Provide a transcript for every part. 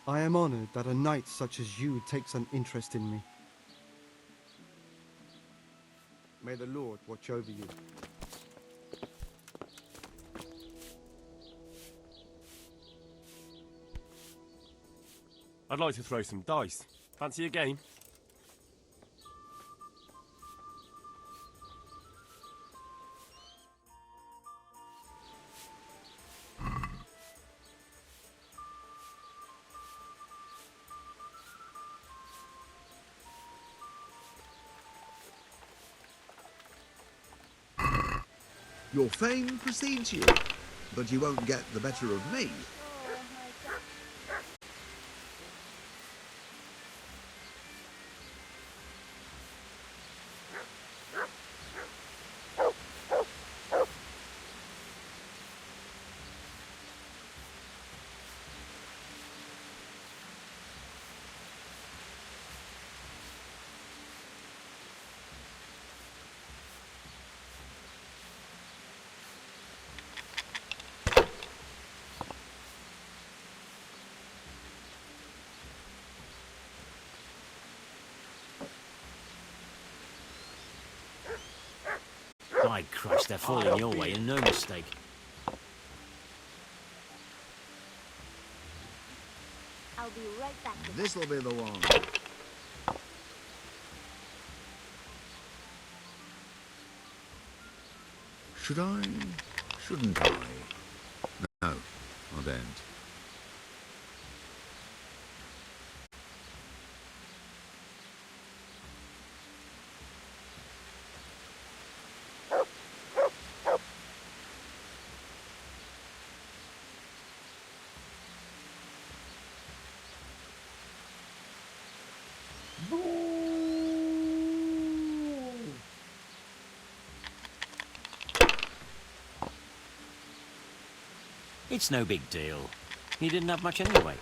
I am honored that a knight such as you takes an interest in me. May the Lord watch over you. I'd like to throw some dice. Fancy a game? Your fame precedes you, but you won't get the better of me. By Christ, they're falling your way, and no mistake. I'll be right back. This'll be the one. Should I? Shouldn't I? No, I don't. It's no big deal. He didn't have much anyway.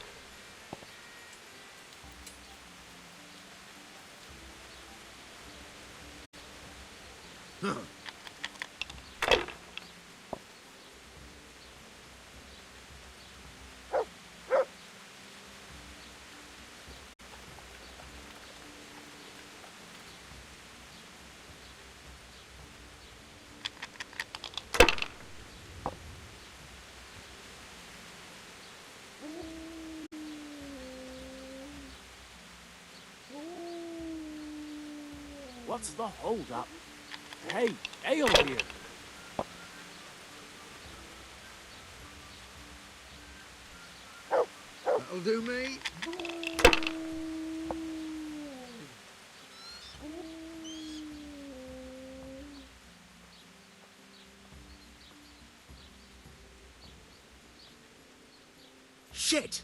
Huh. What's the hold-up? Hey, ale here! That'll do me. Shit!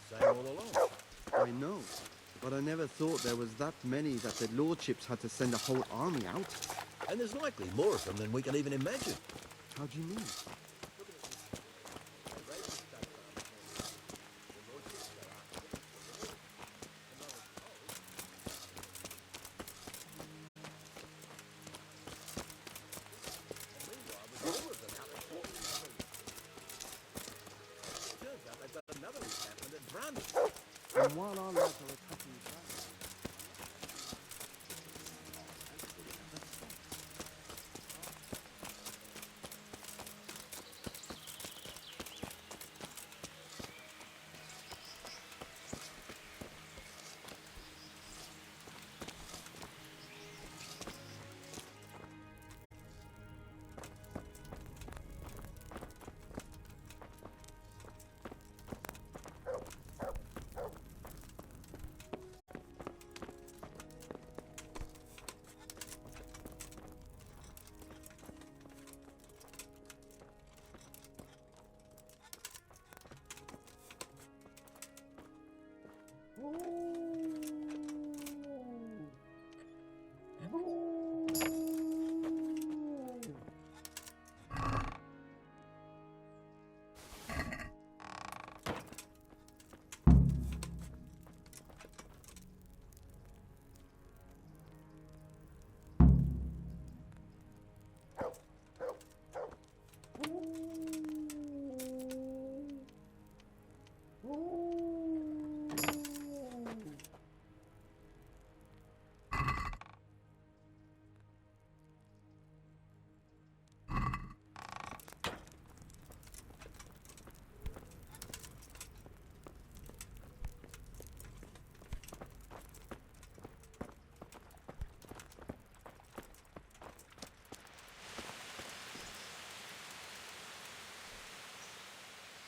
Same all along. I know, but I never thought there was that many that the lordships had to send a whole army out. And there's likely more of them than we can even imagine. How do you mean? And while our lads are attacking France,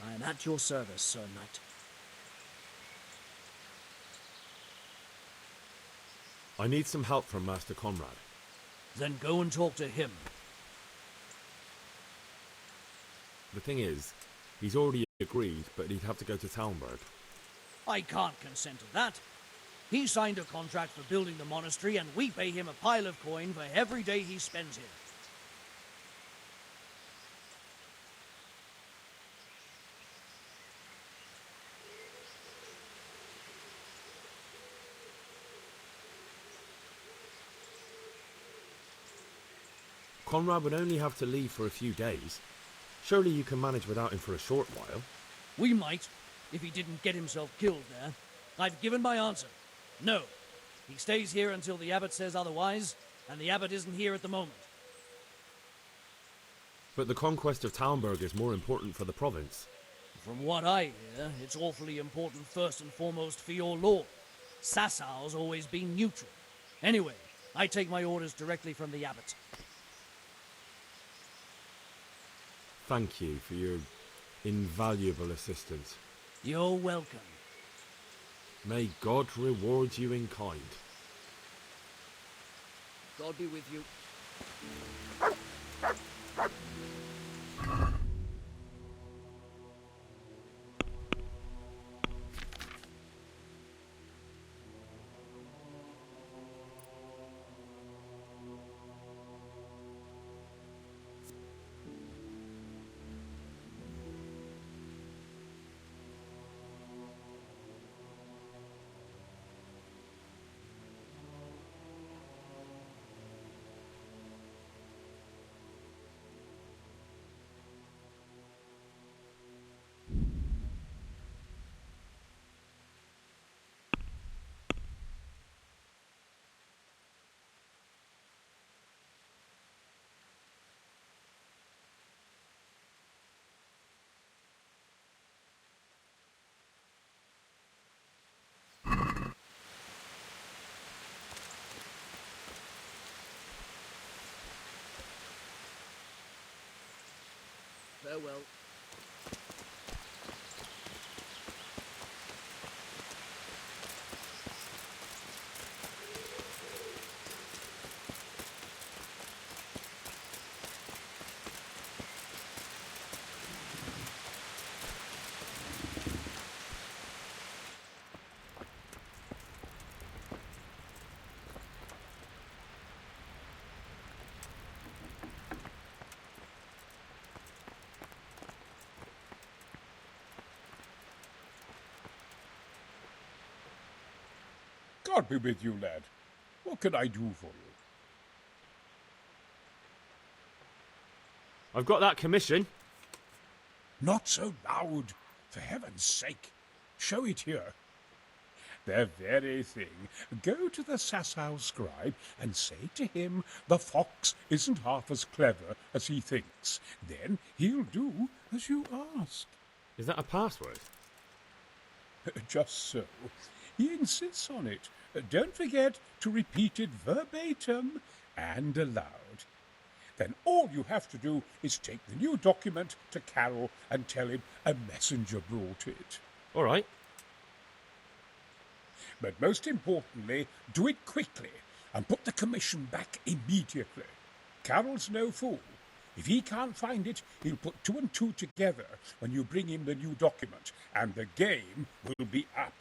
I am at your service, Sir Knight. I need some help from Master Conrad. Then go and talk to him. The thing is, he's already agreed, but he'd have to go to Talmberg. I can't consent to that. He signed a contract for building the monastery, and we pay him a pile of coin for every day he spends here. Conrad would only have to leave for a few days. Surely you can manage without him for a short while. We might, if he didn't get himself killed there. I've given my answer. No. He stays here until the abbot says otherwise, and the abbot isn't here at the moment. But the conquest of Talmberg is more important for the province. From what I hear, it's awfully important first and foremost for your lord. Sassau's always been neutral. Anyway, I take my orders directly from the abbot. Thank you for your invaluable assistance. You're welcome. May God reward you in kind. God be with you. Farewell. God be with you, lad. What can I do for you? I've got that commission. Not so loud, for heaven's sake. Show it here. The very thing. Go to the Sasau scribe and say to him the fox isn't half as clever as he thinks. Then he'll do as you ask. Is that a password? Just so. He insists on it. Don't forget to repeat it verbatim and aloud. Then all you have to do is take the new document to Carol and tell him a messenger brought it. All right. But most importantly, do it quickly and put the commission back immediately. Carol's no fool. If he can't find it, he'll put 2 and 2 together when you bring him the new document, and the game will be up.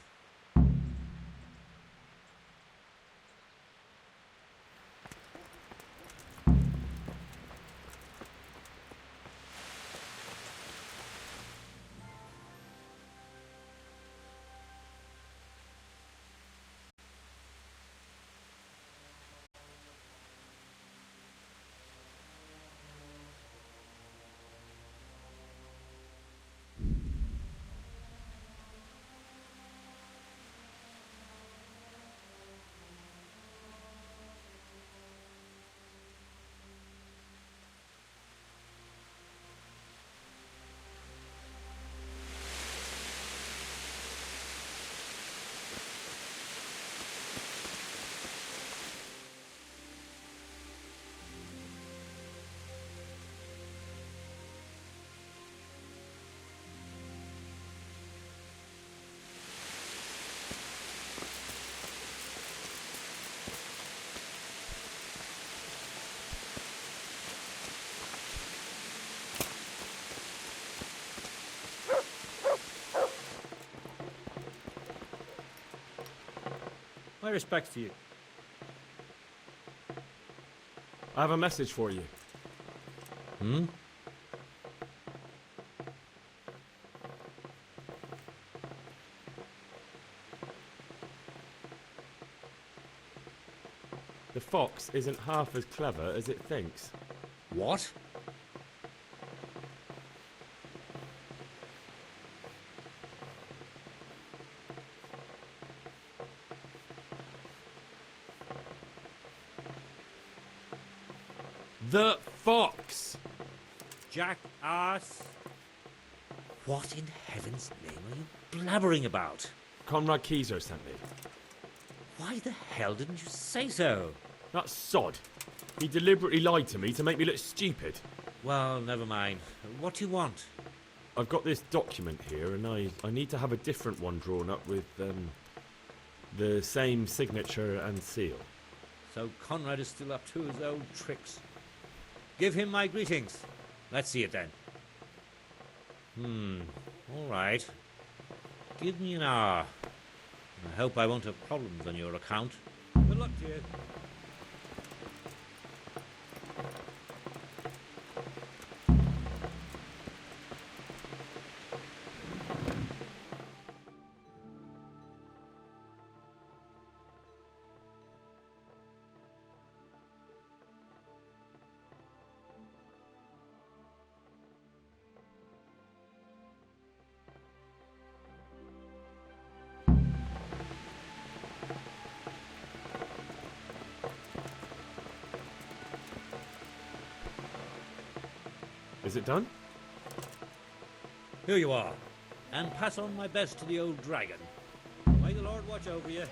My respects to you. I have a message for you. The fox isn't half as clever as it thinks. What? The fox! Jackass! What in heaven's name are you blabbering about? Conrad Keyser sent me. Why the hell didn't you say so? That sod. He deliberately lied to me to make me look stupid. Well, never mind. What do you want? I've got this document here, and I need to have a different one drawn up with the same signature and seal. So Conrad is still up to his old tricks. Give him my greetings. Let's see it then. All right. Give me an hour. I hope I won't have problems on your account. Good luck to you. Is it done? Here you are. And pass on my best to the old dragon. May the Lord watch over you.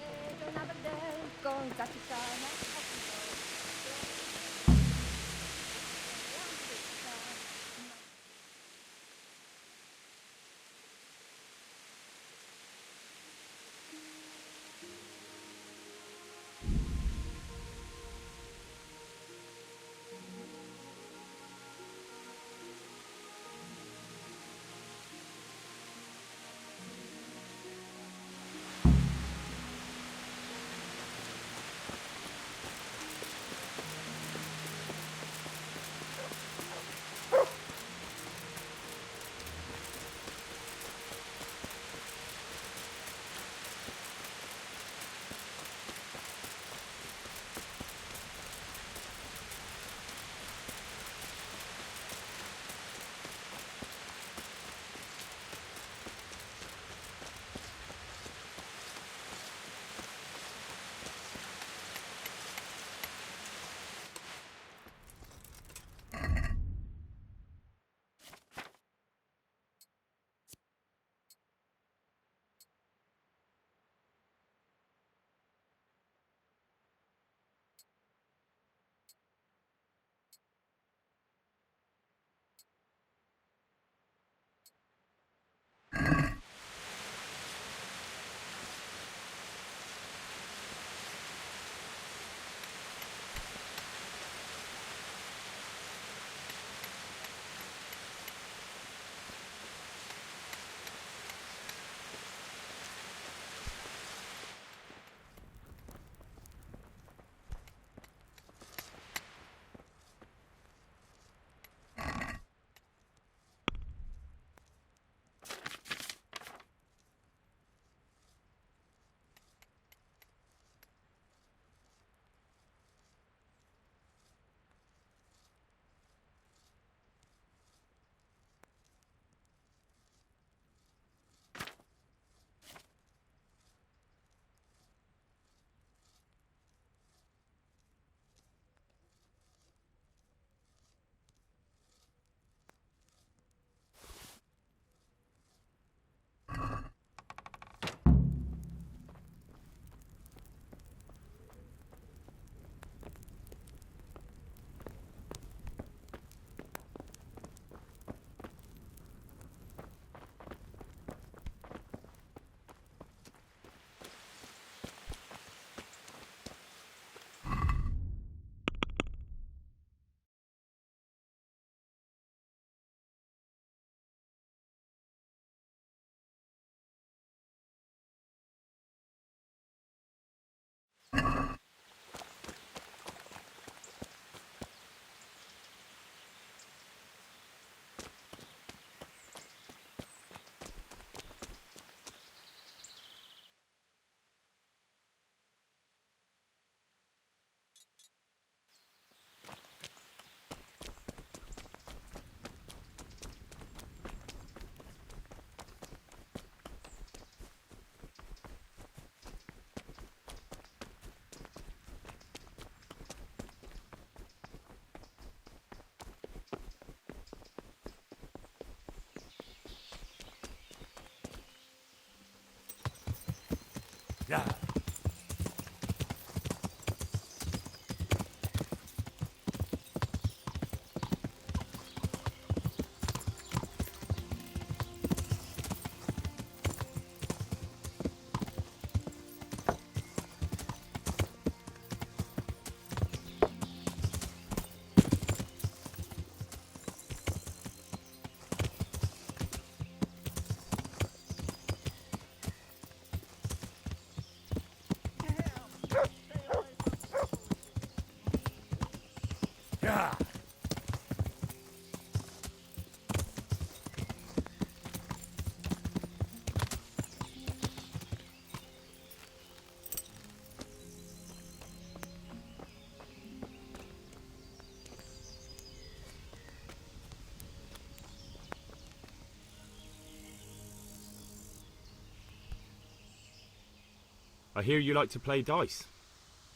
I hear you like to play dice.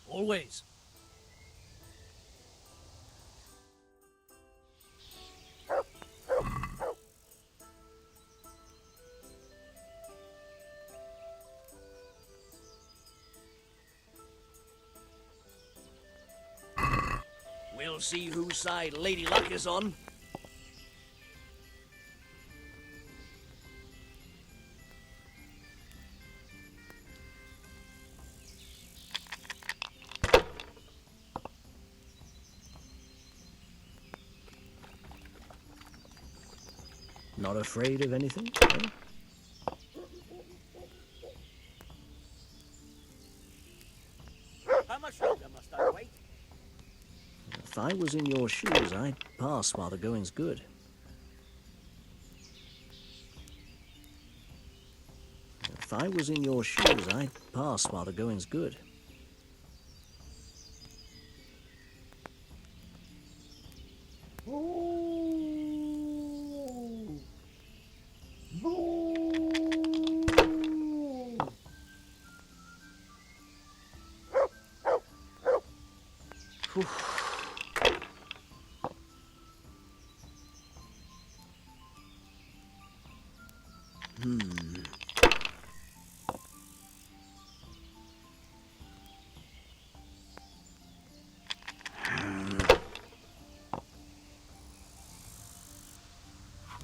Always. We'll see whose side Lady Luck is on. Not afraid of anything? Eh? How much longer must I wait? If I was in your shoes, I'd pass while the going's good. If I was in your shoes, I'd pass while the going's good.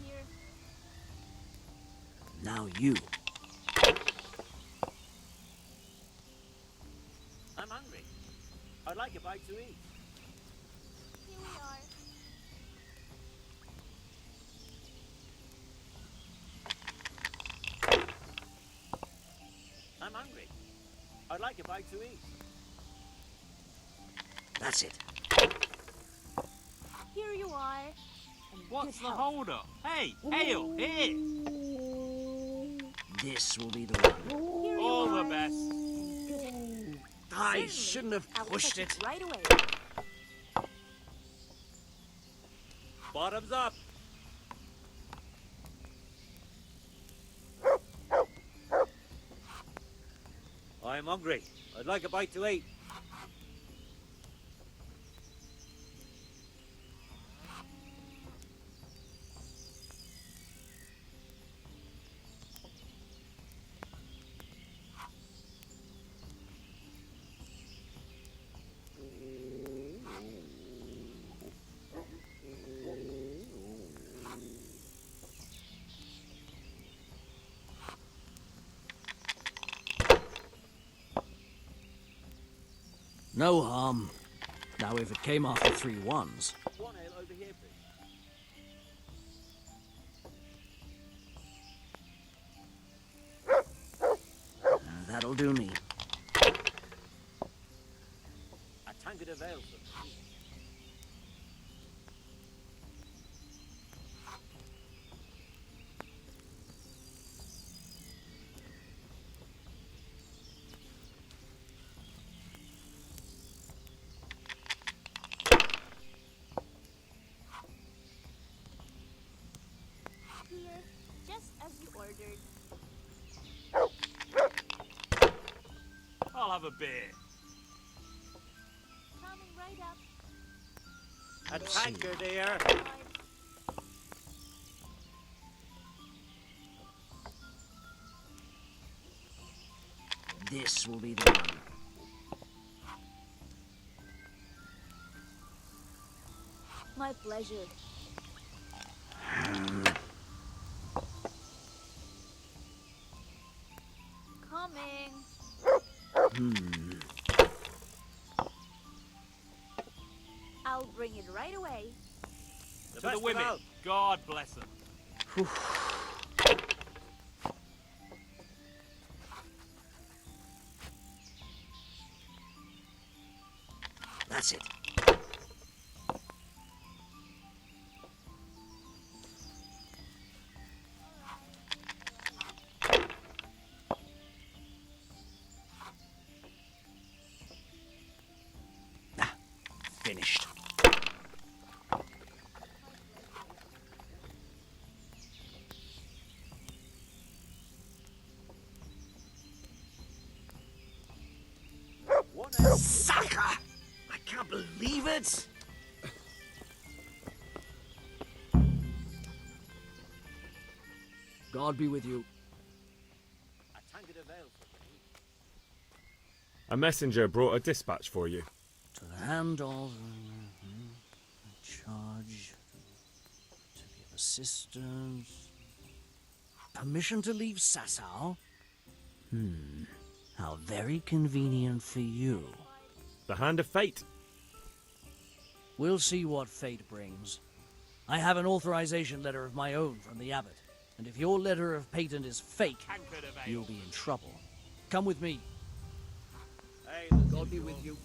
Here. Now you. I'm hungry. I'd like a bite to eat. Here we are. I'm hungry. I'd like a bite to eat. That's it. Here you are. What's the hold up? Hey, Ale, here! This will be the one. Here you All are. the best. I Certainly. shouldn't have I will pushed fetch it. right away. Bottoms up. I'm hungry. I'd like a bite to eat. No harm. Now, if it came after 3 ones, One ale over here, please. that'll do me. A tankard of ale, sir. Here, just as you ordered. I'll have a beer. Coming right up. A tankard here. Fine. This will be the one. My pleasure. Coming. I'll bring it right away. To the women. God bless them. That's it. Finished. Sucker! I can't believe it! God be with you. A messenger brought a dispatch for you. To the hand of charge to give assistance. Permission to leave Sasau? How very convenient for you. The hand of fate. We'll see what fate brings. I have an authorization letter of my own from the abbot, and if your letter of patent is fake, you'll be in trouble. Come with me. God be with you.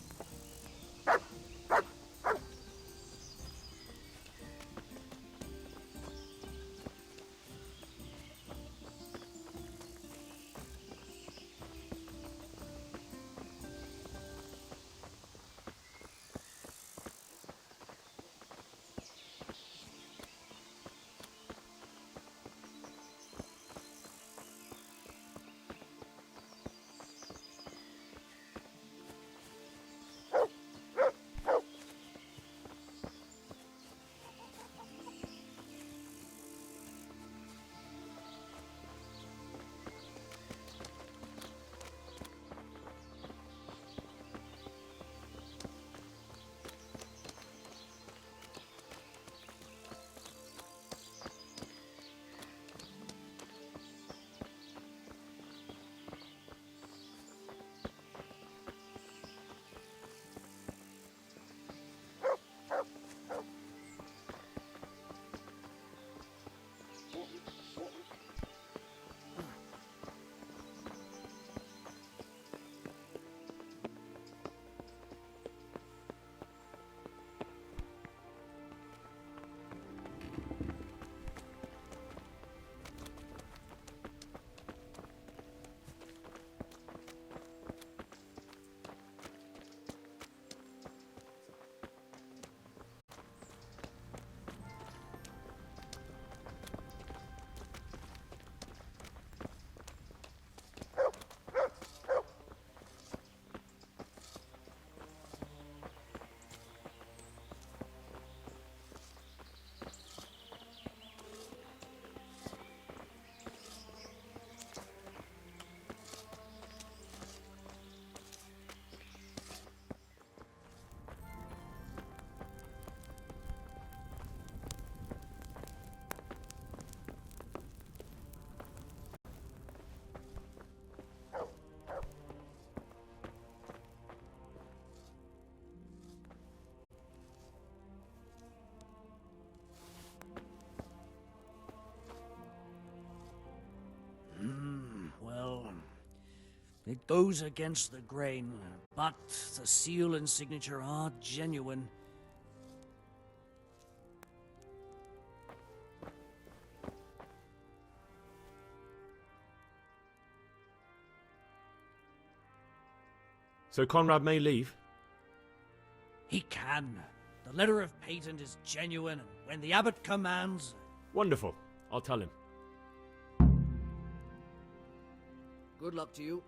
Well, it goes against the grain, but the seal and signature are genuine. So Conrad may leave? He can. The letter of patent is genuine, and when the abbot commands... Wonderful. I'll tell him. Good luck to you.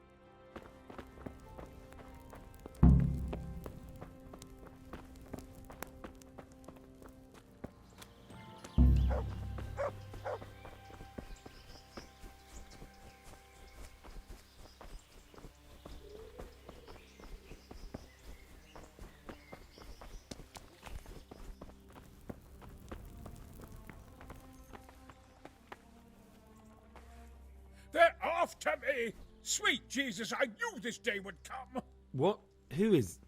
after me! Sweet Jesus, I knew this day would come! What? Who is...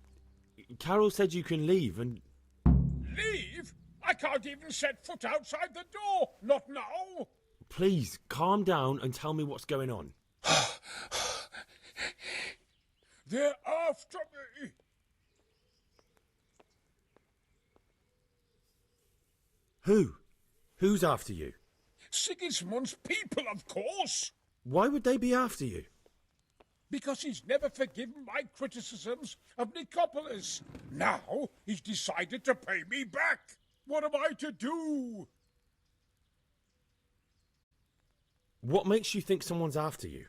Carol said you can leave and... Leave? I can't even set foot outside the door! Not now! Please, calm down and tell me what's going on. They're after me! Who? Who's after you? Sigismund's people, of course! Why would they be after you? Because he's never forgiven my criticisms of Nicopolis. Now he's decided to pay me back. What am I to do? What makes you think someone's after you?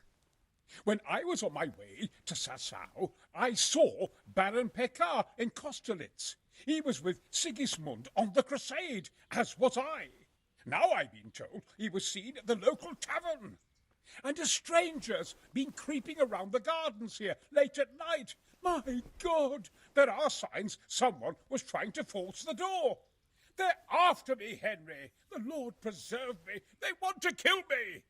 When I was on my way to Sassau, I saw Baron Pekar in Kosterlitz. He was with Sigismund on the crusade, as was I. Now I've been told he was seen at the local tavern. And a stranger's been creeping around the gardens here late at night. My God, there are signs someone was trying to force the door. They're after me, Henry. The Lord preserve me. They want to kill me.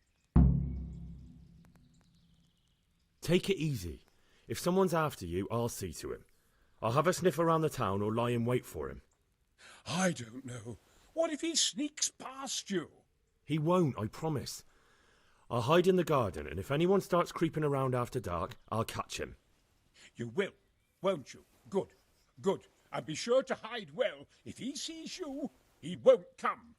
Take it easy. If someone's after you, I'll see to him. I'll have a sniff around the town or lie in wait for him. I don't know. What if he sneaks past you? He won't, I promise. I'll hide in the garden, and if anyone starts creeping around after dark, I'll catch him. You will, won't you? Good, good. And be sure to hide well. If he sees you, he won't come.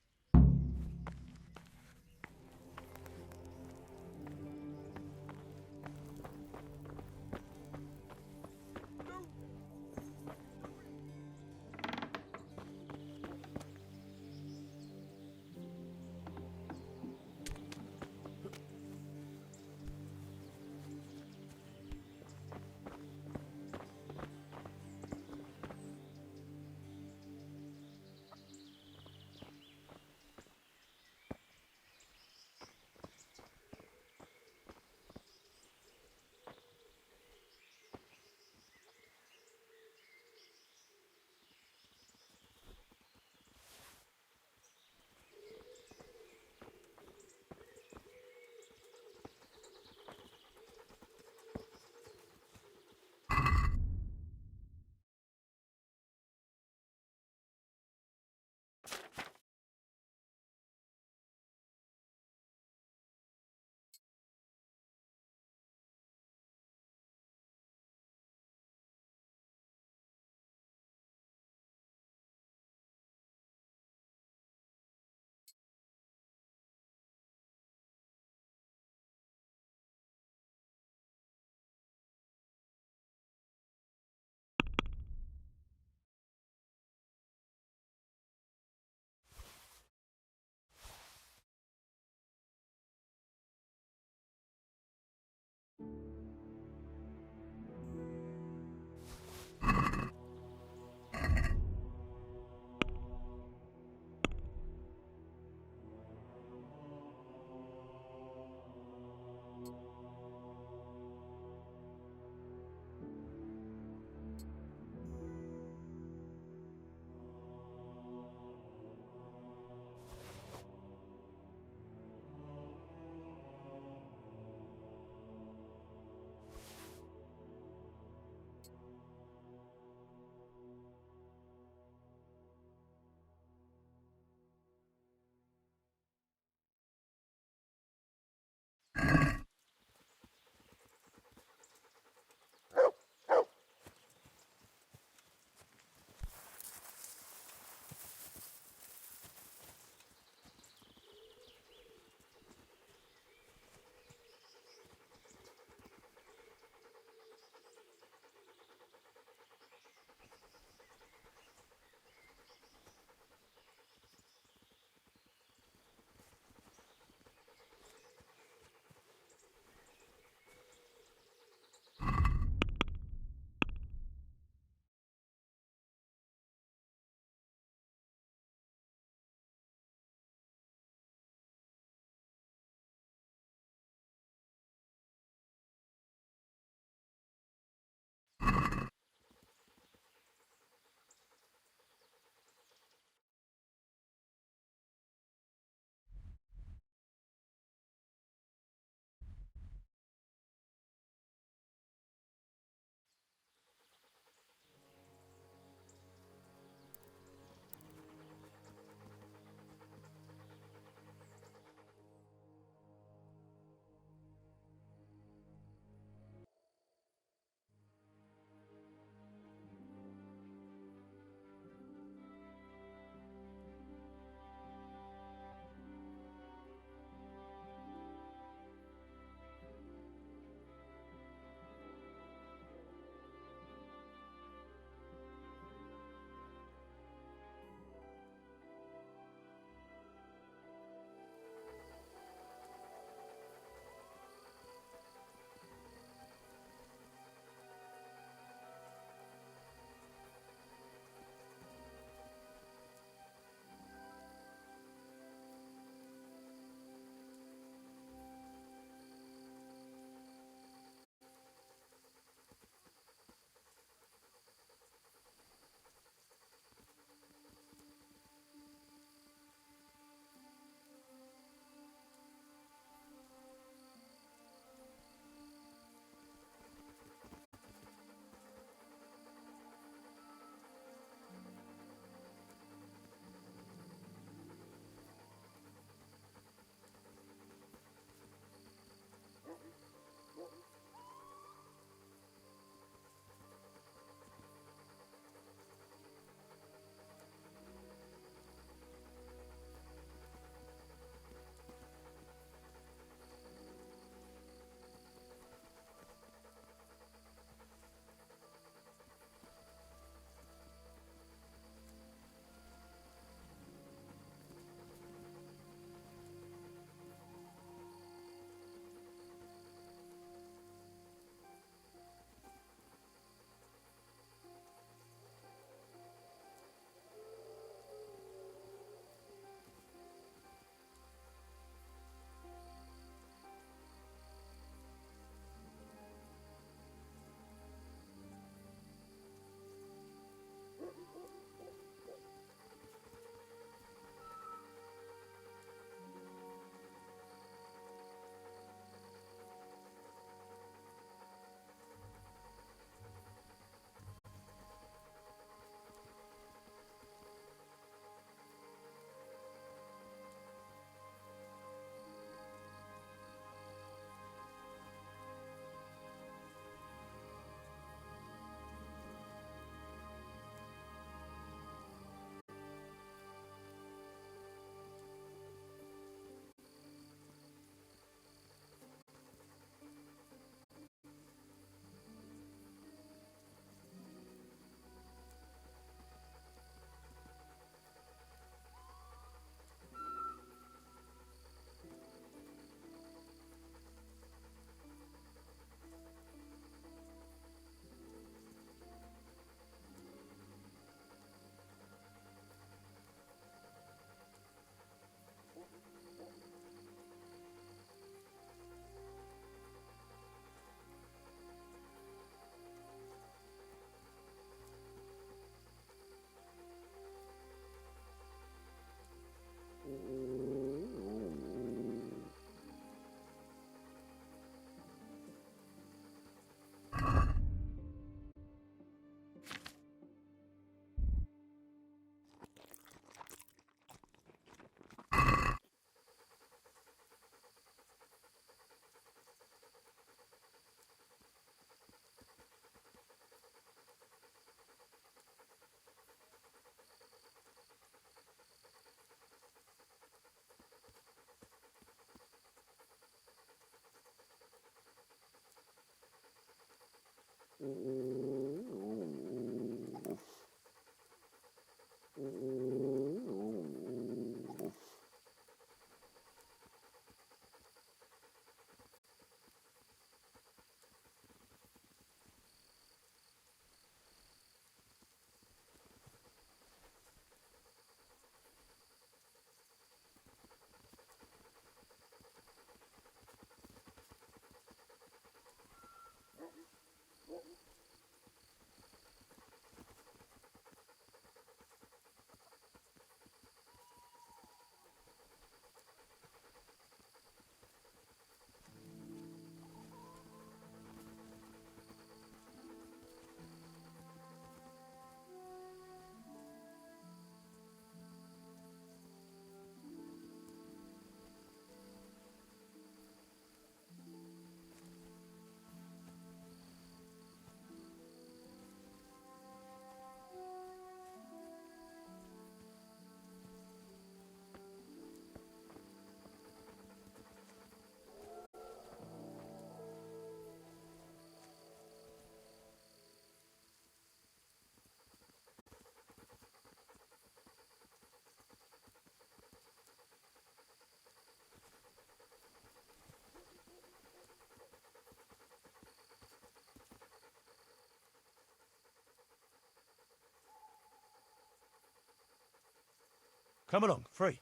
Come along, free.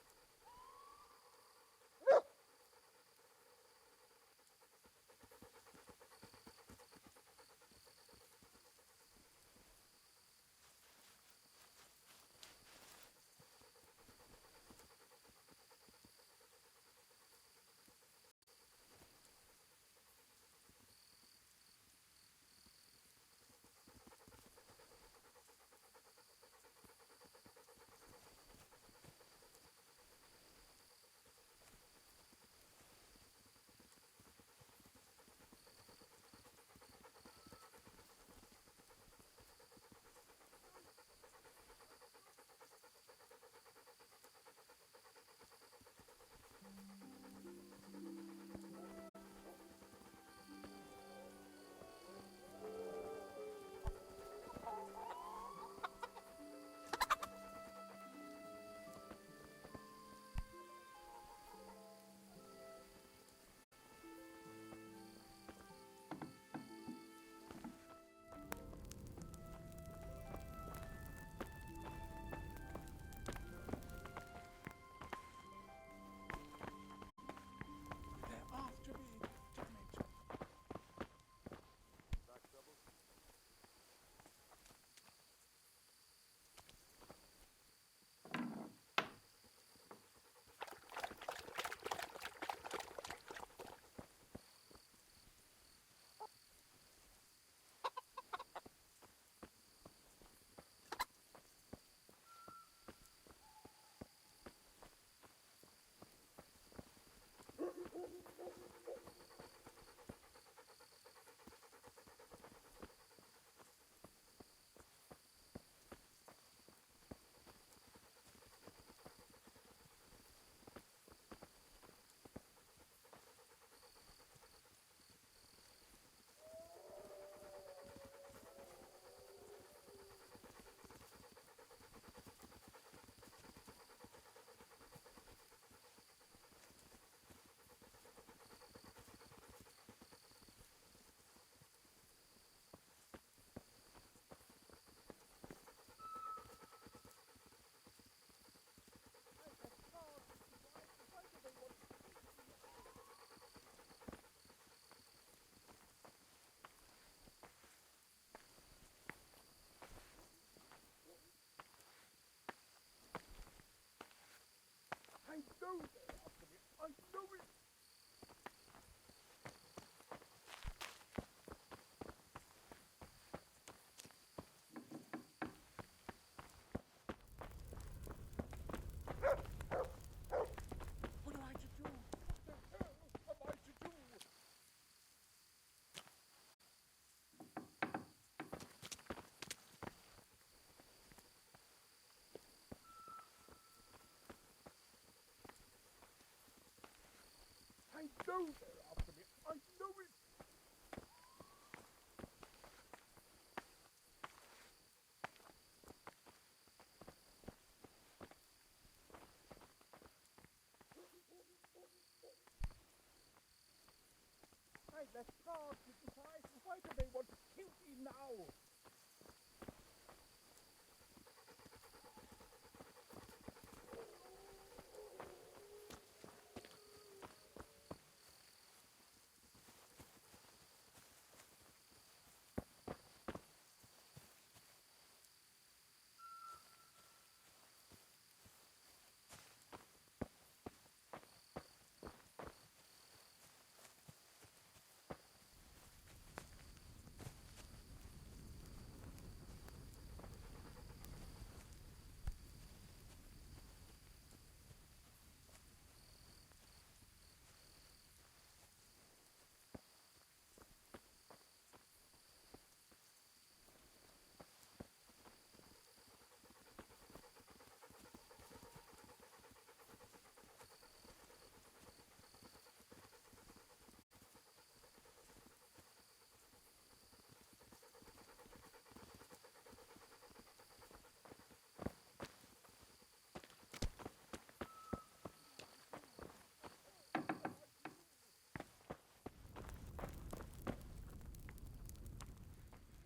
I know they're after me. I know it.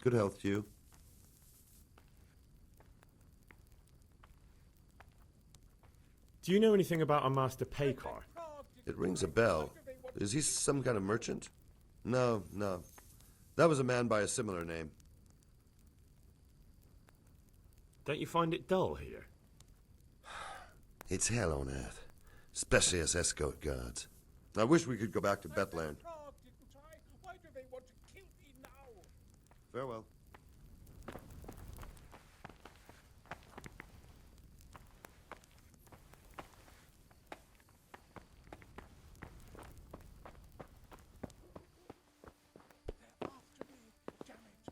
Good health to you. Do you know anything about a Master Paykar? It rings a bell. Is he some kind of merchant? No, no. That was a man by a similar name. Don't you find it dull here? It's hell on earth, especially as escort guards. I wish we could go back to Bethlehem. Why do they want to kill me now? Farewell. After me, damn it.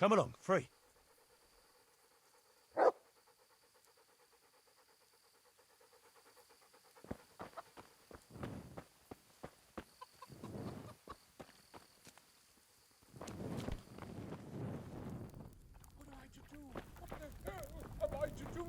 Come along, free. What am I to do? What the hell am I to do?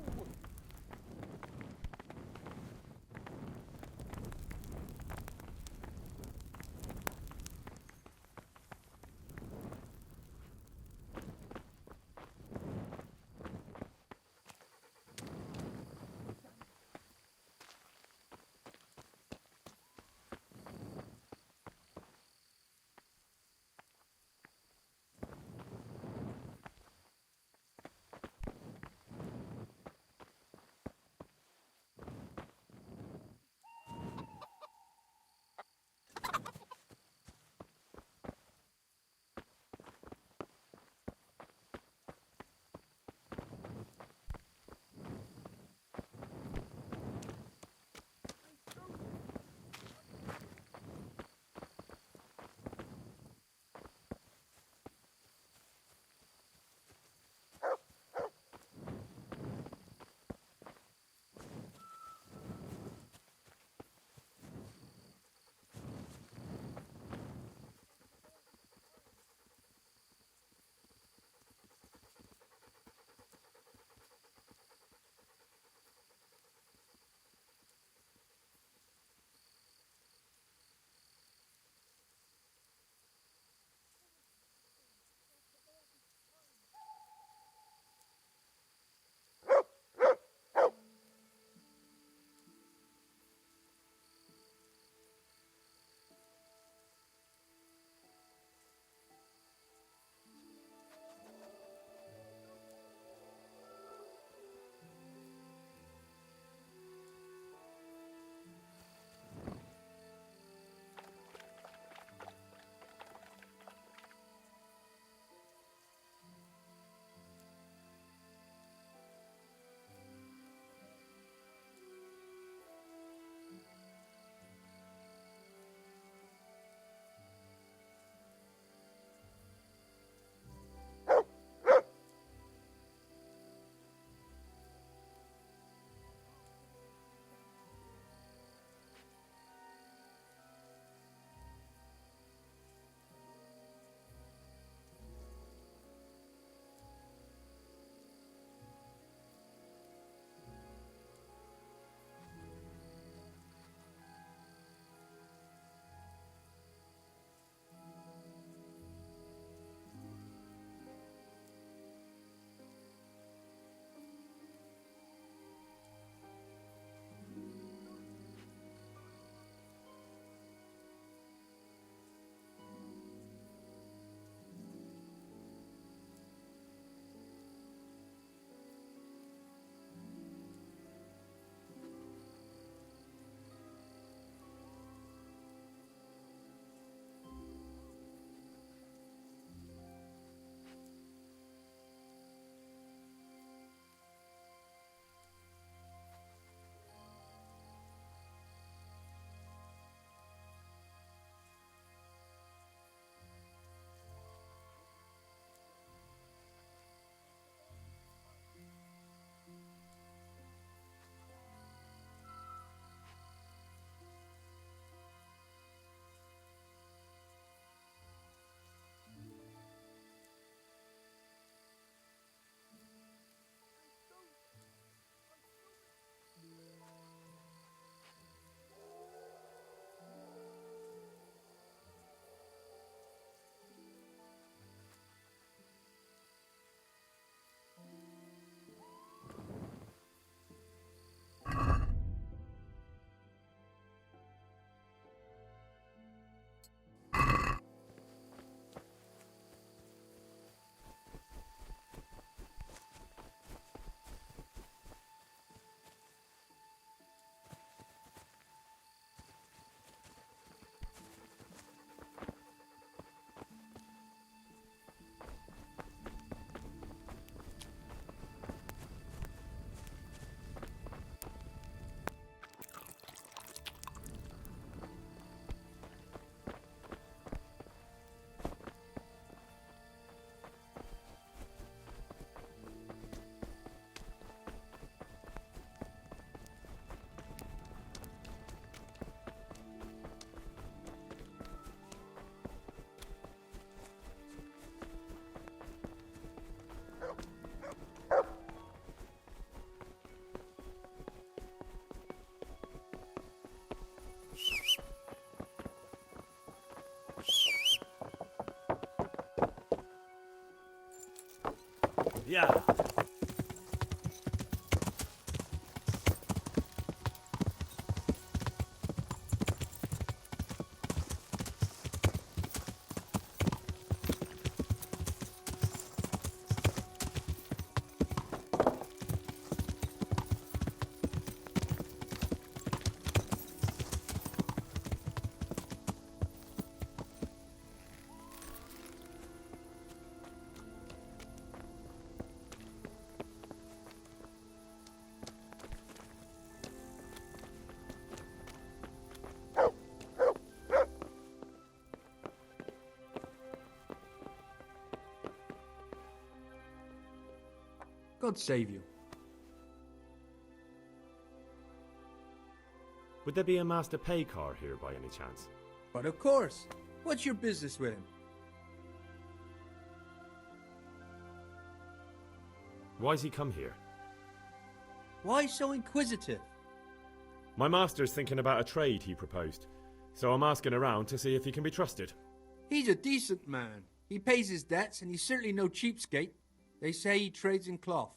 Yeah. God save you. Would there be a master pay car here by any chance? But of course. What's your business with him? Why's he come here? Why so inquisitive? My master's thinking about a trade he proposed, so I'm asking around to see if he can be trusted. He's a decent man. He pays his debts and he's certainly no cheapskate. They say he trades in cloth.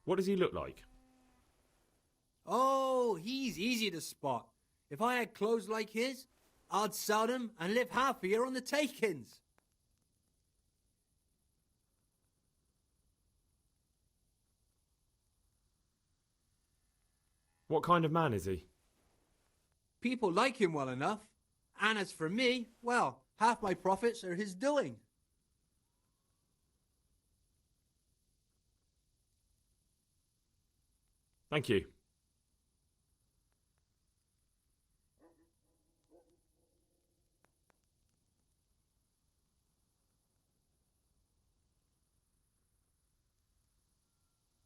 What does he look like? Oh, he's easy to spot. If I had clothes like his, I'd sell them and live happier on the takings. What kind of man is he? People like him well enough. And as for me, well, half my profits are his doing. Thank you.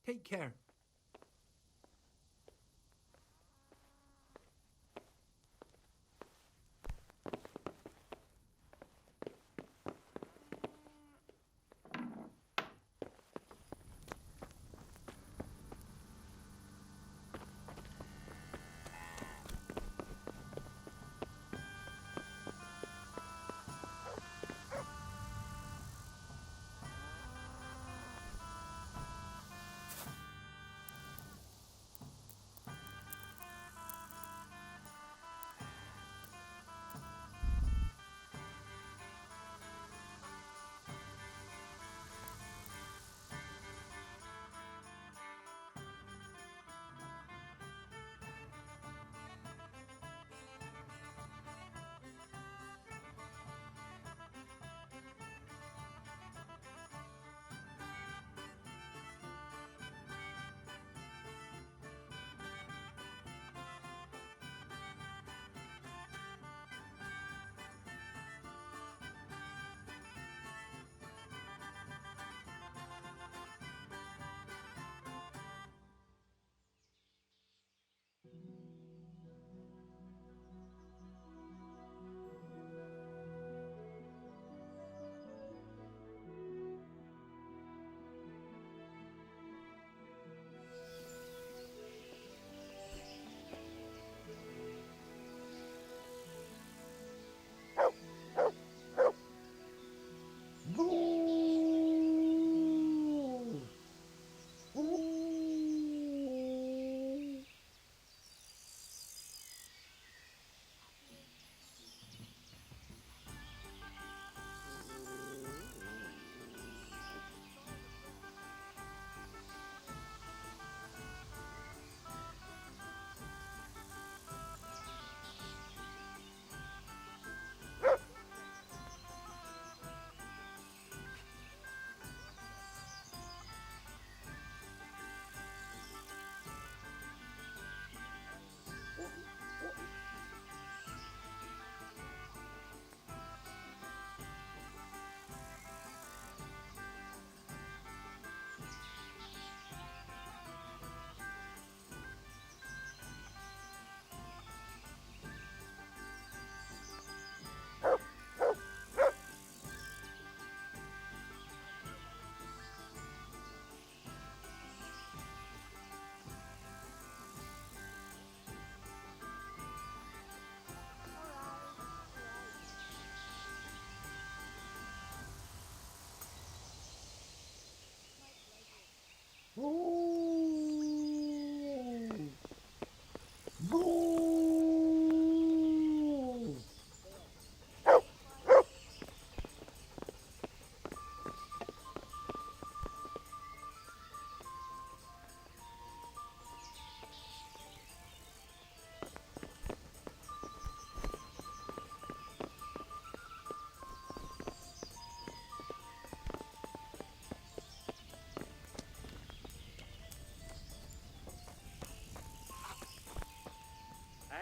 Take care.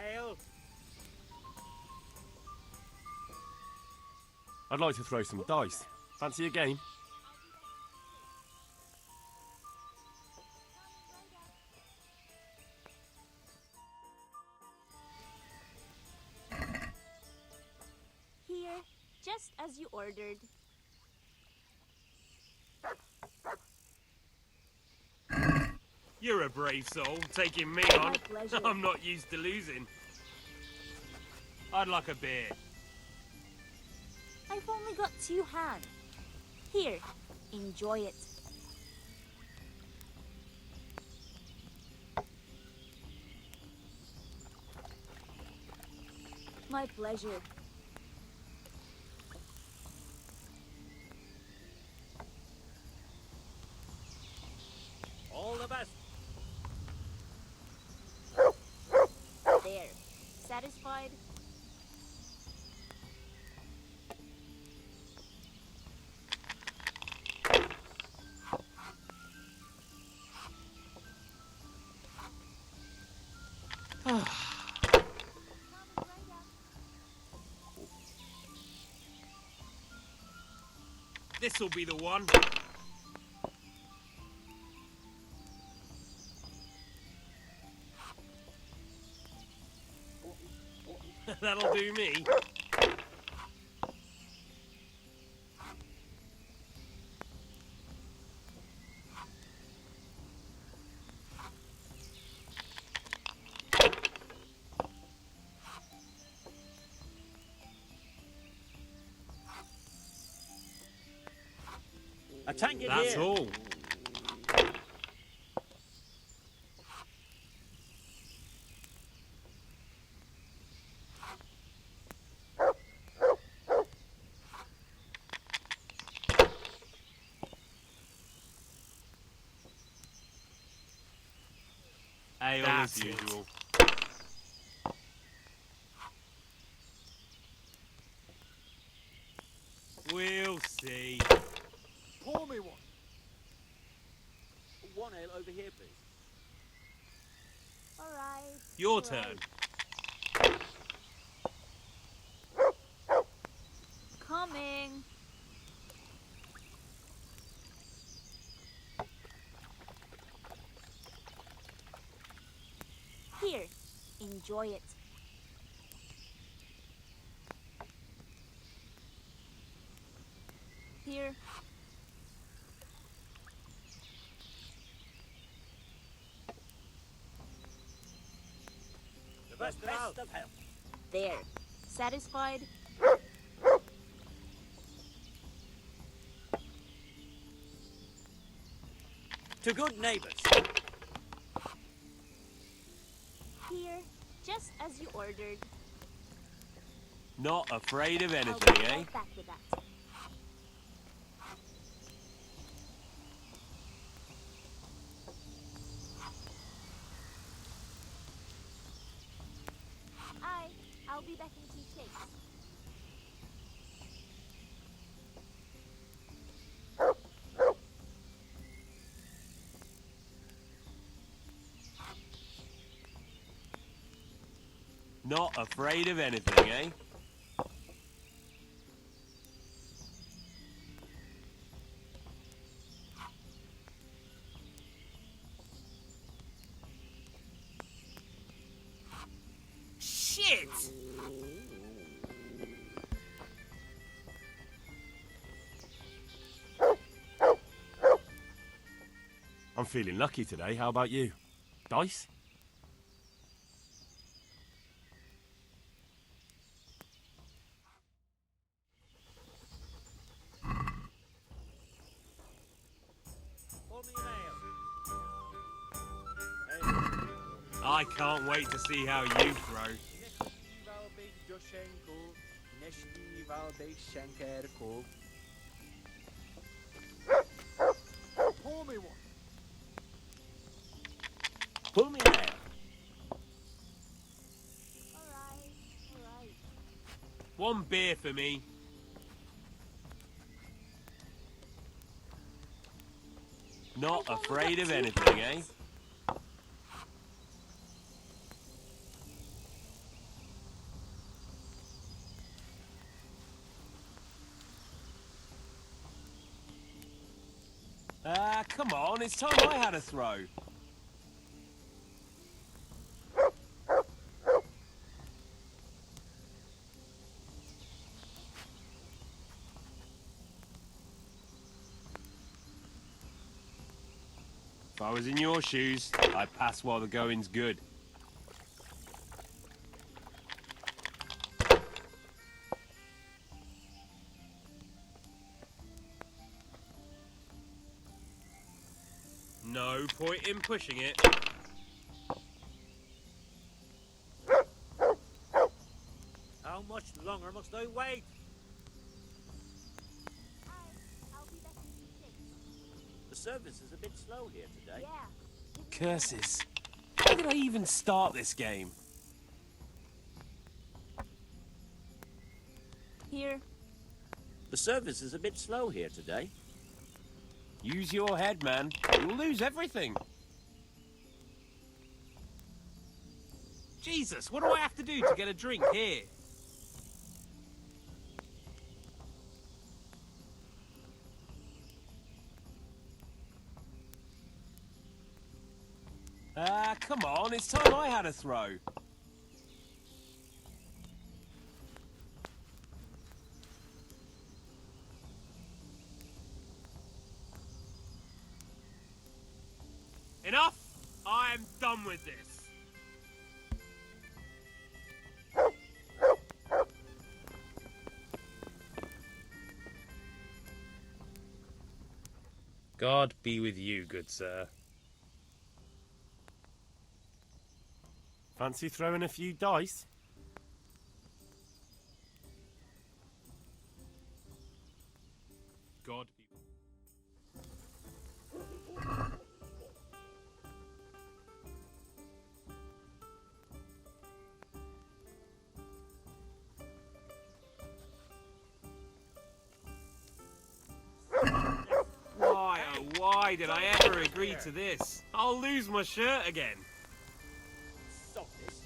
Ale. I'd like to throw some dice. Fancy a game? Here, just as you ordered. You're a brave soul, taking me My on. pleasure. I'm not used to losing. I'd like a beer. I've only got 2 hands. Here, enjoy it. My pleasure. All the best. There. Satisfied? This'll be the one. That'll do me. A tankard That's here. all. Ale as usual. We'll see. Pour me one. One ale over here, please. Alright. Your alright. turn. Coming. Here, enjoy it. Here. The best of health. There. Satisfied? To good neighbours. Here, just as you ordered. Not afraid of I'll anything, be eh? right back with that. I'll be back in 2 ticks. Not afraid of anything, eh? Shit! I'm feeling lucky today. How about you? Dice? I can't wait to see how you throw. Pour me one. Pull me an ale. Alright. One beer for me. Not afraid of anything, eh? Ah, come on, it's time I had a throw. If I was in your shoes, I'd pass while the going's good. No point in pushing it. How much longer must I wait? I'll be back in 6. The service is a bit slow here today. Yeah. Curses. How did I even start this game? Here. The service is a bit slow here today. Use your head, man. You'll lose everything. Jesus, what do I have to do to get a drink here? Ah, come on, it's time I had a throw. Enough! I am done with this. God be with you, good sir. Fancy throwing a few dice? God be. Why, oh why did I ever agree to this? I'll lose my shirt again. Softest.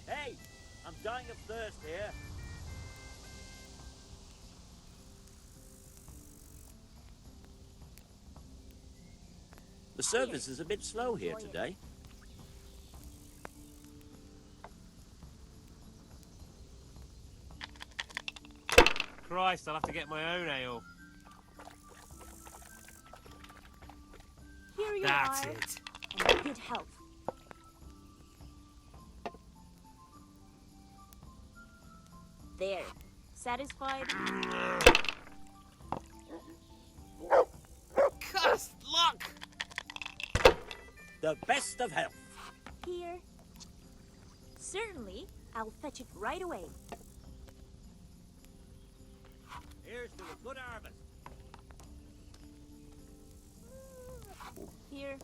Hey, I'm dying of thirst here. The service is a bit slow here today. Christ, I'll have to get my own ale. Here you That's are. it. And good health. There. Satisfied? Cursed luck! The best of health. Here. Certainly. I'll fetch it right away. Here's to a good harvest. Here.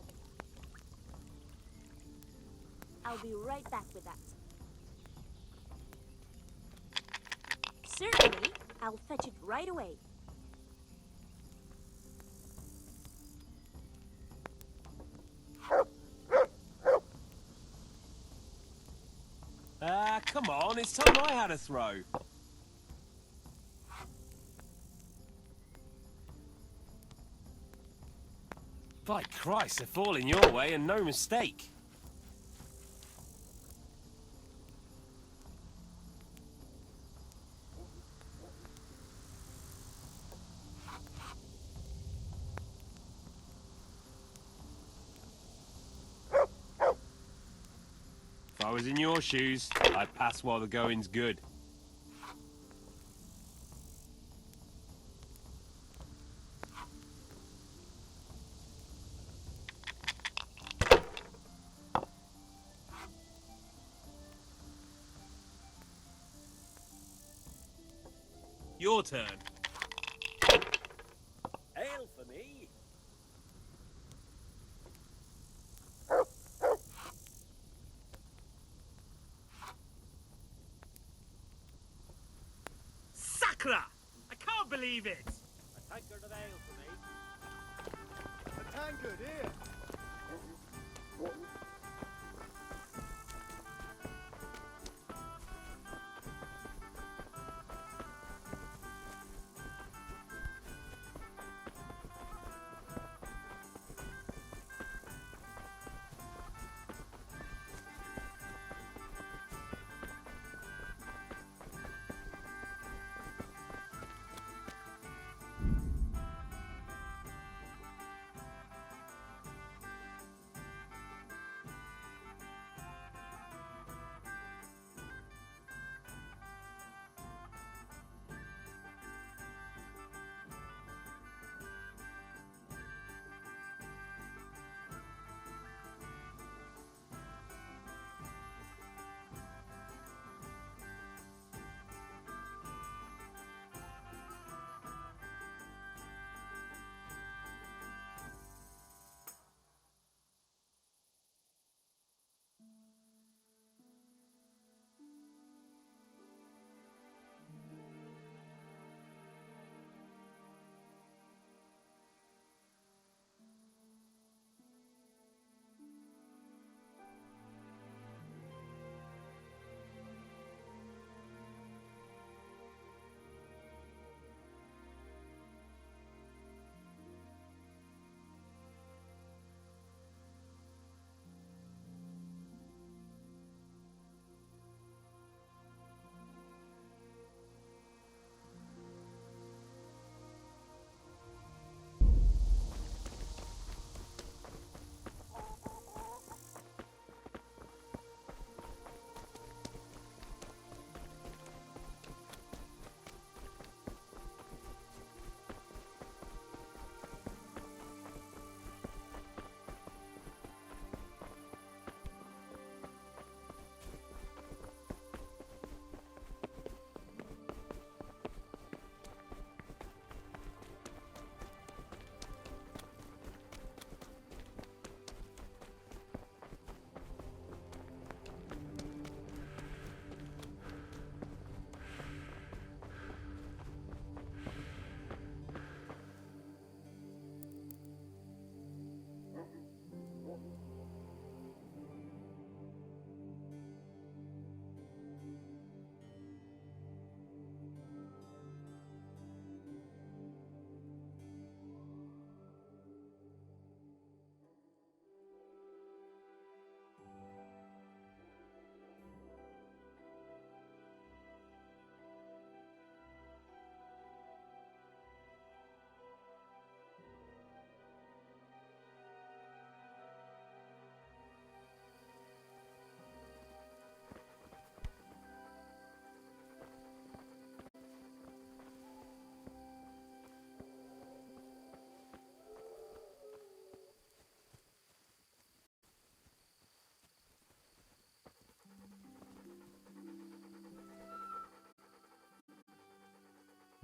I'll be right back with that. Certainly. I'll fetch it right away. Ah, come on, it's time I had a throw. By Christ, they're falling your way and no mistake. If I was in your shoes, I'd pass while the going's good. Your turn. Ale for me. Sacra! I can't believe it! A tankard of ale for me. A tankard, here!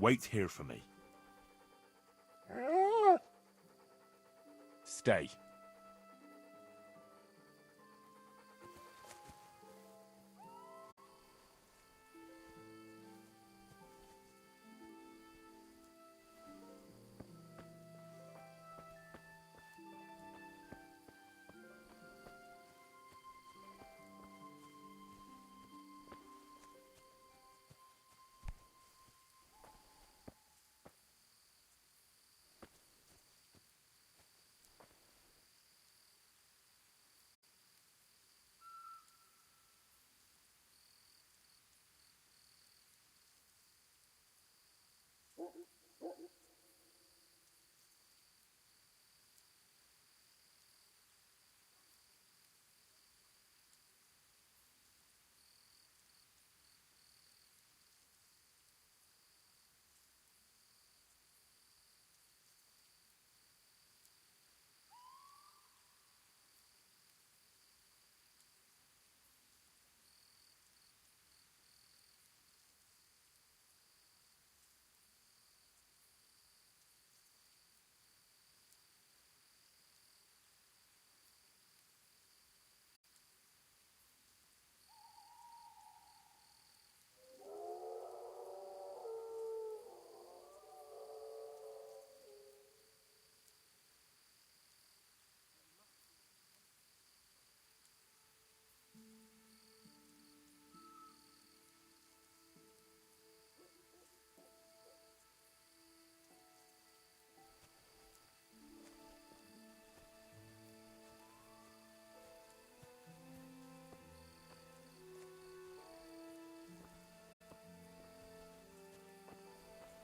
Wait here for me. Stay.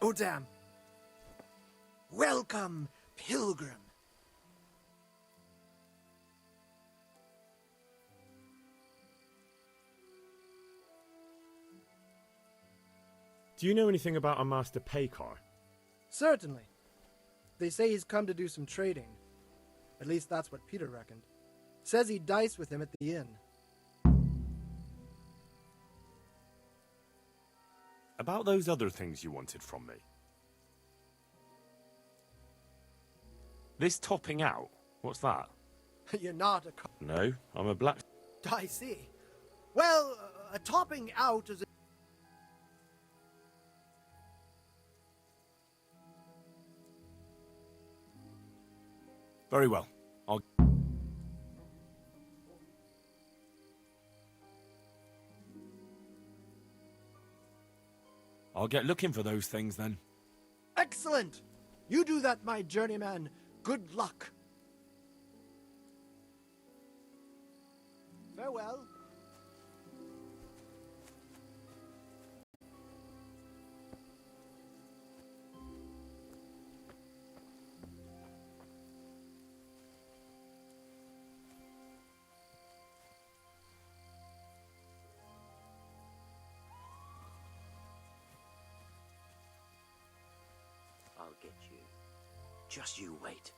Oh, damn. Welcome, pilgrim. Do you know anything about our master Paykar? Certainly. They say he's come to do some trading. At least that's what Peter reckoned. Says he diced with him at the inn. About those other things you wanted from me. This topping out, what's that? You're not a... No, I'm a black... I see. Well, a topping out is... Very well. I'll get looking for those things then. Excellent! You do that, my journeyman. Good luck. Farewell. I'll get you. Just you wait.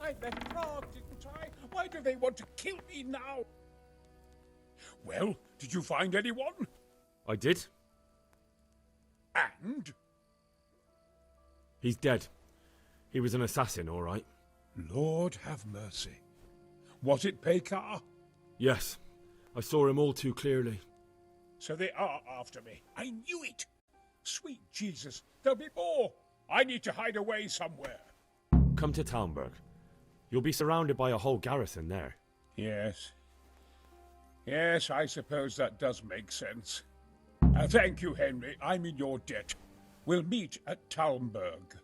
I left Prague, didn't I? Why do they want to kill me now? Well, did you find anyone? I did. And? He's dead. He was an assassin, all right. Lord have mercy. Was it Paykar? Yes. I saw him all too clearly. So they are after me. I knew it. Sweet Jesus, there'll be more. I need to hide away somewhere. Come to Talmberg. You'll be surrounded by a whole garrison there. Yes. Yes, I suppose that does make sense. Thank you, Henry. I'm in your debt. We'll meet at Talmberg.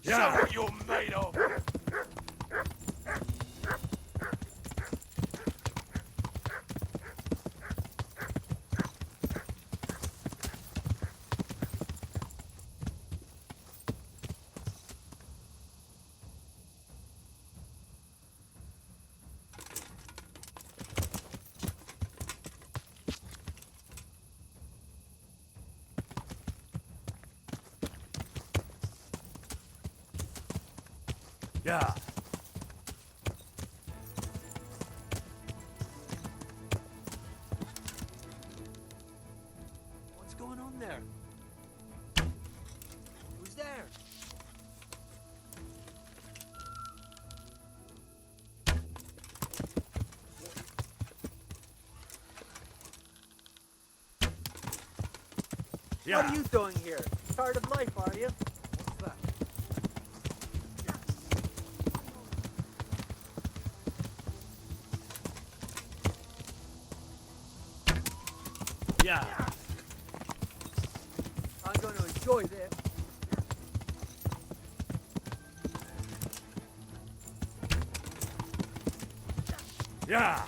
Show what you're made of! Yeah. What's going on there? Who's there? Yeah. What are you doing here? Tired of life, are you? What's that? Yeah. I'm going to enjoy this. Yeah.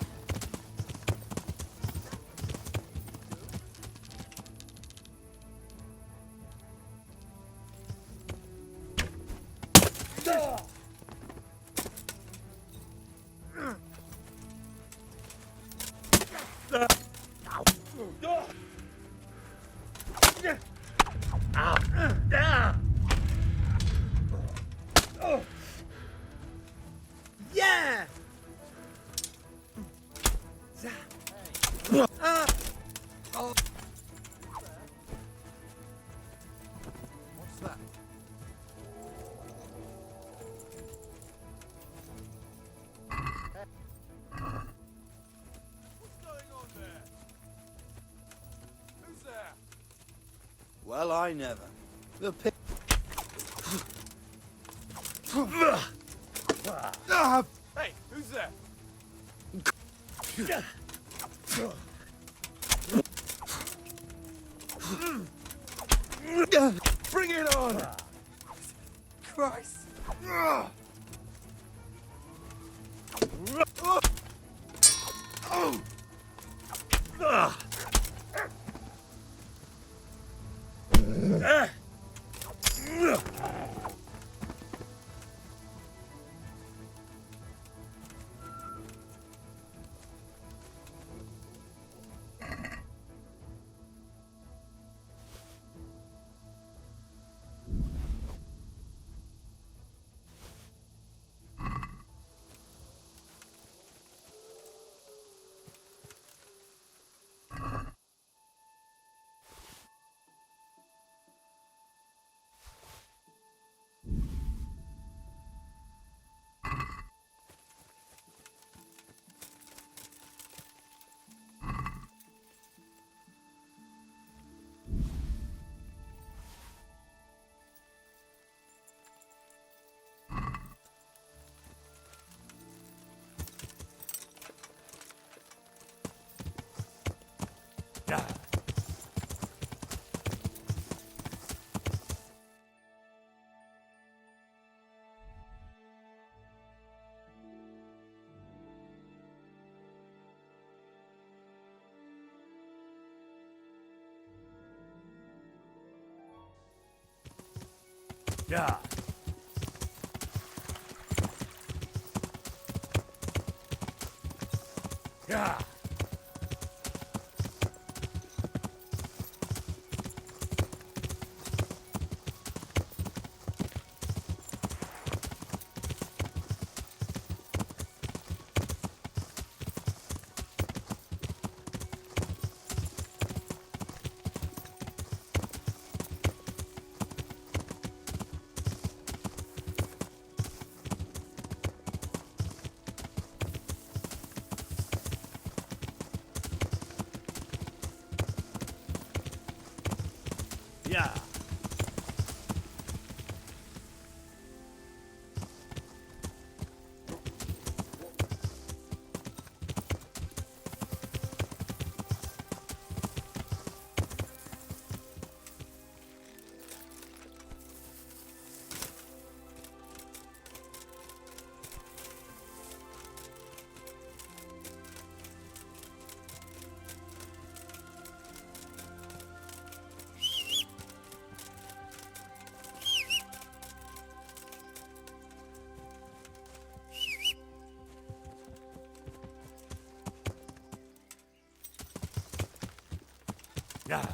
Yeah! Oh. What's that? What's going on there? Who's there? Well, I never. The pig. Hey, who's there? Bring it on! Christ! Yeah. Yeah. Yeah. Yeah.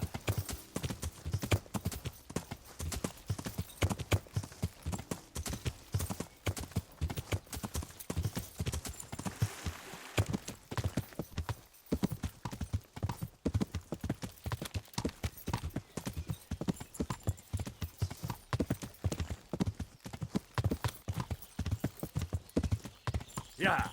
Yeah.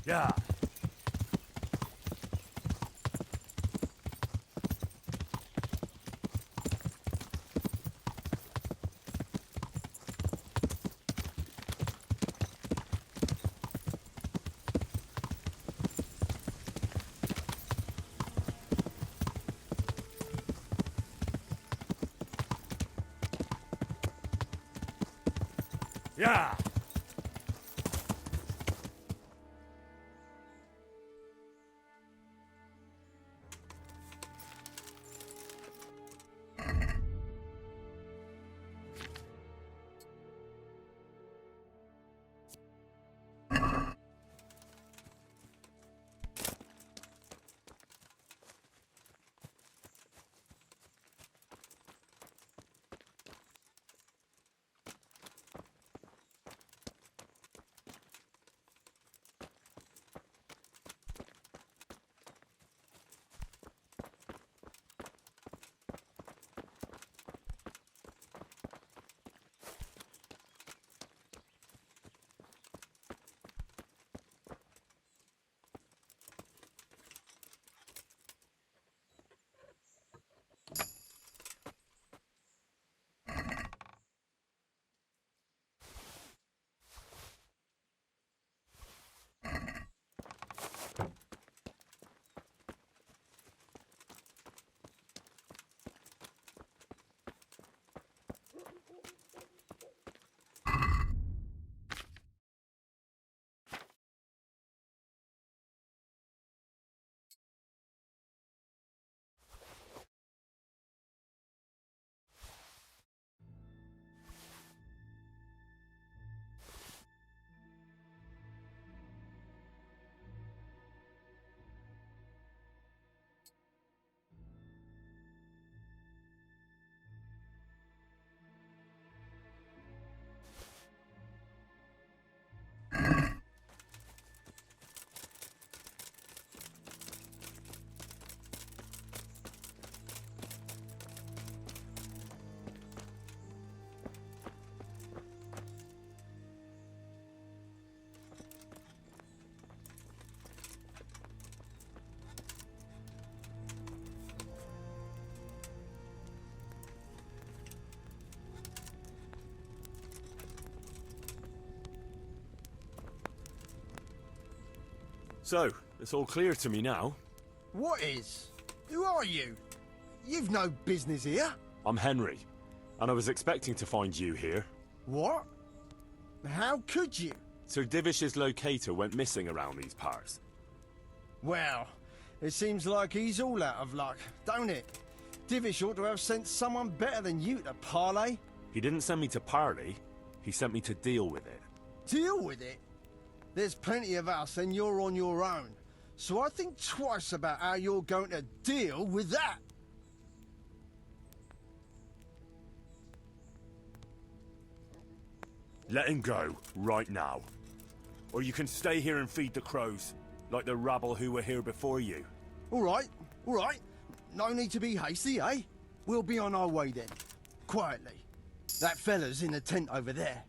Yeah. Yeah. So, it's all clear to me now. What is? Who are you? You've no business here. I'm Henry, and I was expecting to find you here. What? How could you? Sir Divish's locator went missing around these parts. Well, it seems like he's all out of luck, don't it? Divish ought to have sent someone better than you to parley. He didn't send me to parley, he sent me to deal with it. Deal with it? There's plenty of us and you're on your own. So I think twice about how you're going to deal with that. Let him go, right now. Or you can stay here and feed the crows, like the rabble who were here before you. All right. No need to be hasty, eh? We'll be on our way then. Quietly. That fella's in the tent over there.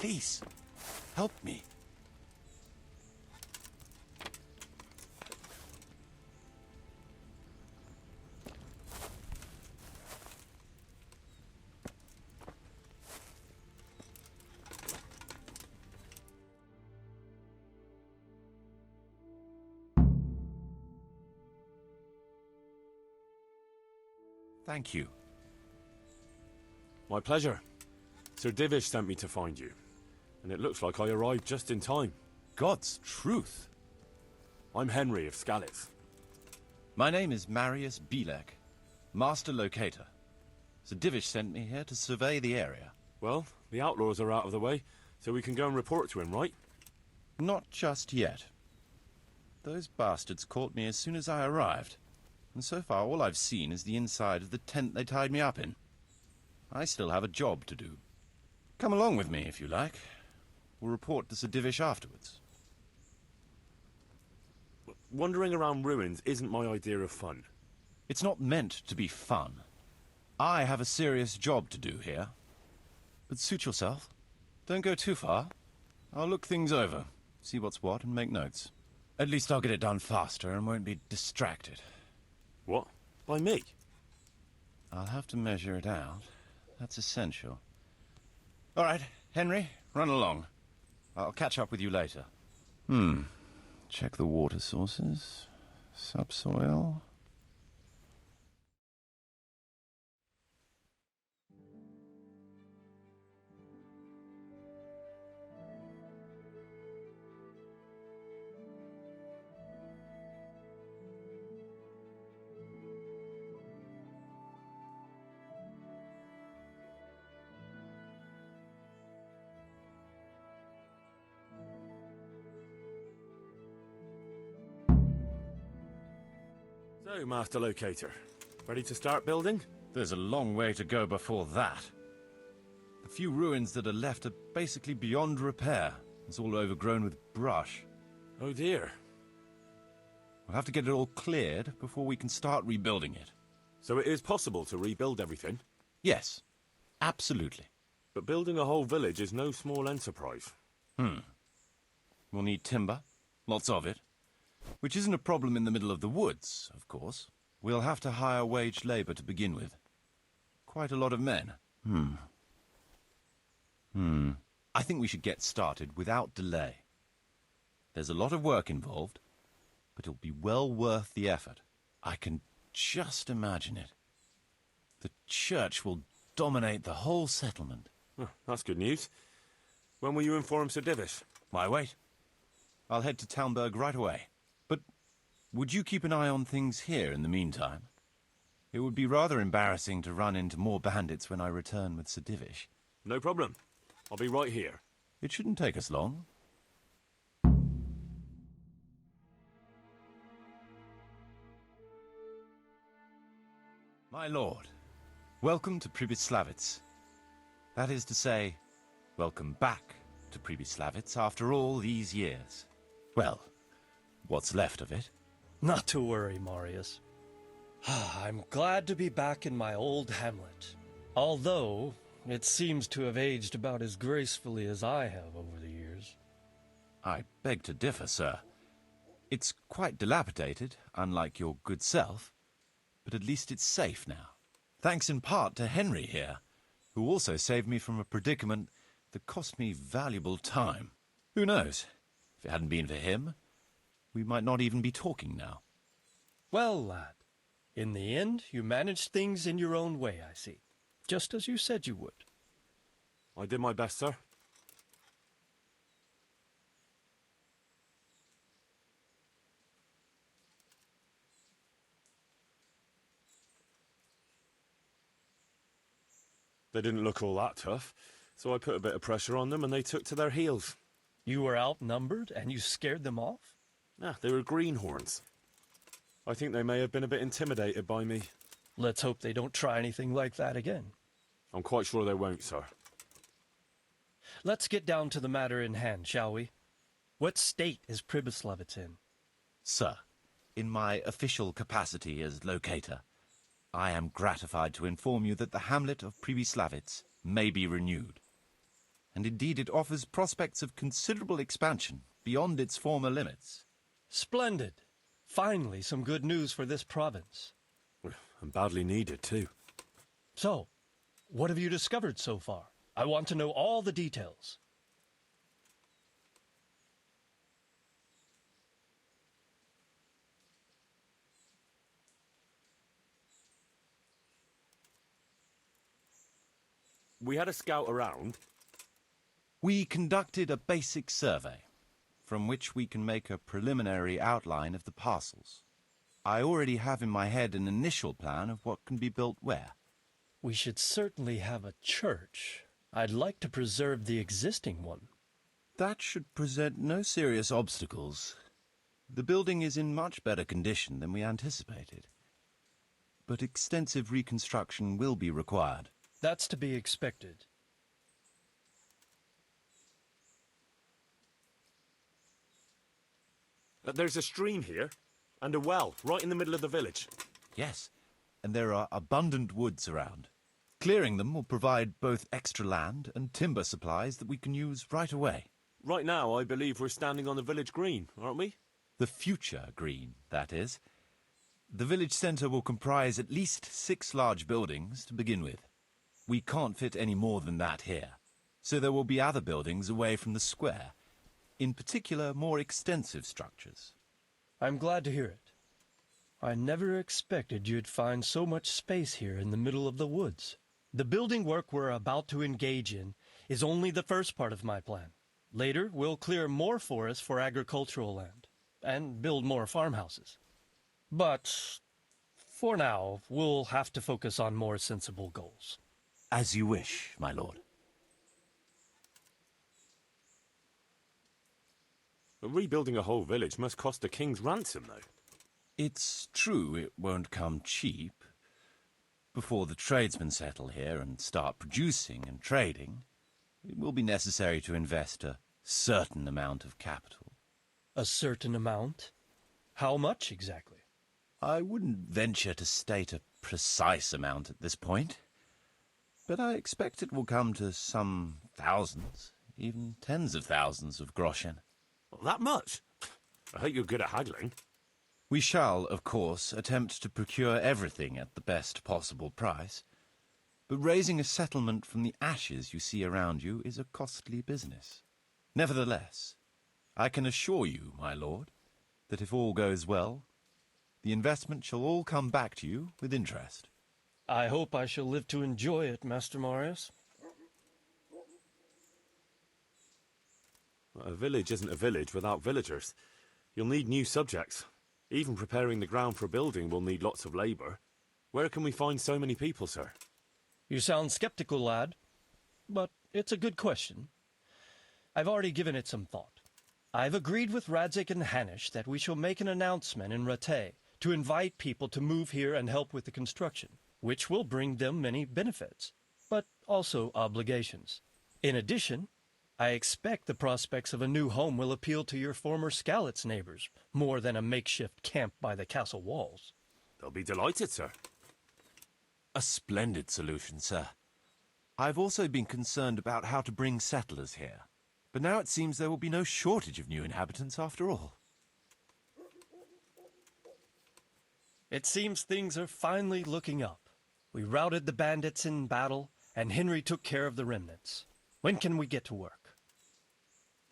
Please, help me. Thank you. My pleasure. Sir Divish sent me to find you, and it looks like I arrived just in time. God's truth. I'm Henry of Skalitz. My name is Marius Bielek, Master Locator. Sir Divish sent me here to survey the area. Well, the outlaws are out of the way, so we can go and report to him, right? Not just yet. Those bastards caught me as soon as I arrived, and so far all I've seen is the inside of the tent they tied me up in. I still have a job to do. Come along with me, if you like. We'll report to Sir Divish afterwards. Wandering around ruins isn't my idea of fun. It's not meant to be fun. I have a serious job to do here. But suit yourself. Don't go too far. I'll look things over, see what's what, and make notes. At least I'll get it done faster and won't be distracted. What? By me? I'll have to measure it out. That's essential. All right, Henry, run along. I'll catch up with you later. Check the water sources. Subsoil. So, Master Locator, ready to start building? There's a long way to go before that. The few ruins that are left are basically beyond repair. It's all overgrown with brush. Oh dear. We'll have to get it all cleared before we can start rebuilding it. So it is possible to rebuild everything? Yes, absolutely. But building a whole village is no small enterprise. We'll need timber, lots of it. Which isn't a problem in the middle of the woods, of course. We'll have to hire wage labor to begin with. Quite a lot of men. I think we should get started without delay. There's a lot of work involved, but it'll be well worth the effort. I can just imagine it. The church will dominate the whole settlement. Oh, that's good news. When will you inform Sir Divish? Why wait? I'll head to Talmberg right away. But would you keep an eye on things here in the meantime? It would be rather embarrassing to run into more bandits when I return with Sir Divish. No problem. I'll be right here. It shouldn't take us long. My lord, welcome to Pribyslavitz. That is to say, welcome back to Pribyslavitz after all these years. Well, what's left of it. Not to worry, Marius. I'm glad to be back in my old hamlet. Although, it seems to have aged about as gracefully as I have over the years. I beg to differ, sir. It's quite dilapidated, unlike your good self, but at least it's safe now. Thanks in part to Henry here, who also saved me from a predicament that cost me valuable time. Who knows? If it hadn't been for him, we might not even be talking now. Well, lad, in the end, you managed things in your own way, I see. Just as you said you would. I did my best, sir. They didn't look all that tough, so I put a bit of pressure on them and they took to their heels. You were outnumbered and you scared them off? They were greenhorns. I think they may have been a bit intimidated by me. Let's hope they don't try anything like that again. I'm quite sure they won't, sir. Let's get down to the matter in hand, shall we? What state is Pribyslavitz in? Sir, in my official capacity as locator, I am gratified to inform you that the hamlet of Pribyslavitz may be renewed. and indeed it offers prospects of considerable expansion beyond its former limits. Splendid. Finally, some good news for this province. And badly needed, too. So, what have you discovered so far? I want to know all the details. We had a scout around. We conducted a basic survey, from which we can make a preliminary outline of the parcels. I already have in my head an initial plan of what can be built where. We should certainly have a church. I'd like to preserve the existing one. That should present no serious obstacles. The building is in much better condition than we anticipated. But extensive reconstruction will be required. That's to be expected. There's a stream here, and a well, right in the middle of the village. Yes, and there are abundant woods around. Clearing them will provide both extra land and timber supplies that we can use right away. Right now, I believe we're standing on the village green, aren't we? The future green, that is. The village centre will comprise at least 6 large buildings to begin with. We can't fit any more than that here, so there will be other buildings away from the square, in particular more extensive structures. I'm glad to hear it. I never expected you'd find so much space here in the middle of the woods. The building work we're about to engage in is only the first part of my plan. Later, we'll clear more forest for agricultural land and build more farmhouses. But for now, we'll have to focus on more sensible goals. As you wish, my lord. Rebuilding a whole village must cost a king's ransom, though. It's true it won't come cheap. Before the tradesmen settle here and start producing and trading, it will be necessary to invest a certain amount of capital. A certain amount? How much exactly? I wouldn't venture to state a precise amount at this point, but I expect it will come to some thousands, even tens of thousands of groschen. That much? I hope you're good at haggling. We shall, of course, attempt to procure everything at the best possible price, but raising a settlement from the ashes you see around you is a costly business. Nevertheless, I can assure you, my lord, that if all goes well, the investment shall all come back to you with interest. I hope I shall live to enjoy it, Master Marius. A village isn't a village without villagers. You'll need new subjects. Even preparing the ground for building will need lots of labour. Where can we find so many people, sir? You sound skeptical, lad, but it's a good question. I've already given it some thought. I've agreed with Radzik and Hanish that we shall make an announcement in Rattay to invite people to move here and help with the construction, which will bring them many benefits, but also obligations. In addition, I expect the prospects of a new home will appeal to your former Skalitz neighbors, more than a makeshift camp by the castle walls. They'll be delighted, sir. A splendid solution, sir. I've also been concerned about how to bring settlers here, but now it seems there will be no shortage of new inhabitants after all. It seems things are finally looking up. We routed the bandits in battle, and Henry took care of the remnants. When can we get to work?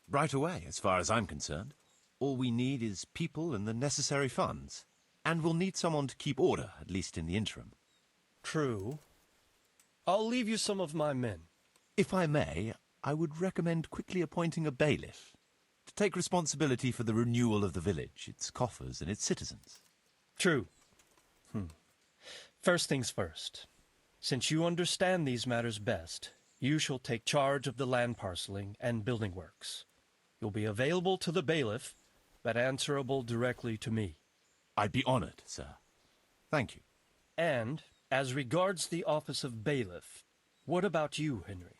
Right away, as far as I'm concerned. All we need is people and the necessary funds. And we'll need someone to keep order, at least in the interim. True. I'll leave you some of my men. If I may, I would recommend quickly appointing a bailiff to take responsibility for the renewal of the village, its coffers and its citizens. True. First things first. Since you understand these matters best, you shall take charge of the land parceling and building works. You'll be available to the bailiff, but answerable directly to me. I'd be honored, sir. Thank you. And, as regards the office of bailiff, what about you, Henry?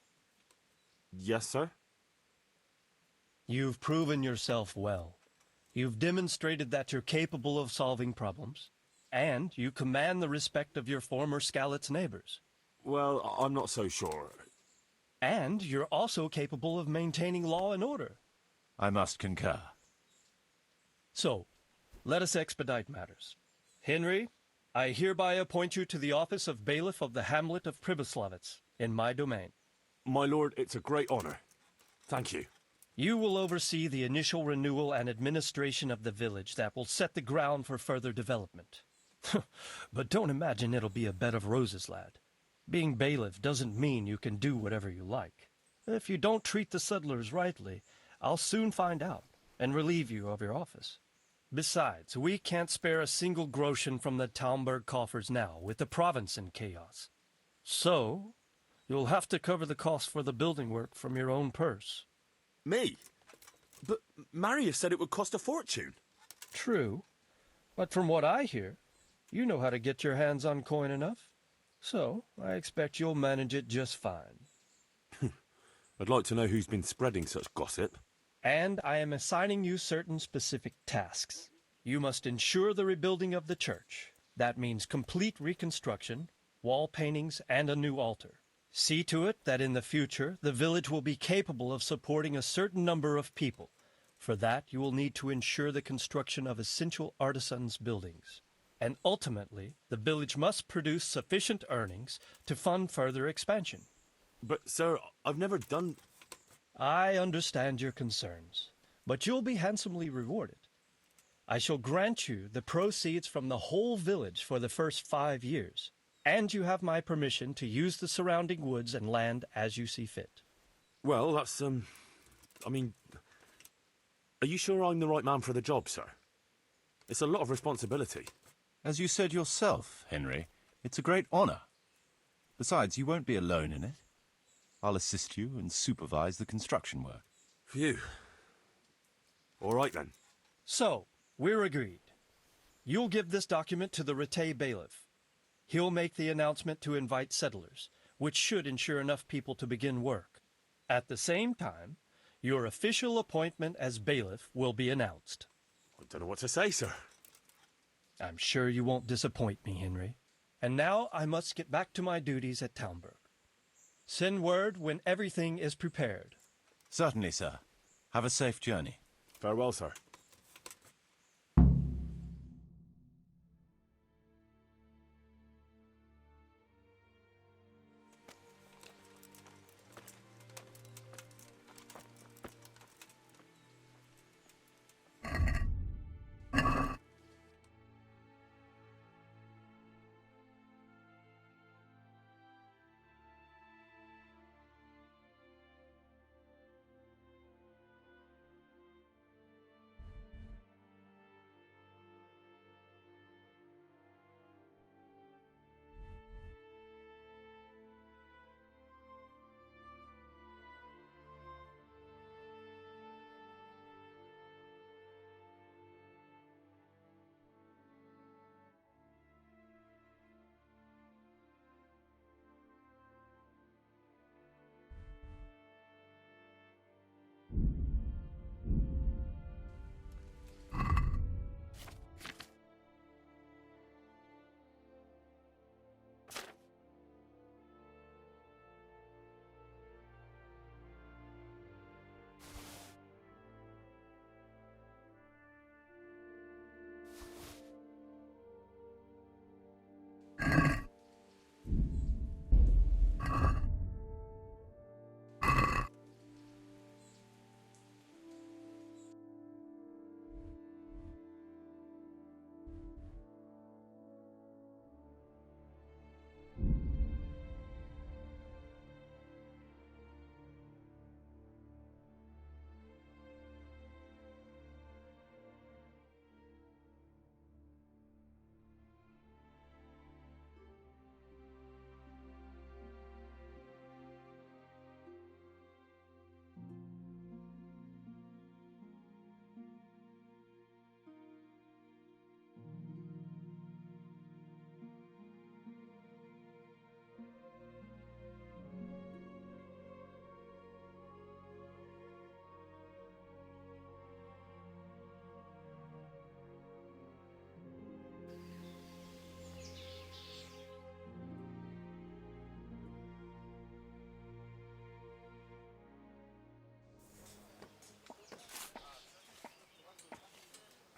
Yes, sir? You've proven yourself well. You've demonstrated that you're capable of solving problems, and you command the respect of your former Skalitz neighbors. Well, I'm not so sure. And you're also capable of maintaining law and order. I must concur. So, let us expedite matters. Henry, I hereby appoint you to the office of bailiff of the hamlet of Pribyslavitz, in my domain. My lord, it's a great honor. Thank you. You will oversee the initial renewal and administration of the village that will set the ground for further development. But don't imagine it'll be a bed of roses, lad. Being bailiff doesn't mean you can do whatever you like. If you don't treat the settlers rightly, I'll soon find out and relieve you of your office. Besides, we can't spare a single groschen from the Talmberg coffers now, with the province in chaos. So, you'll have to cover the cost for the building work from your own purse. Me? But Marius said it would cost a fortune. True, but from what I hear, you know how to get your hands on coin enough. So, I expect you'll manage it just fine. I'd like to know who's been spreading such gossip. And I am assigning you certain specific tasks. You must ensure the rebuilding of the church. That means complete reconstruction, wall paintings, and a new altar. See to it that in the future, the village will be capable of supporting a certain number of people. For that, you will need to ensure the construction of essential artisans' buildings. And ultimately, the village must produce sufficient earnings to fund further expansion. But, sir, I've never done... I understand your concerns, but you'll be handsomely rewarded. I shall grant you the proceeds from the whole village for the first 5 years, and you have my permission to use the surrounding woods and land as you see fit. Well, that's, I mean... Are you sure I'm the right man for the job, sir? It's a lot of responsibility. As you said yourself, Henry, it's a great honor. Besides, you won't be alone in it. I'll assist you and supervise the construction work. Phew. All right, then. So, we're agreed. You'll give this document to the Rete bailiff. He'll make the announcement to invite settlers, which should ensure enough people to begin work. At the same time, your official appointment as bailiff will be announced. I don't know what to say, sir. I'm sure you won't disappoint me, Henry. And now I must get back to my duties at Talmberg. Send word when everything is prepared. Certainly, sir. Have a safe journey. Farewell, sir.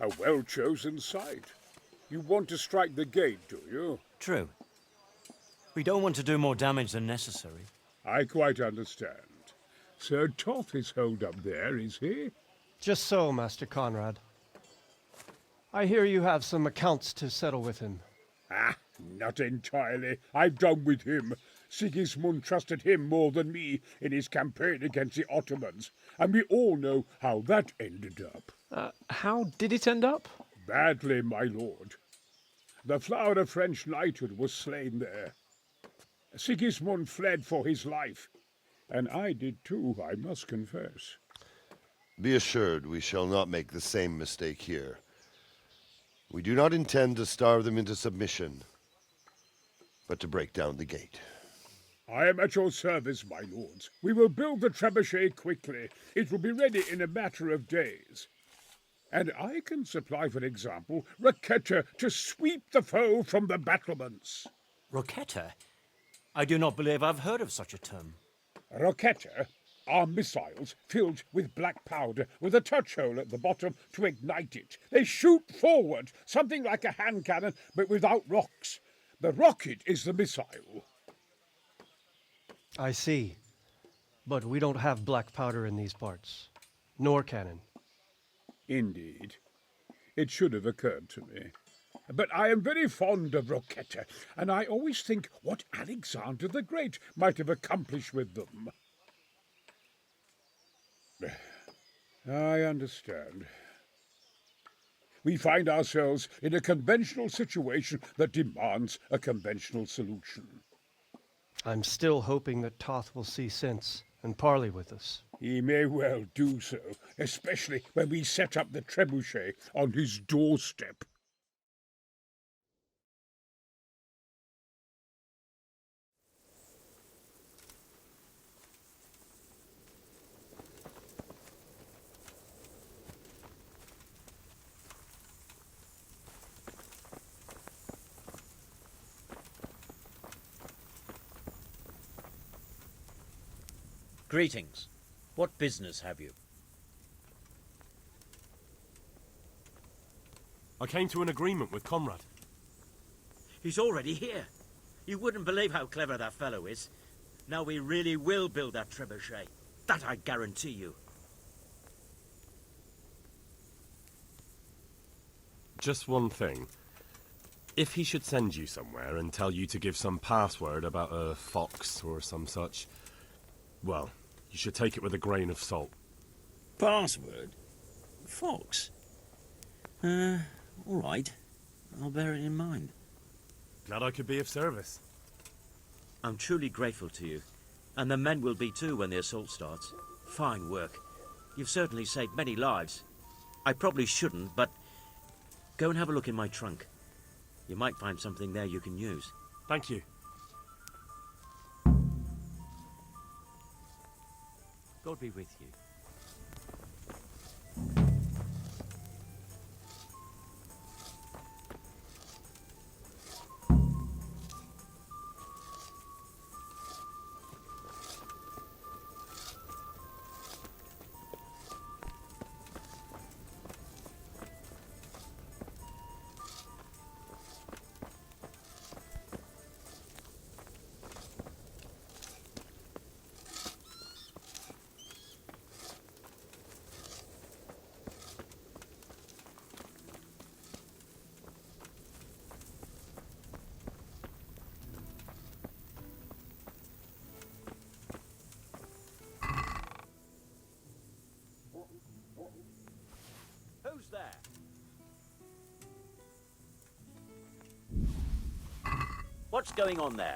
A well-chosen site. You want to strike the gate, do you? True. We don't want to do more damage than necessary. I quite understand. Sir Toth is holed up there, is he? Just so, Master Conrad. I hear you have some accounts to settle with him. Ah, not entirely. I've done with him. Sigismund trusted him more than me in his campaign against the Ottomans, and we all know how that ended up. How did it end up? Badly, my lord. The flower of French knighthood was slain there. Sigismund fled for his life, and I did too, I must confess. Be assured we shall not make the same mistake here. We do not intend to starve them into submission, but to break down the gate. I am at your service, my lords. We will build the trebuchet quickly. It will be ready in a matter of days. And I can supply, for example, Raketa to sweep the foe from the battlements. Roquetta? I do not believe I've heard of such a term. Raketa are missiles filled with black powder with a touch hole at the bottom to ignite it. They shoot forward, something like a hand cannon, but without rocks. The rocket is the missile. I see. But we don't have black powder in these parts. Nor cannon. Indeed. It should have occurred to me. But I am very fond of Roquetta, and I always think what Alexander the Great might have accomplished with them. I understand. We find ourselves in a conventional situation that demands a conventional solution. I'm still hoping that Toth will see sense and parley with us. He may well do so, especially when we set up the trebuchet on his doorstep. Greetings. What business have you? I came to an agreement with Conrad. He's already here. You wouldn't believe how clever that fellow is. Now we really will build that trebuchet. That I guarantee you. Just one thing. If he should send you somewhere and tell you to give some password about a fox or some such, well, you should take it with a grain of salt. Password? Fox? All right. I'll bear it in mind. Glad I could be of service. I'm truly grateful to you. And the men will be too when the assault starts. Fine work. You've certainly saved many lives. I probably shouldn't, but go and have a look in my trunk. You might find something there you can use. Thank you. God be with you. Who's there? What's going on there?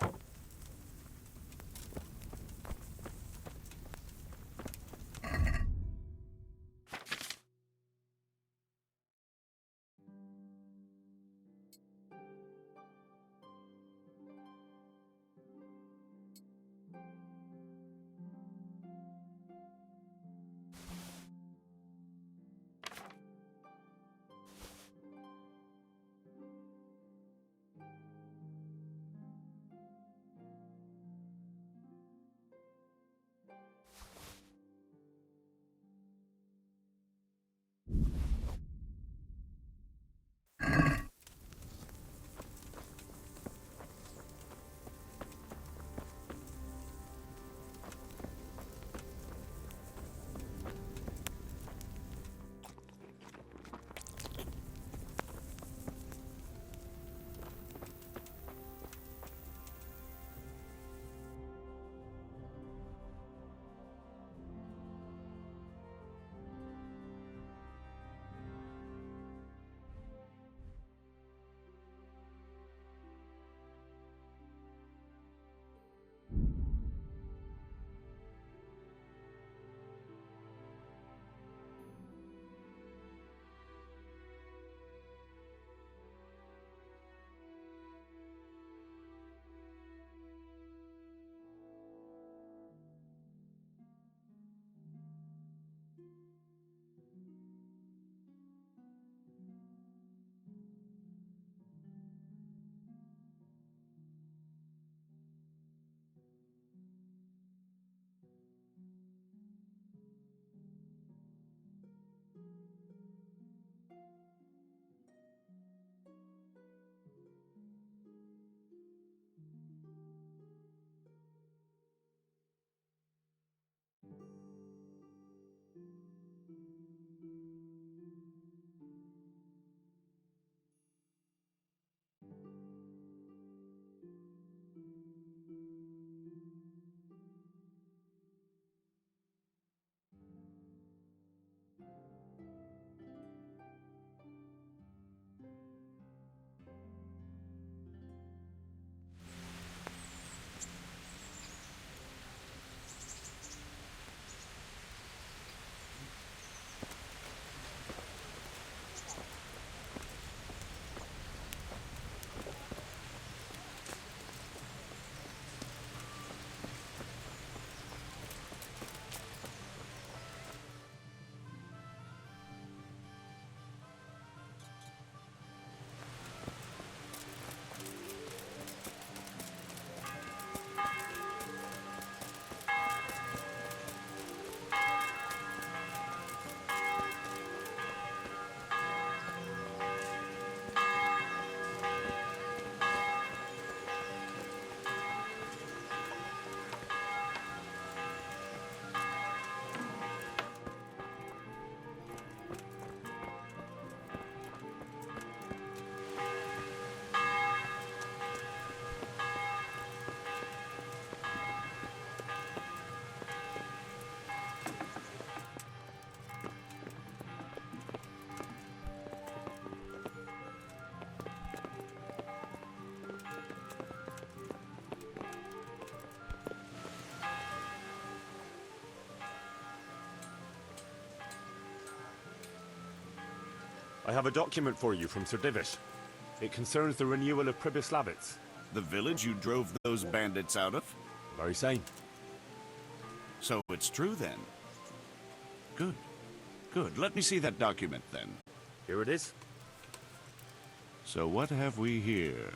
I have a document for you from Sir Divish. It concerns the renewal of Pribyslavitz. The village you drove those bandits out of? Very same. So it's true then. Good. Good. Let me see that document then. Here it is. So what have we here?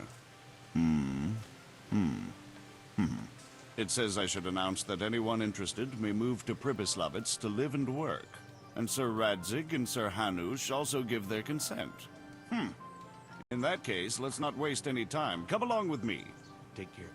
It says I should announce that anyone interested may move to Pribyslavitz to live and work. And Sir Radzig and Sir Hanush also give their consent. In that case, let's not waste any time. Come along with me. Take care.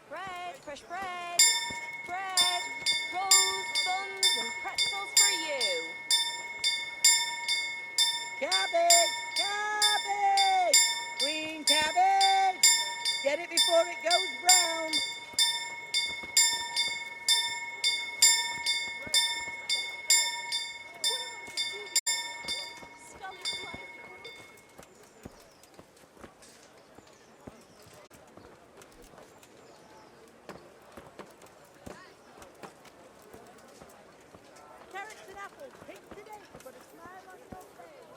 Bread, fresh bread. Bread, rolls, buns, and pretzels for you. Cabbage! Cabbage! Green cabbage! Get it before it goes brown. Carrots and apples, picked today, but a smile on your face.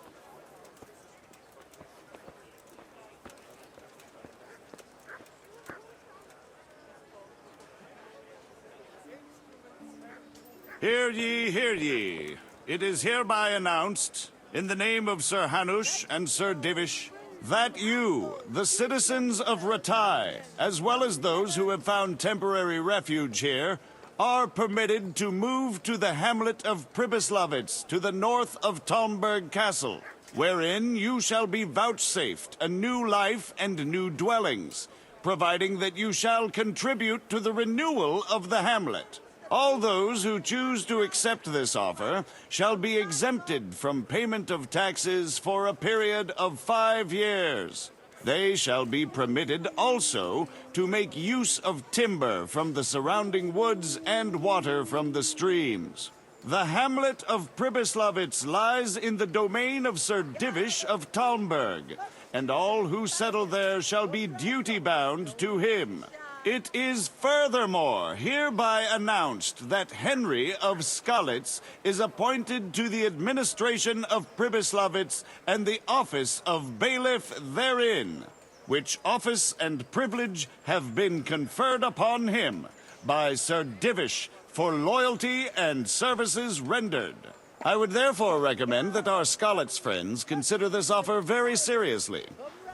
Hear ye, hear ye. It is hereby announced, in the name of Sir Hanush and Sir Divish, that you, the citizens of Ratai, as well as those who have found temporary refuge here, are permitted to move to the hamlet of Pribyslavitz to the north of Talmberg Castle, wherein you shall be vouchsafed a new life and new dwellings, providing that you shall contribute to the renewal of the hamlet. All those who choose to accept this offer shall be exempted from payment of taxes for a period of 5 years. They shall be permitted also to make use of timber from the surrounding woods and water from the streams. The hamlet of Pribyslavitz lies in the domain of Sir Divish of Talmberg, and all who settle there shall be duty-bound to him. It is furthermore hereby announced that Henry of Skalitz is appointed to the administration of Pribyslavitz and the office of bailiff therein, which office and privilege have been conferred upon him by Sir Divish for loyalty and services rendered. I would therefore recommend that our Skalitz friends consider this offer very seriously,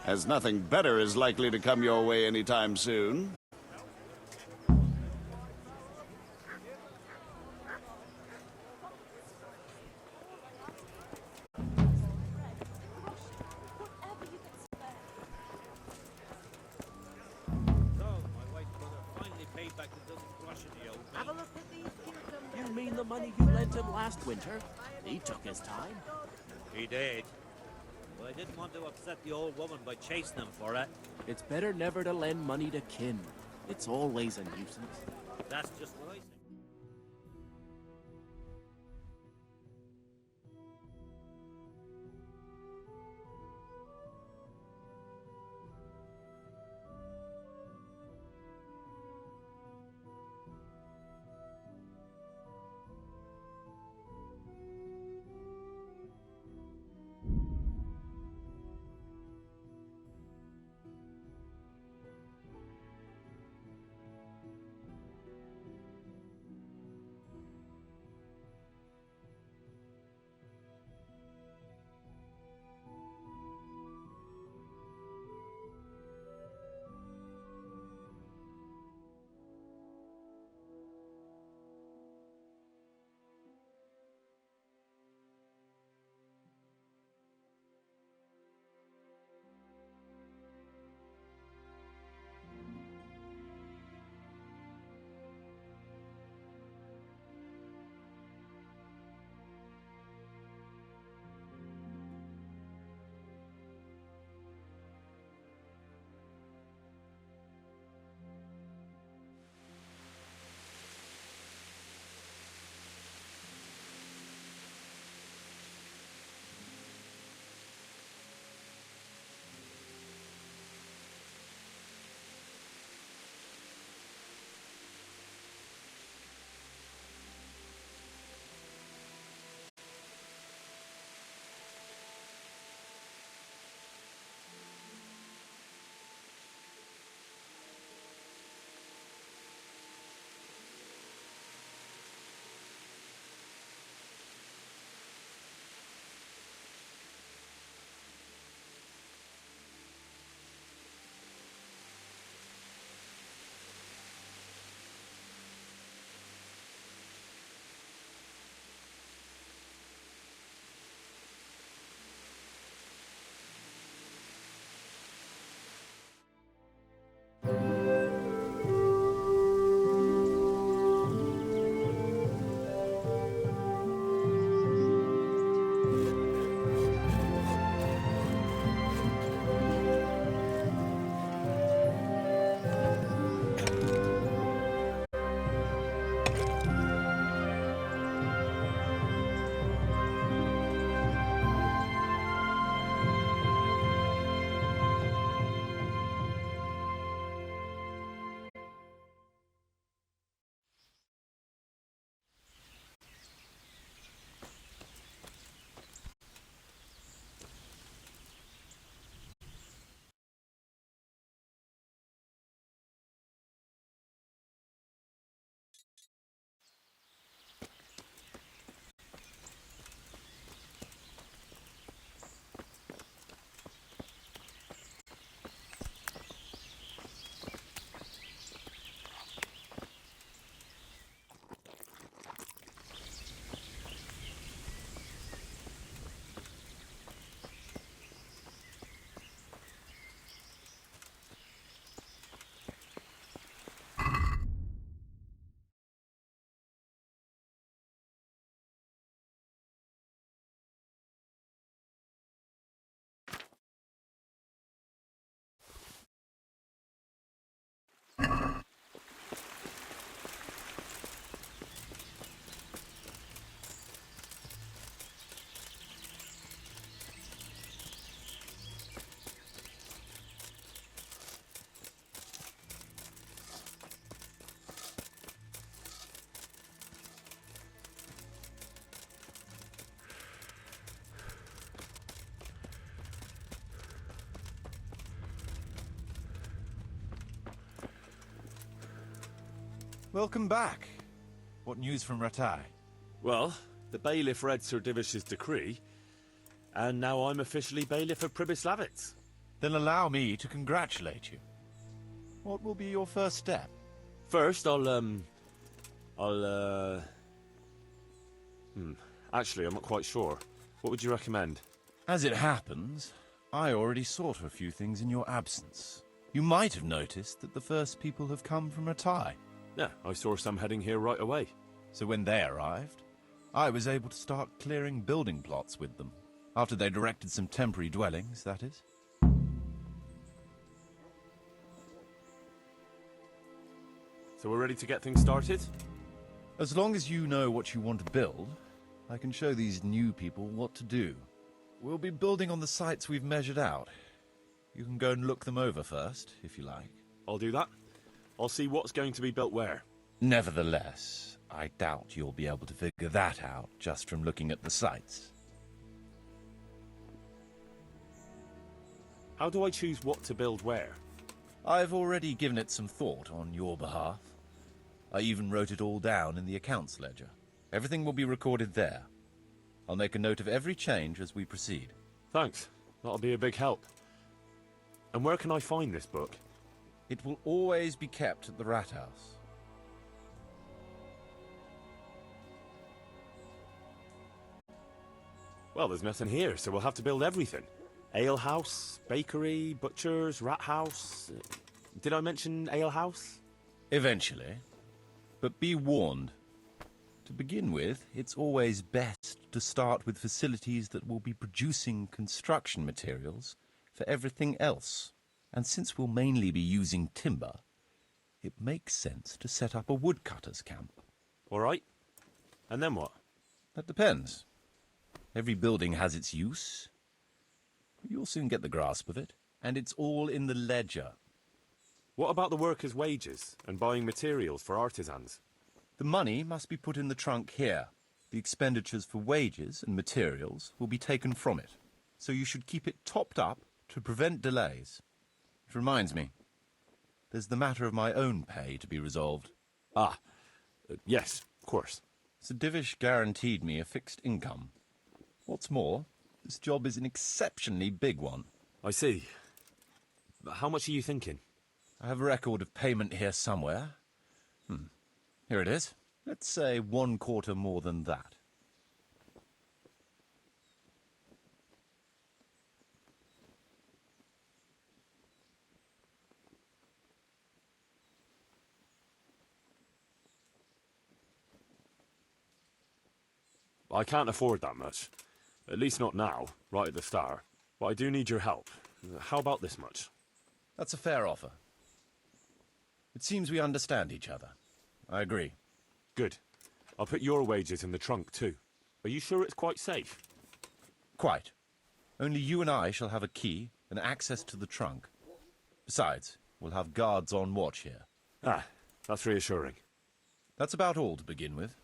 as nothing better is likely to come your way anytime soon. Have a look at these cucumbers. You mean the money you lent him last winter? He took his time. He did. But I didn't want to upset the old woman by chasing him for it. It's better never to lend money to kin. It's always a nuisance. That's just what I think. Welcome back. What news from Ratai? Well, the bailiff read Sir Divish's decree, and now I'm officially bailiff of Pribyslavitz. Then allow me to congratulate you. What will be your first step? First, actually, I'm not quite sure. What would you recommend? As it happens, I already sought a few things in your absence. You might have noticed that the first people have come from Ratai. Yeah, I saw some heading here right away. So when they arrived, I was able to start clearing building plots with them. After they'd erected some temporary dwellings, that is. So we're ready to get things started? As long as you know what you want to build, I can show these new people what to do. We'll be building on the sites we've measured out. You can go and look them over first, if you like. I'll do that. I'll see what's going to be built where. Nevertheless, I doubt you'll be able to figure that out just from looking at the sites. How do I choose what to build where? I've already given it some thought on your behalf. I even wrote it all down in the accounts ledger. Everything will be recorded there. I'll make a note of every change as we proceed. Thanks. That'll be a big help. And where can I find this book? It will always be kept at the Rat House. Well, there's nothing here, so we'll have to build everything. Ale house, bakery, butchers, rat house. Did I mention ale house? Eventually. But be warned. To begin with, it's always best to start with facilities that will be producing construction materials for everything else. And since we'll mainly be using timber, it makes sense to set up a woodcutter's camp. All right. And then what? That depends. Every building has its use. You'll soon get the grasp of it, and it's all in the ledger. What about the workers' wages and buying materials for artisans? The money must be put in the trunk here. The expenditures for wages and materials will be taken from it. So you should keep it topped up to prevent delays. Which reminds me, there's the matter of my own pay to be resolved. Yes, of course. Sir Divish guaranteed me a fixed income. What's more, this job is an exceptionally big one. I see. How much are you thinking? I have a record of payment here somewhere. Here it is. Let's say 1/4 more than that. I can't afford that much. At least not now, right at the start. But I do need your help. How about this much? That's a fair offer. It seems we understand each other. I agree. Good. I'll put your wages in the trunk too. Are you sure it's quite safe? Quite. Only you and I shall have a key and access to the trunk. Besides, we'll have guards on watch here. That's reassuring. That's about all to begin with.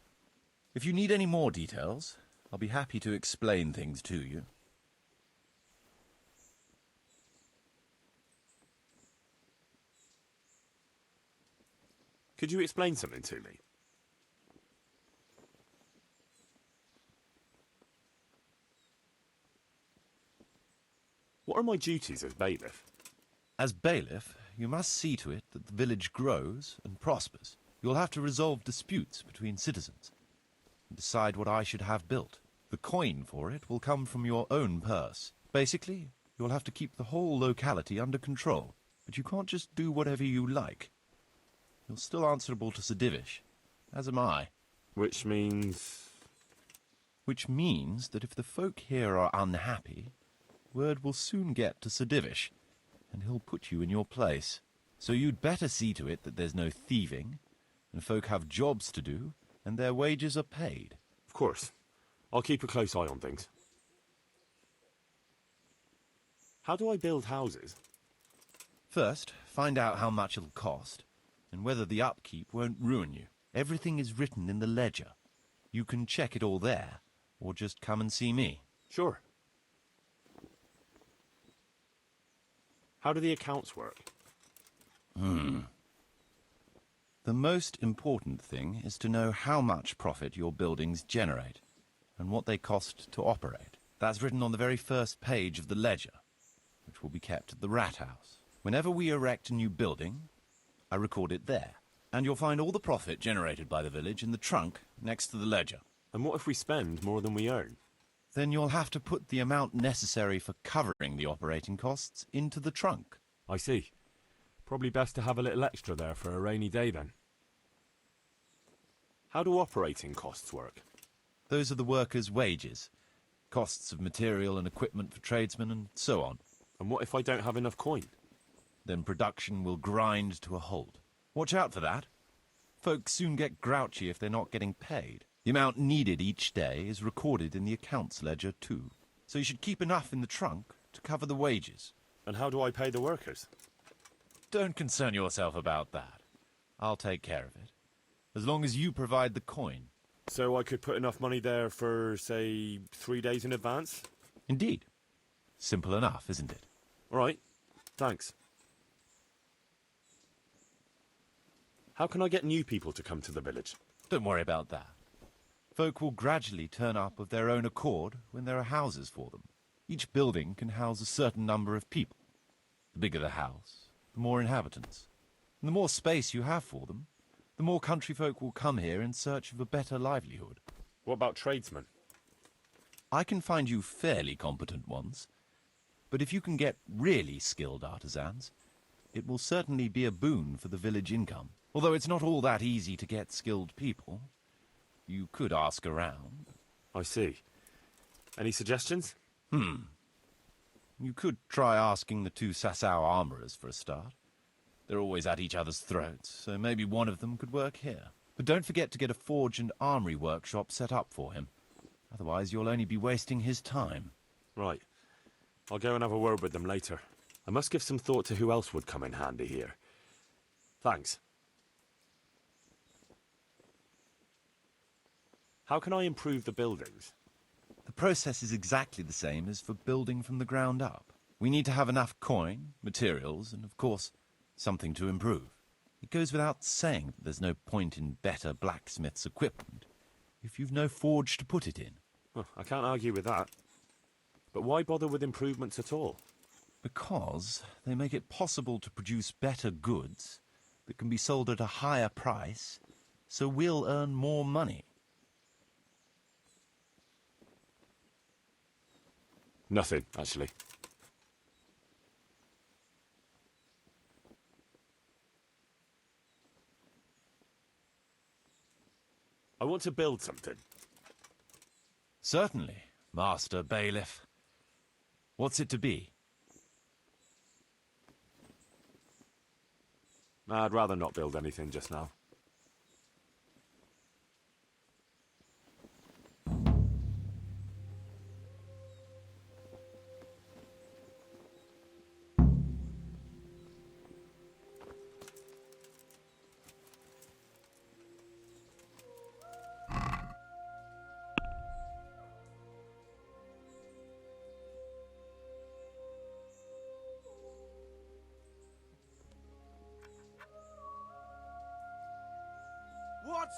If you need any more details, I'll be happy to explain things to you. Could you explain something to me? What are my duties as bailiff? As bailiff, you must see to it that the village grows and prospers. You'll have to resolve disputes between citizens and decide what I should have built. The coin for it will come from your own purse. Basically, you'll have to keep the whole locality under control, but you can't just do whatever you like. You're still answerable to Sir Divish, as am I. Which means... Which means that if the folk here are unhappy, word will soon get to Sir Divish, and he'll put you in your place. So you'd better see to it that there's no thieving, and folk have jobs to do, and their wages are paid. Of course. I'll keep a close eye on things. How do I build houses? First, find out how much it'll cost, and whether the upkeep won't ruin you. Everything is written in the ledger. You can check it all there, or just come and see me. Sure. How do the accounts work? The The most important thing is to know how much profit your buildings generate and what they cost to operate. That's written on the very first page of the ledger, which will be kept at the Rat House. Whenever we erect a new building, I record it there. And you'll find all the profit generated by the village in the trunk next to the ledger. And what if we spend more than we earn? Then you'll have to put the amount necessary for covering the operating costs into the trunk. I see. Probably best to have a little extra there for a rainy day then. How do operating costs work? Those are the workers' wages, costs of material and equipment for tradesmen, and so on. And what if I don't have enough coin? Then production will grind to a halt. Watch out for that. Folks soon get grouchy if they're not getting paid. The amount needed each day is recorded in the accounts ledger too. So you should keep enough in the trunk to cover the wages. And how do I pay the workers? Don't concern yourself about that. I'll take care of it. As long as you provide the coin. So I could put enough money there for, say, 3 days in advance? Indeed. Simple enough, isn't it? All right. Thanks. How can I get new people to come to the village? Don't worry about that. Folk will gradually turn up of their own accord when there are houses for them. Each building can house a certain number of people. The bigger the house, the more inhabitants. And the more space you have for them, the more country folk will come here in search of a better livelihood. What about tradesmen? I can find you fairly competent ones. But if you can get really skilled artisans, it will certainly be a boon for the village income. Although it's not all that easy to get skilled people. You could ask around. I see. Any suggestions? You could try asking the 2 Sasau armourers for a start. They're always at each other's throats, so maybe one of them could work here. But don't forget to get a forge and armoury workshop set up for him. Otherwise you'll only be wasting his time. Right. I'll go and have a word with them later. I must give some thought to who else would come in handy here. Thanks. How can I improve the buildings? The process is exactly the same as for building from the ground up. We need to have enough coin, materials, and of course, something to improve. It goes without saying that there's no point in better blacksmith's equipment if you've no forge to put it in. Well, I can't argue with that. But why bother with improvements at all? Because they make it possible to produce better goods that can be sold at a higher price, so we'll earn more money. Nothing, actually. I want to build something. Certainly, Master Bailiff. What's it to be? I'd rather not build anything just now. What?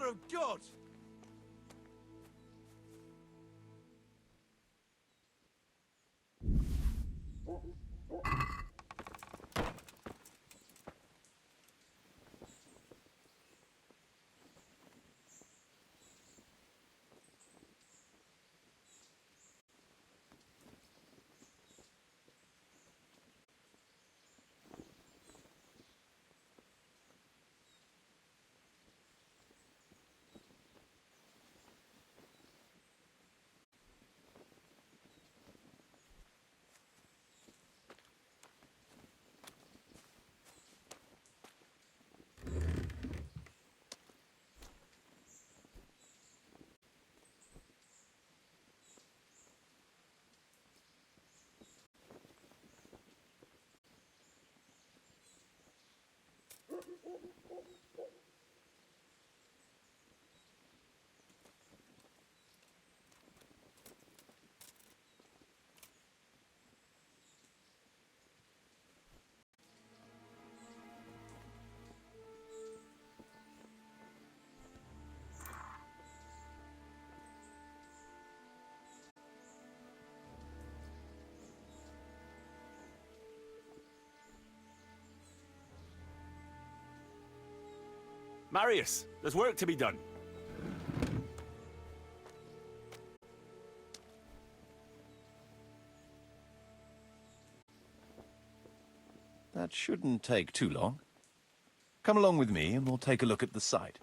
Mother of God! Marius, there's work to be done. That shouldn't take too long. Come along with me and we'll take a look at the site.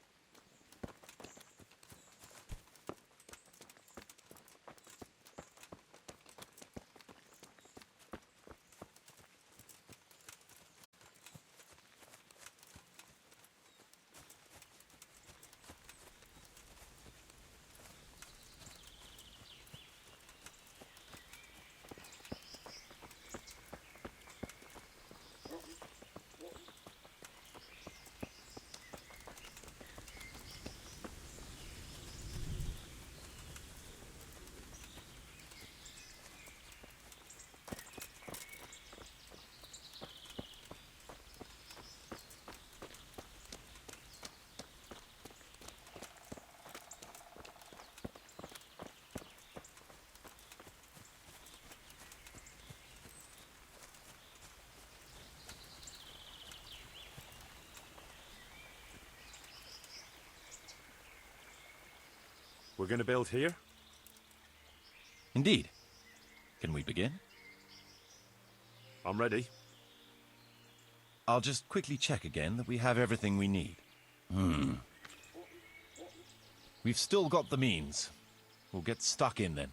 We're going to build here? Indeed. Can we begin? I'm ready. I'll just quickly check again that we have everything we need. We've still got the means. We'll get stuck in then.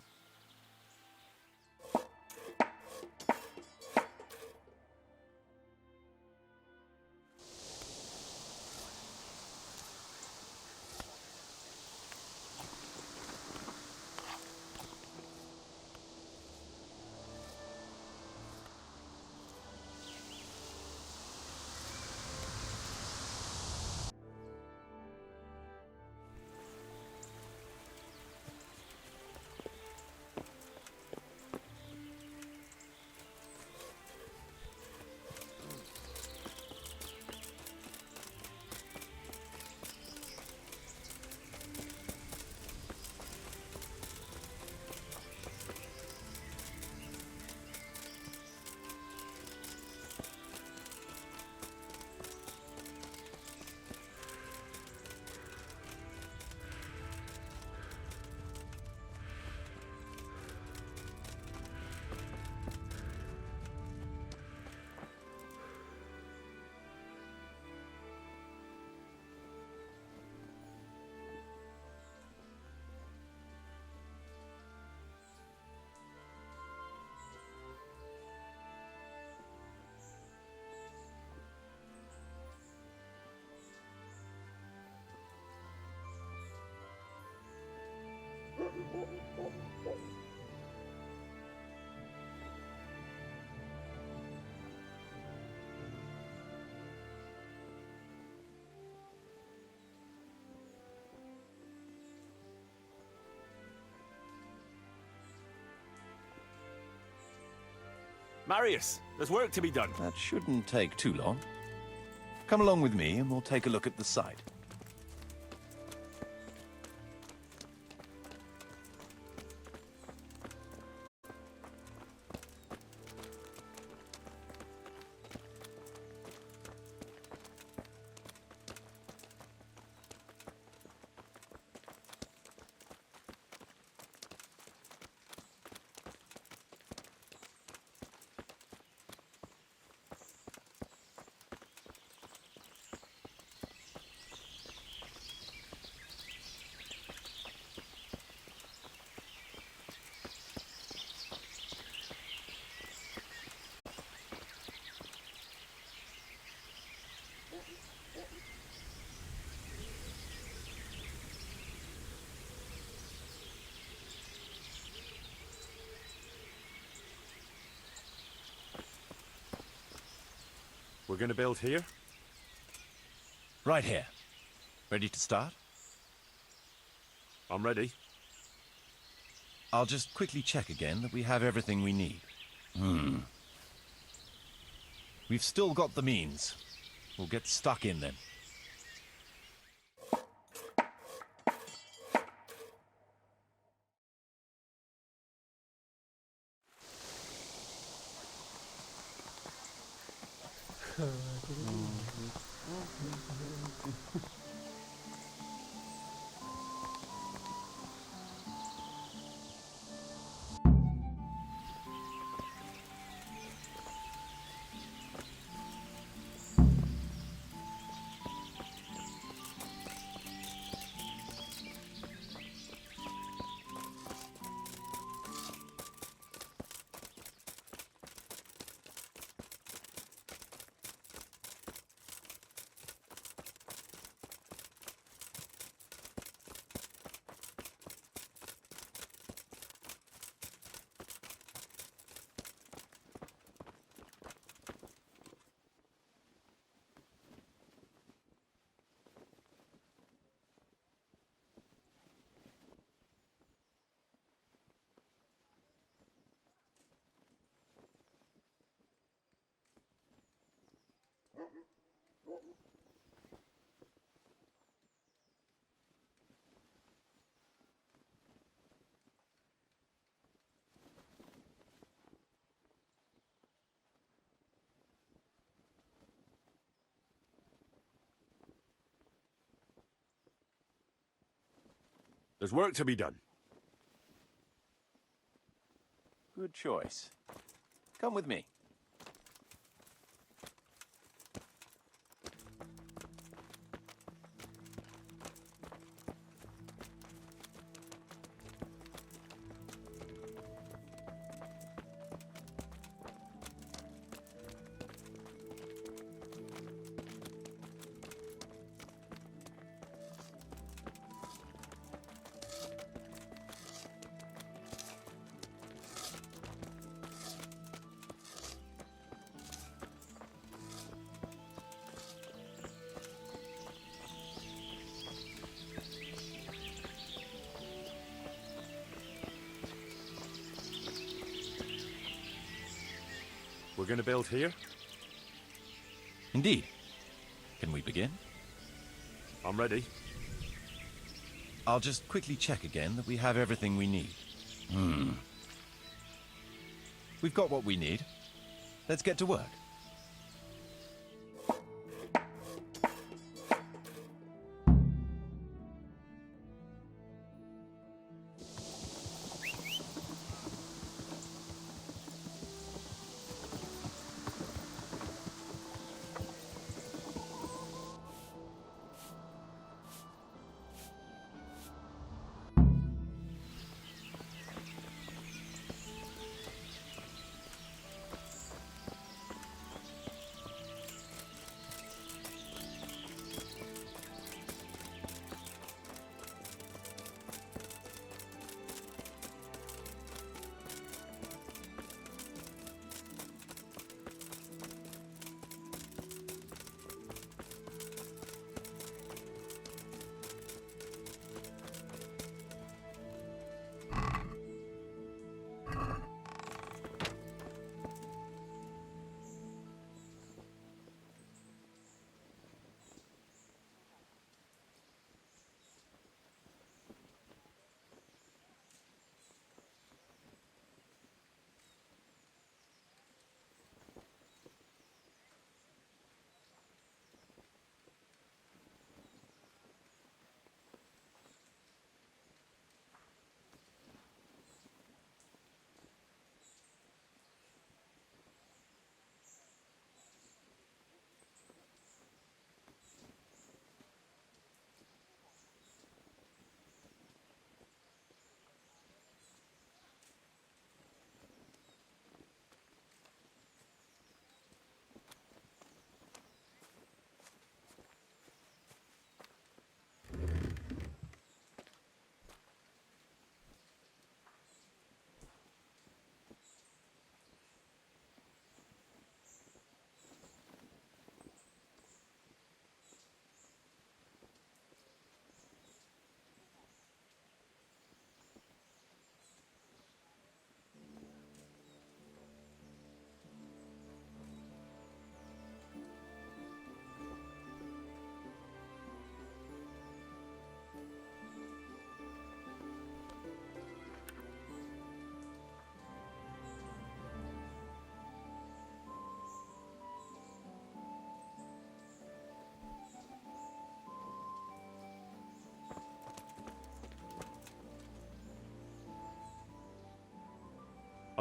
Marius, there's work to be done. That shouldn't take too long. Come along with me and we'll take a look at the site. We're going to build here? Right here. Ready to start? I'm ready. I'll just quickly check again that we have everything we need. We've still got the means. We'll get stuck in then. There's work to be done. Good choice. Come with me. We're going to build here? Indeed. Can we begin? I'm ready. I'll just quickly check again that we have everything we need. We've got what we need. Let's get to work.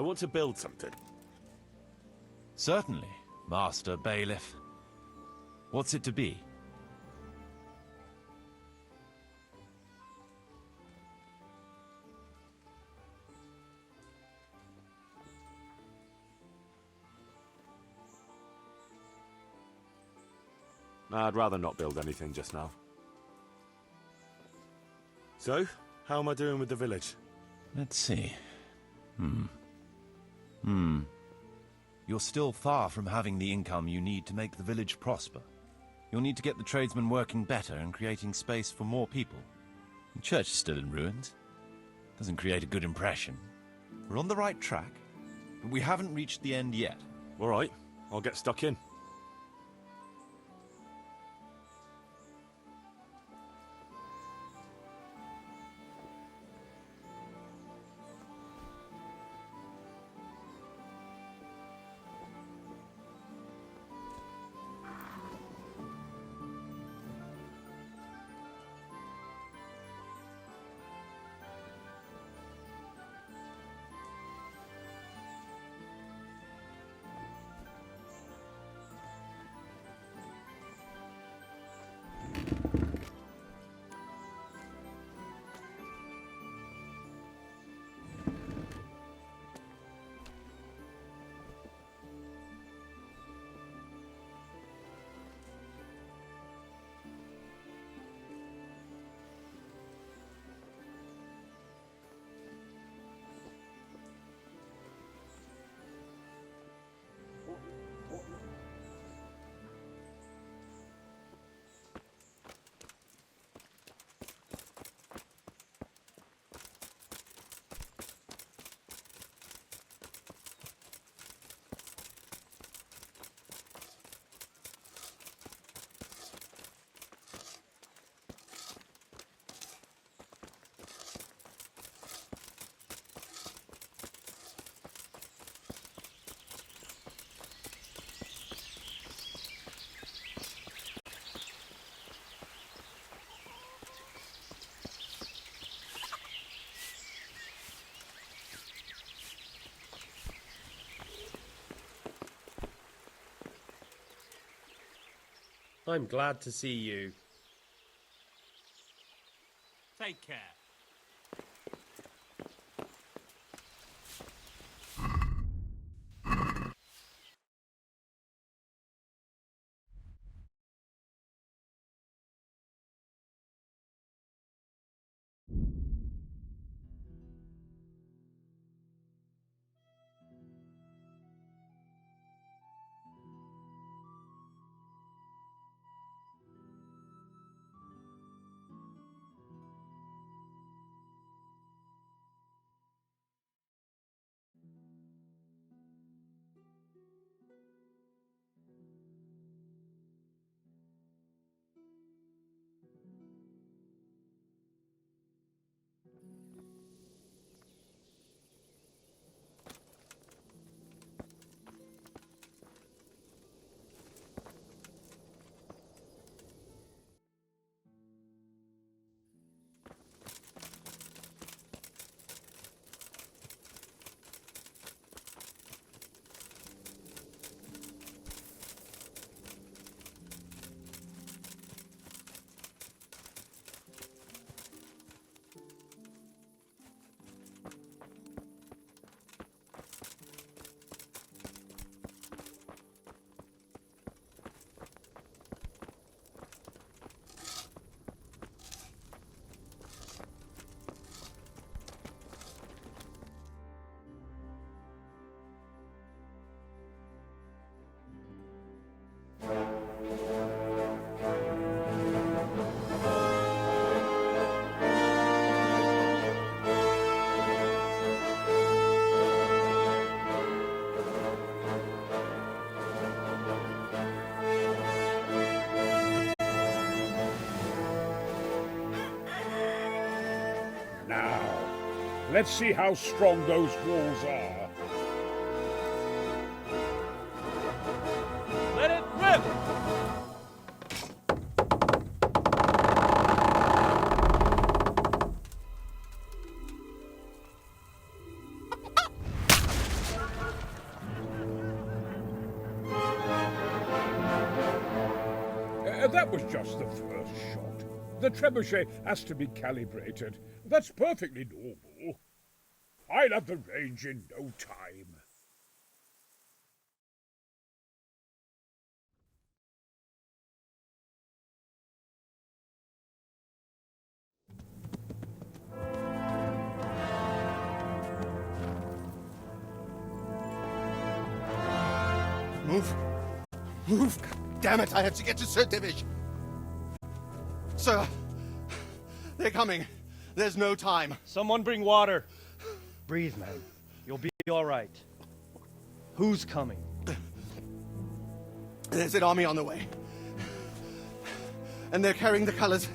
want to build something. Certainly, Master Bailiff. What's it to be? I'd rather not build anything just now. So, how am I doing with the village? Let's see. You're still far from having the income you need to make the village prosper. You'll need to get the tradesmen working better and creating space for more people. The church is still in ruins. Doesn't create a good impression. We're on the right track, but we haven't reached the end yet. All right, I'll get stuck in. I'm glad to see you. Take care. Let's see how strong those walls are. Let it rip! That was just the first shot. The trebuchet has to be calibrated. That's perfectly normal. I'll have the range in no time. Move. Move. Damn it, I have to get to Sir Divish. Sir, they're coming. There's no time. Someone bring water. Breathe, man. You'll be all right. Who's coming? There's an army on the way. And they're carrying the colors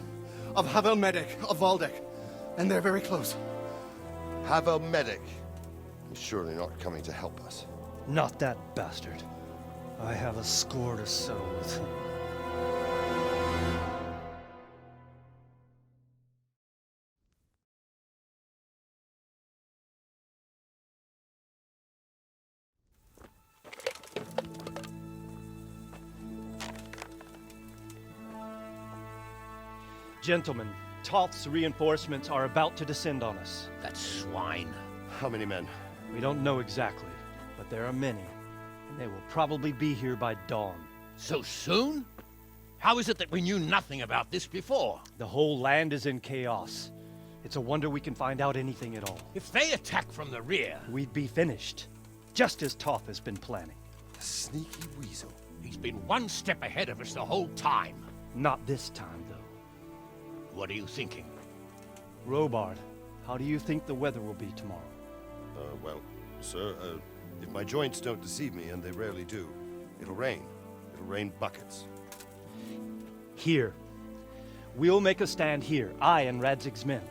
of Havel Medic of Valdek. And they're very close. Havel Medic is surely not coming to help us. Not that bastard. I have a score to settle with him. Gentlemen, Toth's reinforcements are about to descend on us. That swine. How many men? We don't know exactly, but there are many. And they will probably be here by dawn. So soon? How is it that we knew nothing about this before? The whole land is in chaos. It's a wonder we can find out anything at all. If they attack from the rear... We'd be finished, just as Toth has been planning. The sneaky weasel. He's been one step ahead of us the whole time. Not this time, though. What are you thinking? Robard, how do you think the weather will be tomorrow? Well, sir, if my joints don't deceive me, and they rarely do, it'll rain. It'll rain buckets. Here. We'll make a stand here, I and Radzig's men.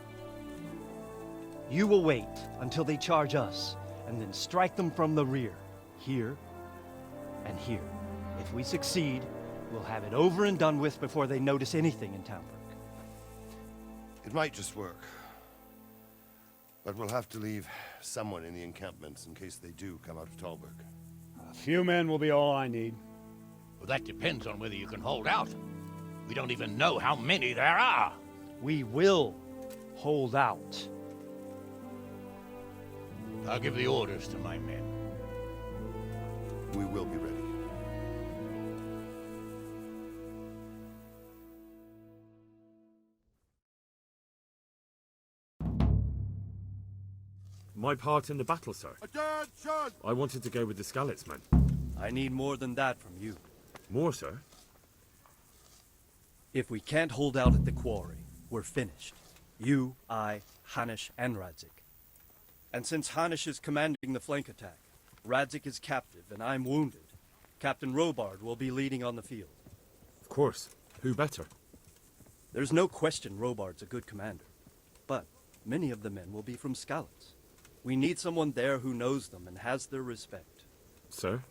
You will wait until they charge us, and then strike them from the rear. Here and here. If we succeed, we'll have it over and done with before they notice anything in Talmberg. It might just work. But we'll have to leave someone in the encampments in case they do come out of Talmberg. A few men will be all I need. Well, that depends on whether you can hold out. We don't even know how many there are. We will hold out. I'll give the orders to my men. We will be ready. My part in the battle, sir. Attention! I wanted to go with the Skalitz men. I need more than that from you. More, sir? If we can't hold out at the quarry, we're finished. You, I, Hanish, and Radzik. And since Hanish is commanding the flank attack, Radzik is captive and I'm wounded, Captain Robard will be leading on the field. Of course. Who better? There's no question Robard's a good commander. But many of the men will be from Skalitz. We need someone there who knows them and has their respect. Sir?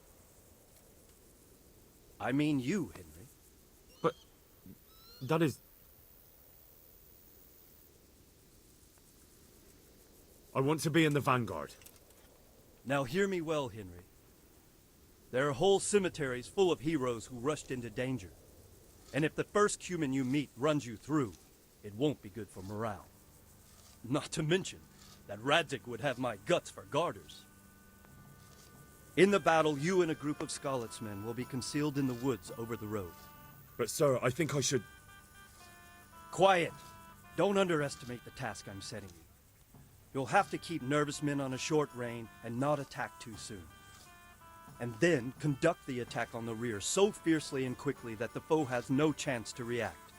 I mean you, Henry. But that is... I want to be in the vanguard. Now hear me well, Henry. There are whole cemeteries full of heroes who rushed into danger. And if the first human you meet runs you through, it won't be good for morale. Not to mention that Radzik would have my guts for garters. In the battle, you and a group of Skalitz men will be concealed in the woods over the road. But sir, I think I should... Quiet! Don't underestimate the task I'm setting you. You'll have to keep nervous men on a short rein and not attack too soon. And then conduct the attack on the rear so fiercely and quickly that the foe has no chance to react.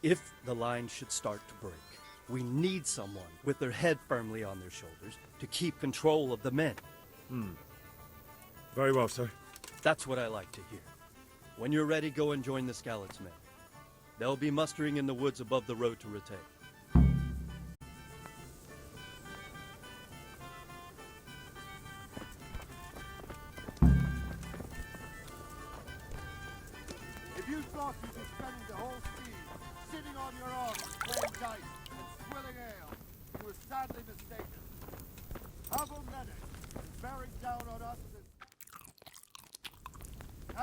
If the line should start to break, we need someone with their head firmly on their shoulders to keep control of the men. Very well, sir. That's what I like to hear. When you're ready, go and join the Skalitz men. They'll be mustering in the woods above the road to Ratay. If you thought you'd be spending the whole speed sitting on your arms, playing dice, and swilling ale, you were sadly mistaken. Havel Medic is bearing down on us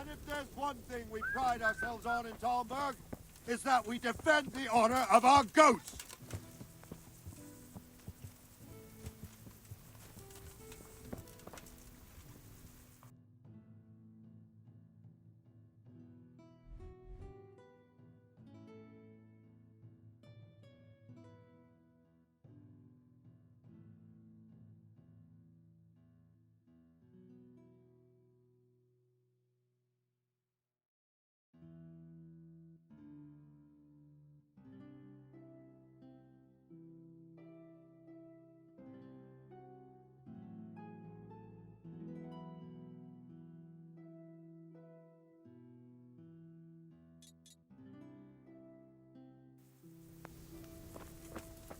And if there's one thing we pride ourselves on in Talmberg, is that we defend the honor of our goats.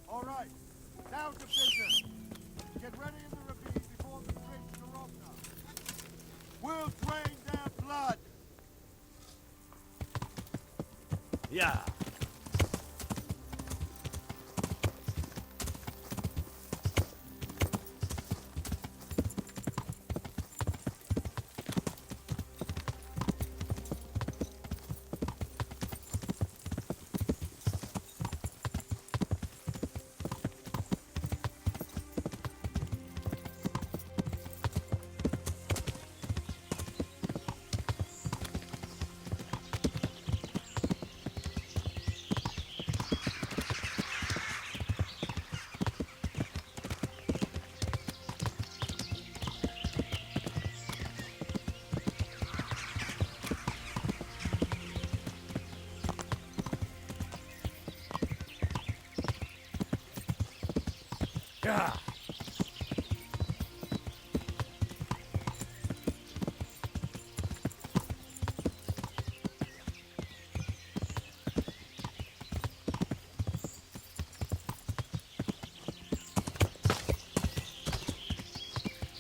All right, down to business. Get ready in the ravine before the bridge to Rovna. We'll drain their blood. Yeah. Yeah.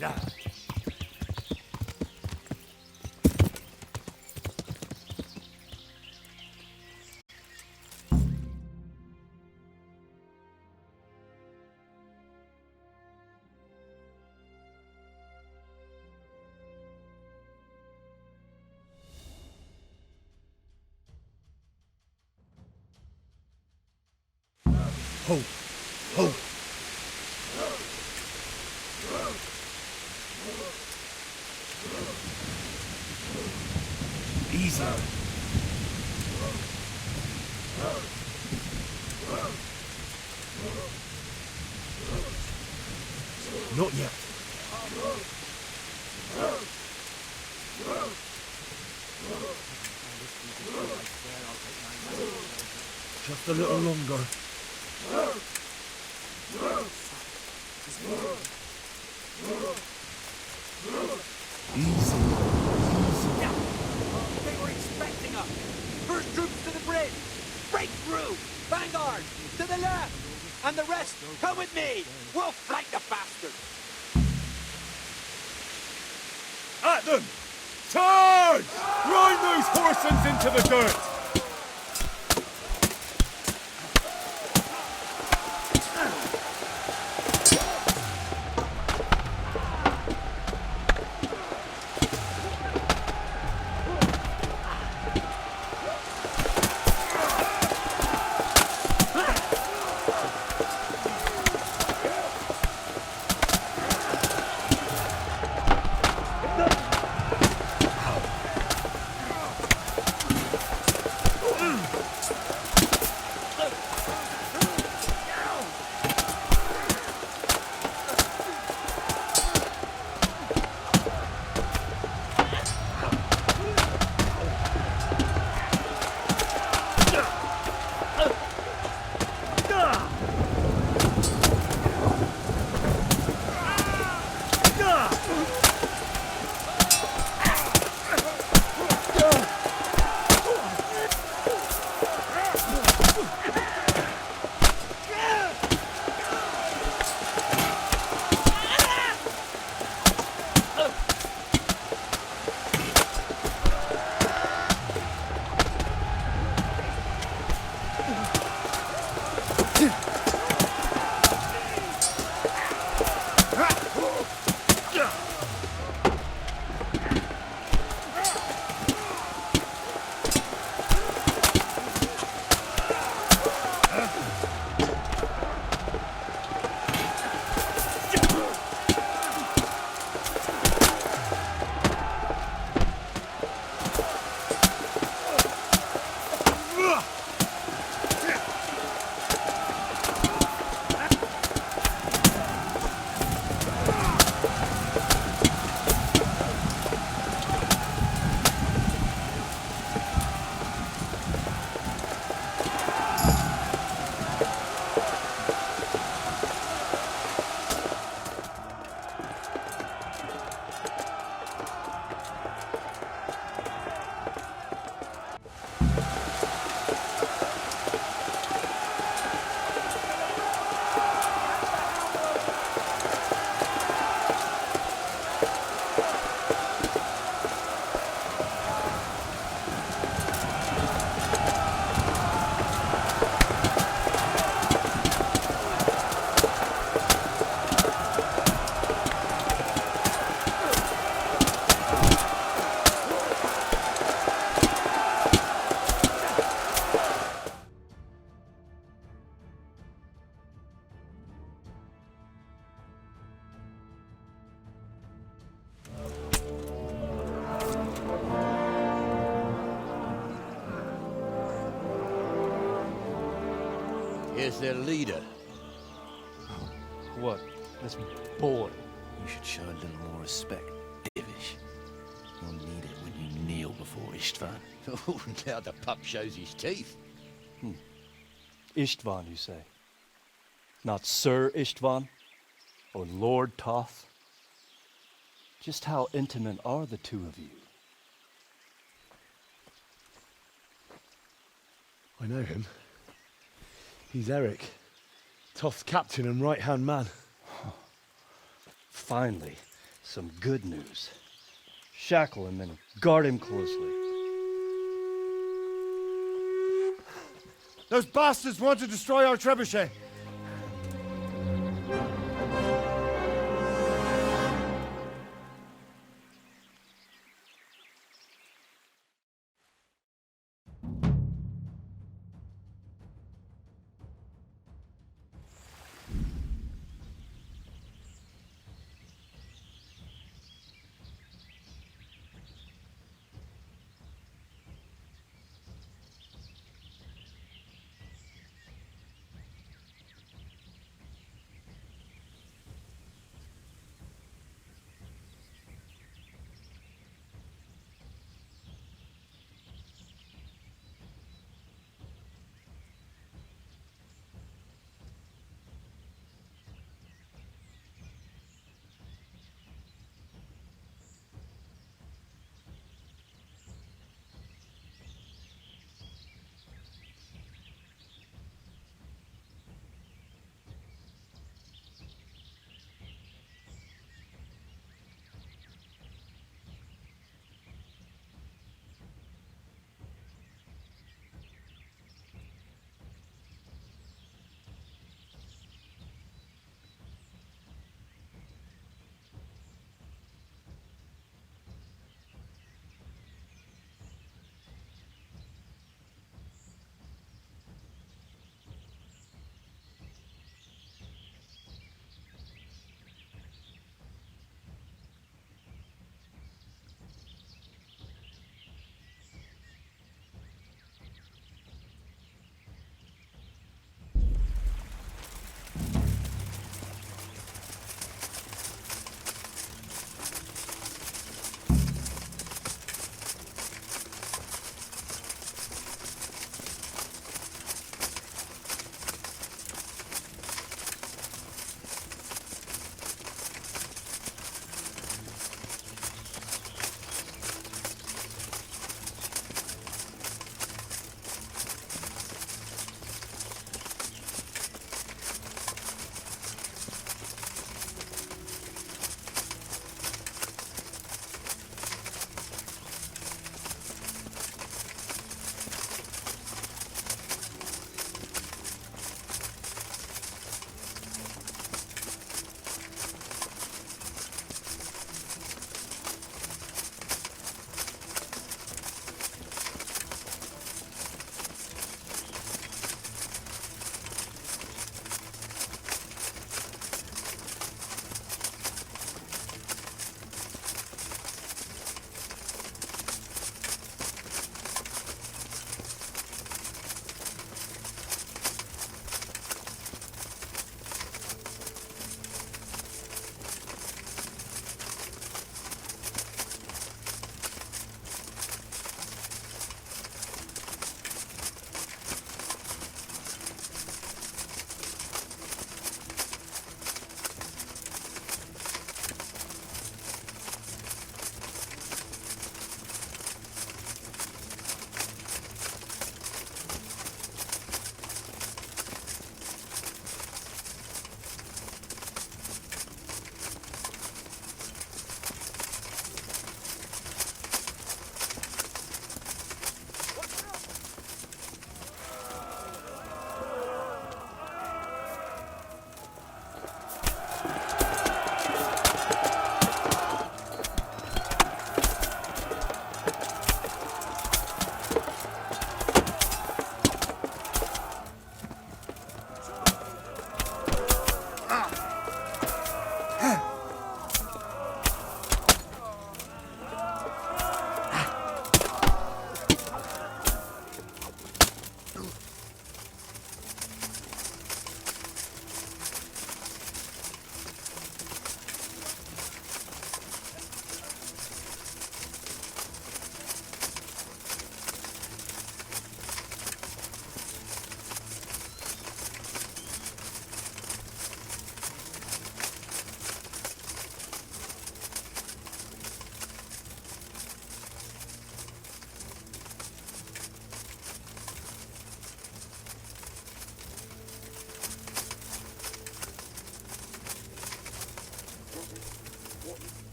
Yeah. Ho! Ho! Easy. Not yet. Just a little longer. Easy. Yeah. They were expecting us. First troops to the bridge. Break through. Vanguard, to the left. And the rest, come with me. We'll flank the bastards. At them! Charge! Grind those horsens into the dirt! Here's their leader. What? This boy? You should show a little more respect, Divish. You'll need it when you kneel before Istvan. Oh, now the pup shows his teeth. Istvan, you say? Not Sir Istvan? Or Lord Toth? Just how intimate are the two of you? I know him. He's Eric, Toth's captain and right-hand man. Finally, some good news. Shackle him and guard him closely. Those bastards want to destroy our trebuchet.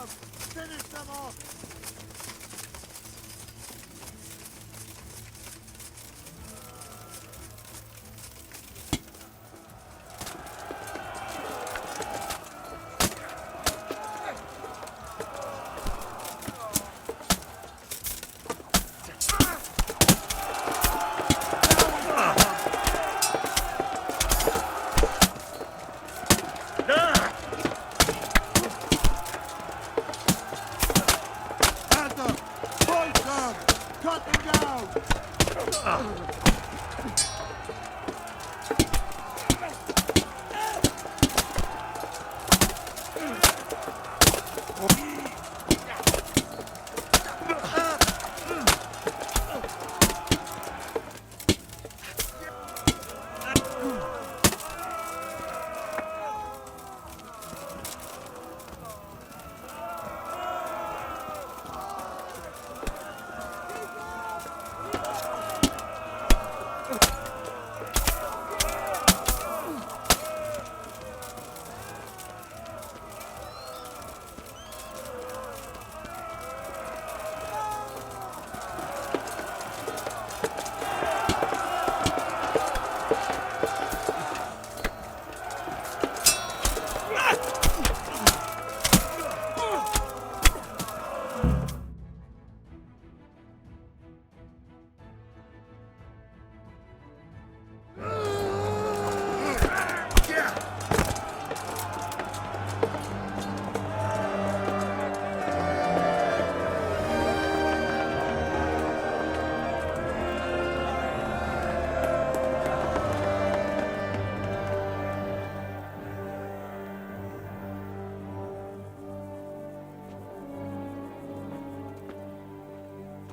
them! Finish them off!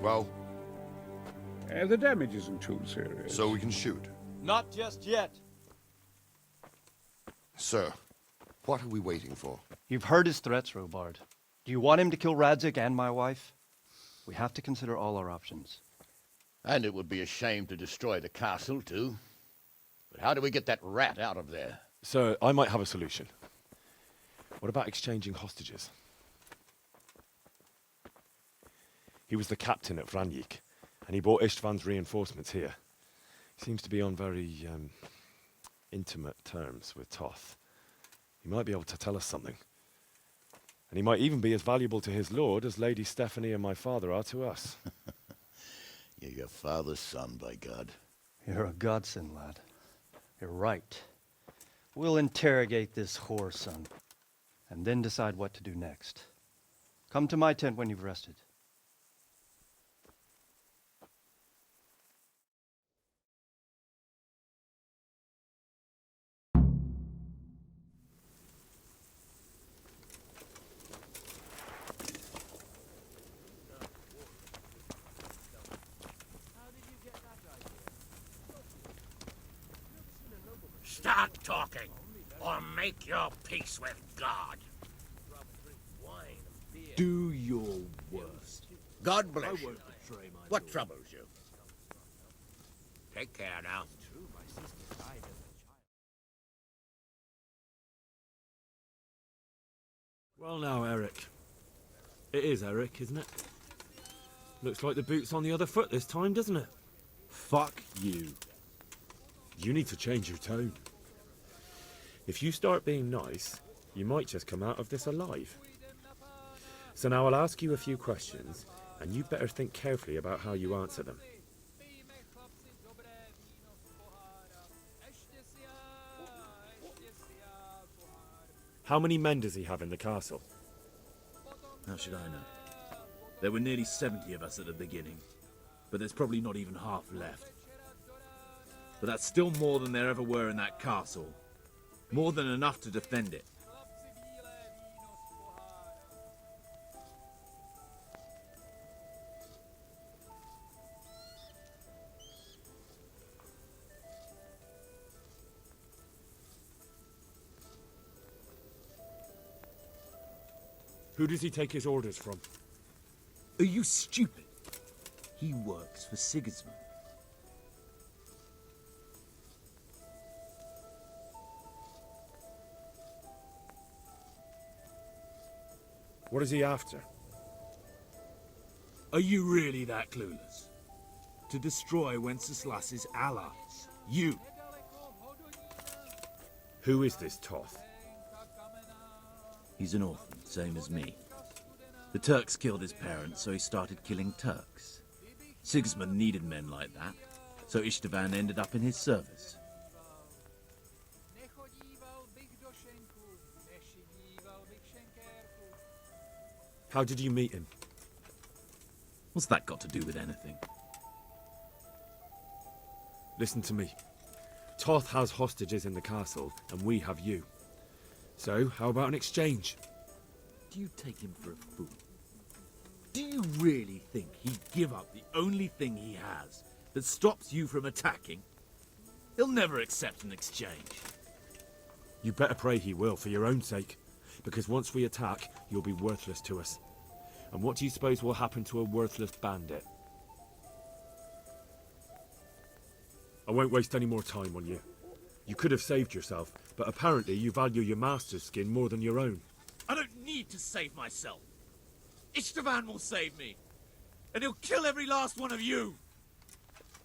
Well? The damage isn't too serious. So we can shoot. Not just yet. Sir, what are we waiting for? You've heard his threats, Robard. Do you want him to kill Radzik and my wife? We have to consider all our options. And it would be a shame to destroy the castle, too. But how do we get that rat out of there? Sir, I might have a solution. What about exchanging hostages? He was the captain at Vranjik, and he brought Istvan's reinforcements here. He seems to be on very, intimate terms with Toth. He might be able to tell us something. And he might even be as valuable to his lord as Lady Stephanie and my father are to us. You're your father's son, by God. You're a godsend, lad. You're right. We'll interrogate this whore, son, and then decide what to do next. Come to my tent when you've rested. Start talking, or make your peace with God. Do your worst. God bless you. What troubles you? Take care now. Well now, Eric. It is Eric, isn't it? Looks like the boot's on the other foot this time, doesn't it? Fuck you. You need to change your tone. If you start being nice, you might just come out of this alive. So now I'll ask you a few questions, and you better think carefully about how you answer them. How many men does he have in the castle? How should I know? There were nearly 70 of us at the beginning, but there's probably not even half left. But that's still more than there ever were in that castle. More than enough to defend it. Who does he take his orders from? Are you stupid? He works for Sigismund. What is he after? Are you really that clueless? To destroy Wenceslas's allies. You. Who is this Toth? He's an orphan, same as me. The Turks killed his parents, so he started killing Turks. Sigismund needed men like that, so Istvan ended up in his service. How did you meet him? What's that got to do with anything? Listen to me. Toth has hostages in the castle, and we have you. So, how about an exchange? Do you take him for a fool? Do you really think he'd give up the only thing he has that stops you from attacking? He'll never accept an exchange. You better pray he will, for your own sake. Because once we attack, you'll be worthless to us. And what do you suppose will happen to a worthless bandit? I won't waste any more time on you. You could have saved yourself, but apparently you value your master's skin more than your own. I don't need to save myself. Istvan will save me. And he'll kill every last one of you.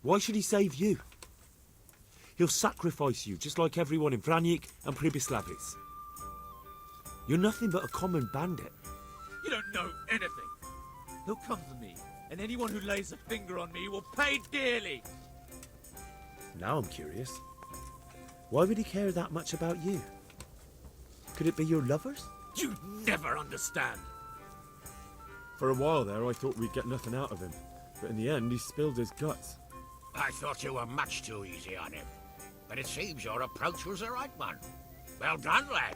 Why should he save you? He'll sacrifice you, just like everyone in Vranyik and Pribislavis. You're nothing but a common bandit. You don't know anything. He'll come for me, and anyone who lays a finger on me will pay dearly. Now I'm curious. Why would he care that much about you? Could it be your lovers? You never understand. For a while there, I thought we'd get nothing out of him. But in the end, he spilled his guts. I thought you were much too easy on him. But it seems your approach was the right one. Well done, lad.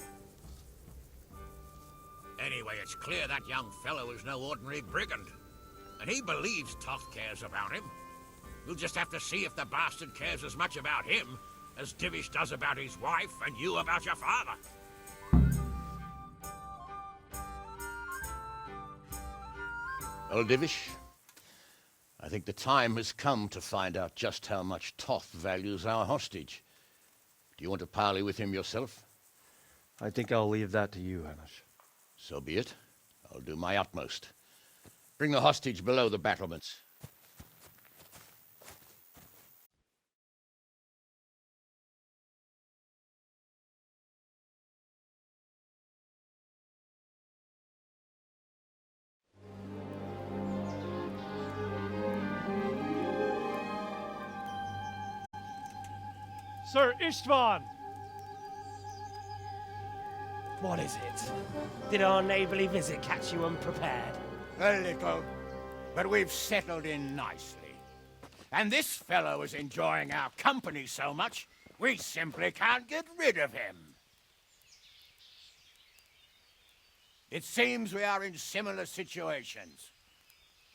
Anyway, it's clear that young fellow is no ordinary brigand. And he believes Toth cares about him. We'll just have to see if the bastard cares as much about him as Divish does about his wife and you about your father. Well, Divish, I think the time has come to find out just how much Toth values our hostage. Do you want to parley with him yourself? I think I'll leave that to you, Hanush. So be it. I'll do my utmost. Bring the hostage below the battlements. Sir Istvan! What is it? Did our neighbourly visit catch you unprepared? A little, but we've settled in nicely. And this fellow is enjoying our company so much, we simply can't get rid of him. It seems we are in similar situations.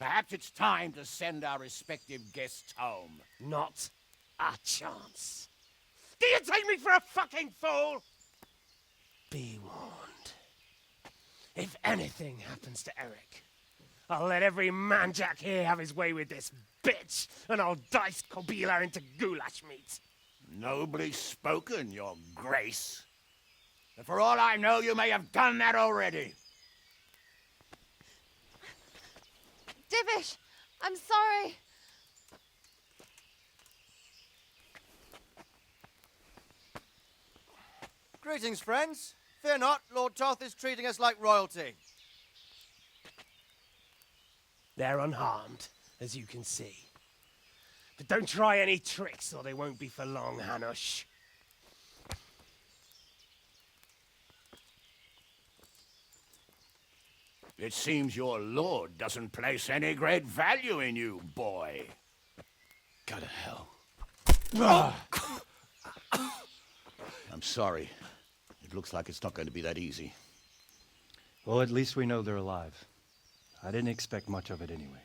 Perhaps it's time to send our respective guests home. Not a chance. Do you take me for a fucking fool? Be warned. If anything happens to Eric, I'll let every manjack here have his way with this bitch, and I'll dice Kobila into goulash meat. Nobly spoken, your grace. But for all I know, you may have done that already. Divish, I'm sorry. Greetings, friends. Fear not, Lord Toth is treating us like royalty. They're unharmed, as you can see. But don't try any tricks, or they won't be for long, Hanush. It seems your lord doesn't place any great value in you, boy. Go to hell. I'm sorry. It looks like it's not going to be that easy. Well, at least we know they're alive. I didn't expect much of it anyway.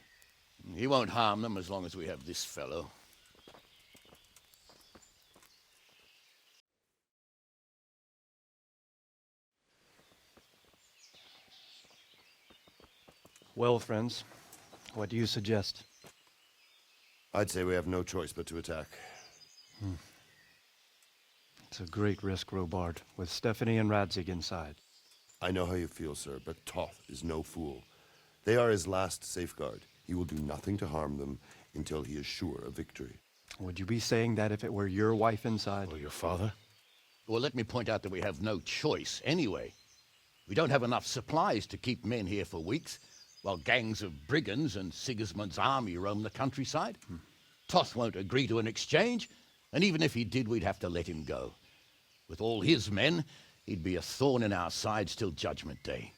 He won't harm them as long as we have this fellow. Well, friends, what do you suggest? I'd say we have no choice but to attack. It's a great risk, Robard, with Stephanie and Radzig inside. I know how you feel, sir, but Toth is no fool. They are his last safeguard. He will do nothing to harm them until he is sure of victory. Would you be saying that if it were your wife inside? Or your father? Well, let me point out that we have no choice anyway. We don't have enough supplies to keep men here for weeks, while gangs of brigands and Sigismund's army roam the countryside. Toth won't agree to an exchange, and even if he did, we'd have to let him go. With all his men, he'd be a thorn in our sides till Judgment Day.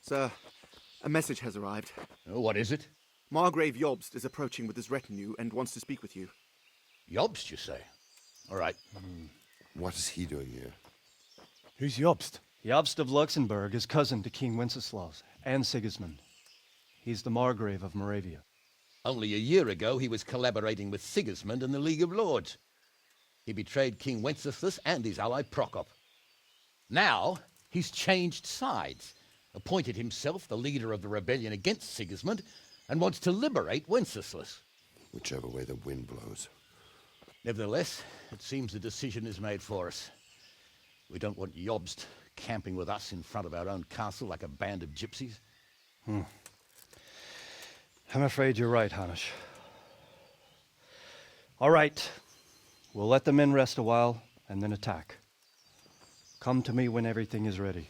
Sir, a message has arrived. Oh, what is it? Margrave Jobst is approaching with his retinue and wants to speak with you. Jobst, you say? All right. What is he doing here? Who's Jobst? Jobst of Luxembourg is cousin to King Wenceslaus and Sigismund. He's the Margrave of Moravia. Only a year ago, he was collaborating with Sigismund and the League of Lords. He betrayed King Wenceslas and his ally Prokop. Now, he's changed sides, appointed himself the leader of the rebellion against Sigismund, and wants to liberate Wenceslas. Whichever way the wind blows. Nevertheless, it seems the decision is made for us. We don't want Jobst camping with us in front of our own castle like a band of gypsies. I'm afraid you're right, Hanish. All right. We'll let the men rest a while and then attack. Come to me when everything is ready.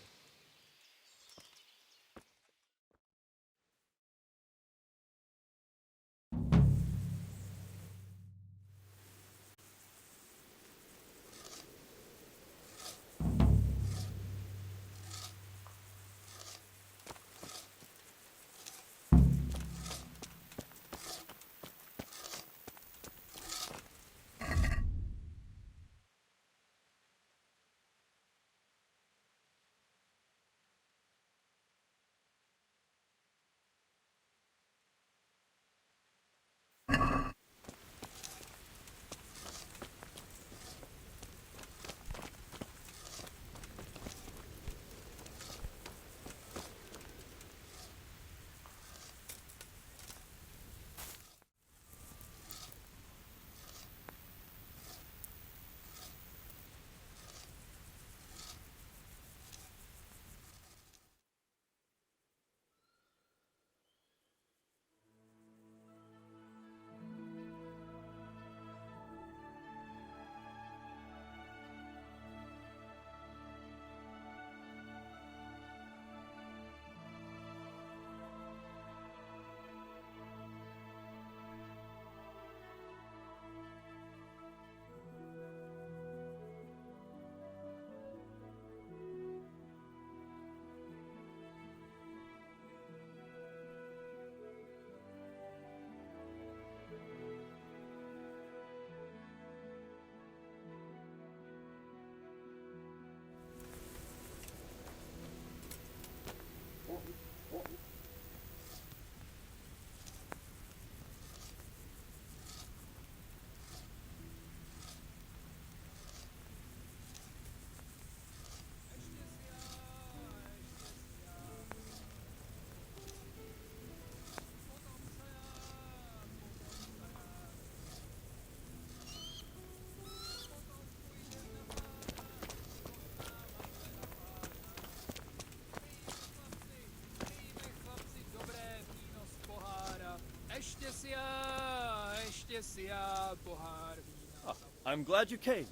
I'm glad you came.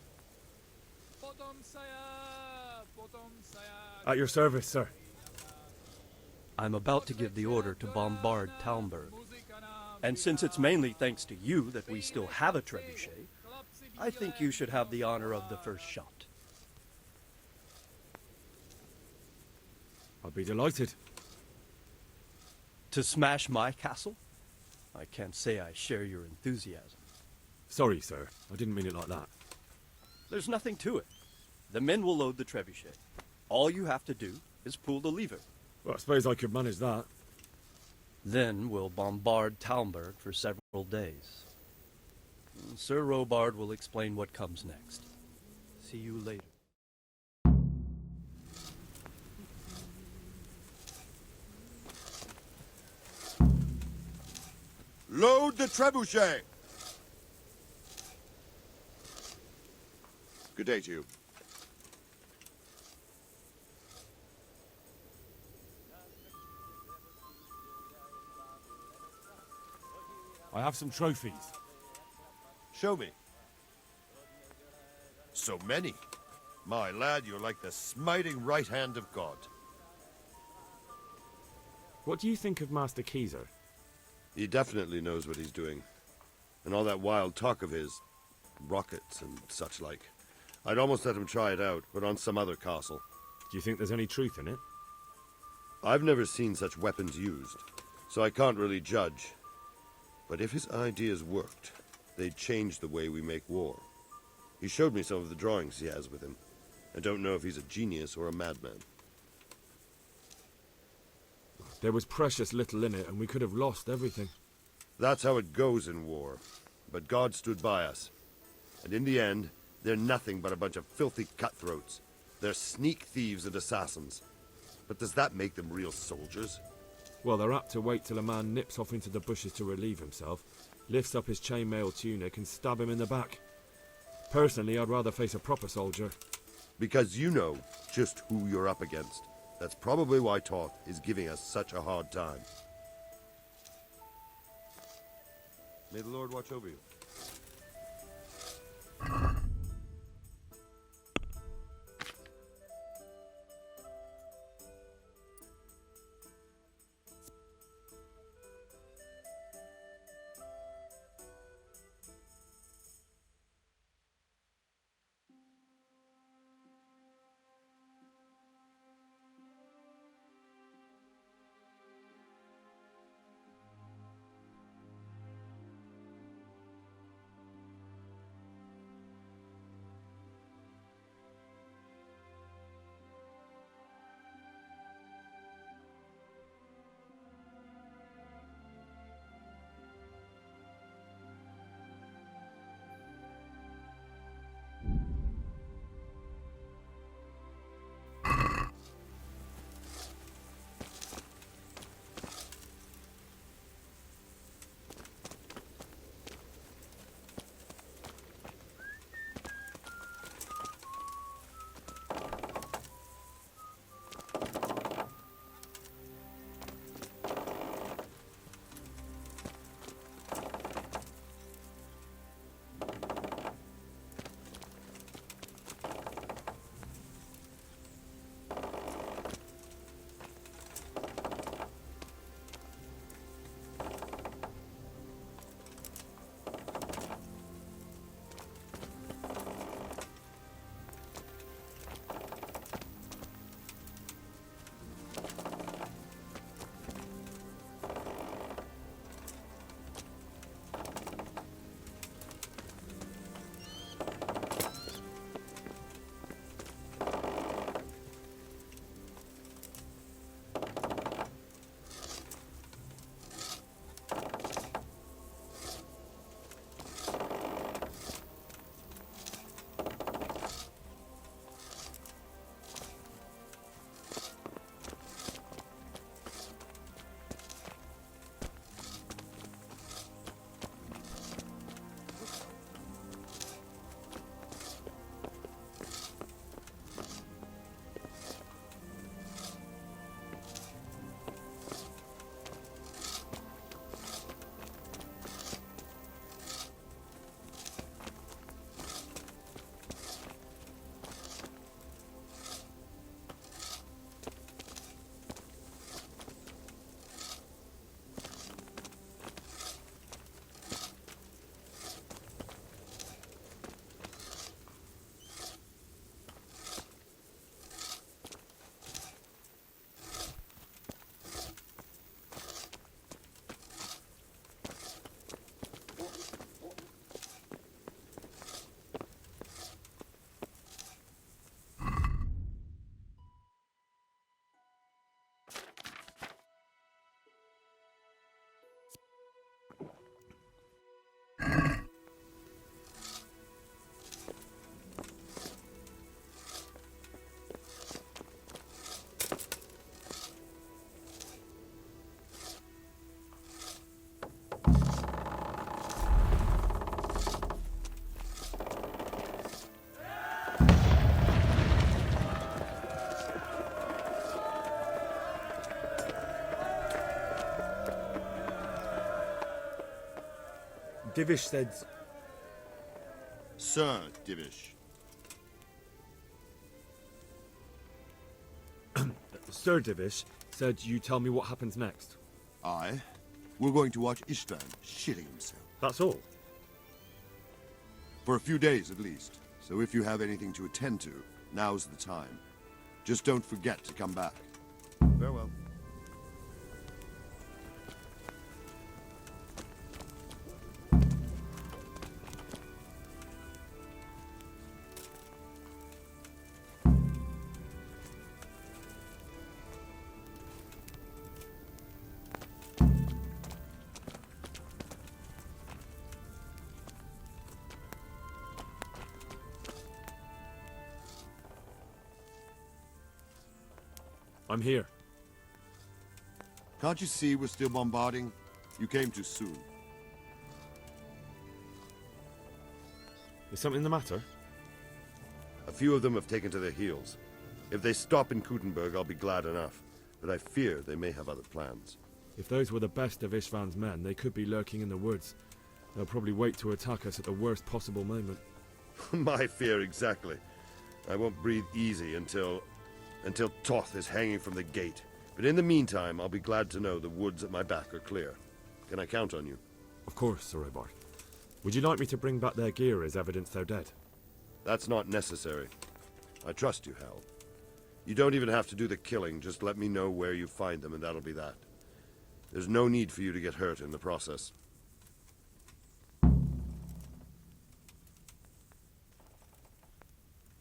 At your service, sir. I'm about to give the order to bombard Talmberg. And since it's mainly thanks to you that we still have a trebuchet, I think you should have the honor of the first shot. I'll be delighted. To smash my castle? I can't say I share your enthusiasm. Sorry, sir. I didn't mean it like that. There's nothing to it. The men will load the trebuchet. All you have to do is pull the lever. Well, I suppose I could manage that. Then we'll bombard Talmberg for several days. Sir Robard will explain what comes next. See you later. Load the trebuchet! Good day to you. I have some trophies. Show me. So many. My lad, you're like the smiting right hand of God. What do you think of Master Keezer? He definitely knows what he's doing. And all that wild talk of his, rockets and such like. I'd almost let him try it out, but on some other castle. Do you think there's any truth in it? I've never seen such weapons used, so I can't really judge. But if his ideas worked, they'd change the way we make war. He showed me some of the drawings he has with him. I don't know if he's a genius or a madman. There was precious little in it, and we could have lost everything. That's how it goes in war. But God stood by us. And in the end, they're nothing but a bunch of filthy cutthroats. They're sneak thieves and assassins. But does that make them real soldiers? Well, they're apt to wait till a man nips off into the bushes to relieve himself, lifts up his chainmail tunic and stab him in the back. Personally, I'd rather face a proper soldier. Because you know just who you're up against. That's probably why Toth is giving us such a hard time. May the Lord watch over you. Divish said... Sir Divish. Sir Divish said you tell me what happens next. Aye. We're going to watch Istvan shitting himself. That's all? For a few days at least. So if you have anything to attend to, now's the time. Just don't forget to come back. Farewell. I'm here. Can't you see we're still bombarding? You came too soon. Is something the matter? A few of them have taken to their heels. If they stop in Kutenberg, I'll be glad enough. But I fear they may have other plans. If those were the best of Istvan's men, they could be lurking in the woods. They'll probably wait to attack us at the worst possible moment. My fear exactly. I won't breathe easy until Toth is hanging from the gate. But in the meantime, I'll be glad to know the woods at my back are clear. Can I count on you? Of course, Sir Robart. Would you like me to bring back their gear as evidence they're dead? That's not necessary. I trust you, Hal. You don't even have to do the killing, just let me know where you find them and that'll be that. There's no need for you to get hurt in the process.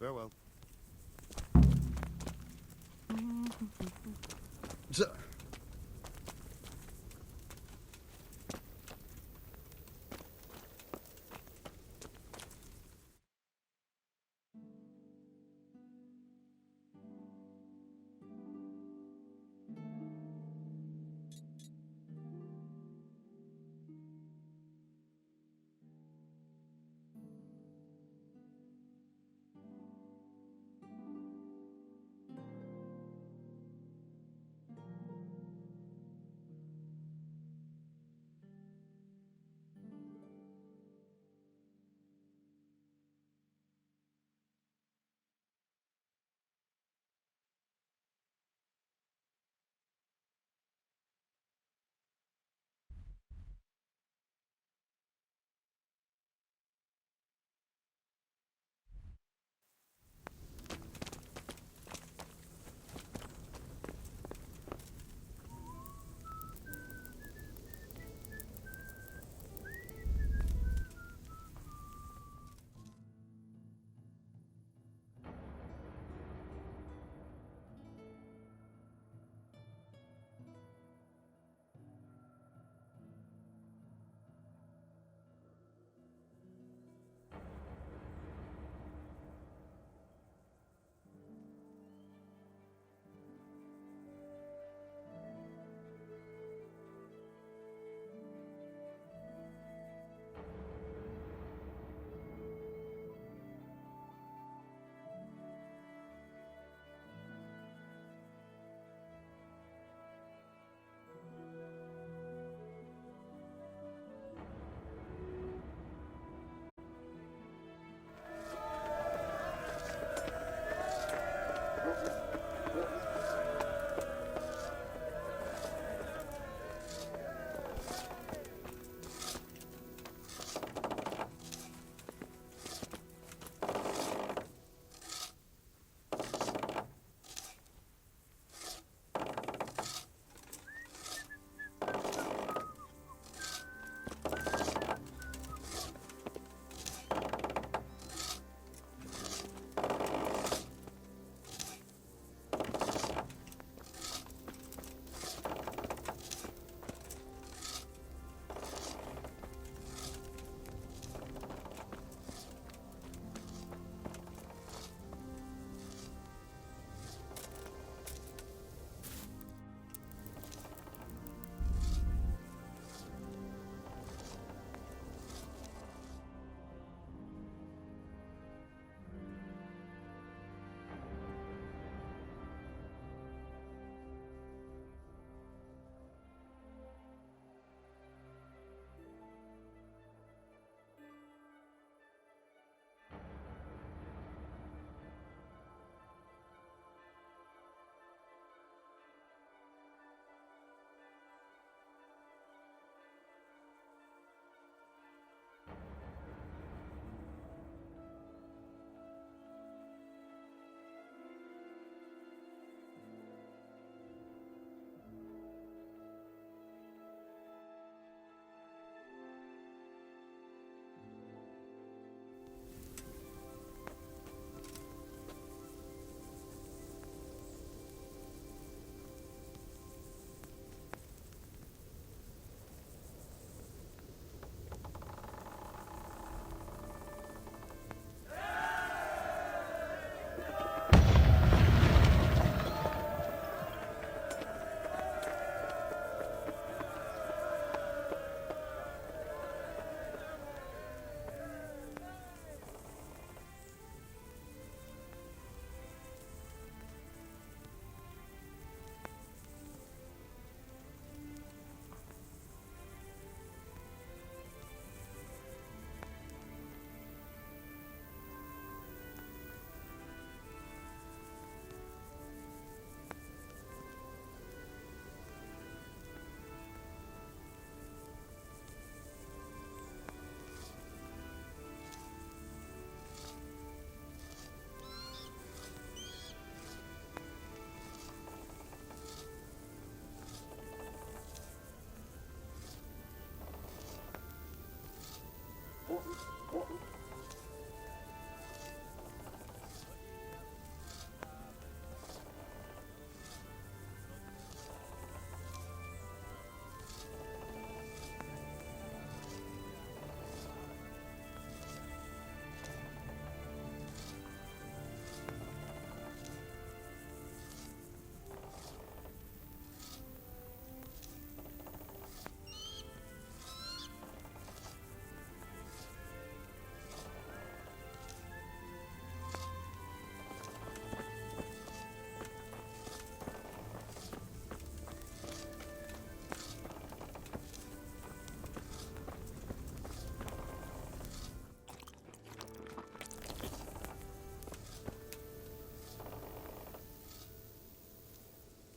Farewell. Sir.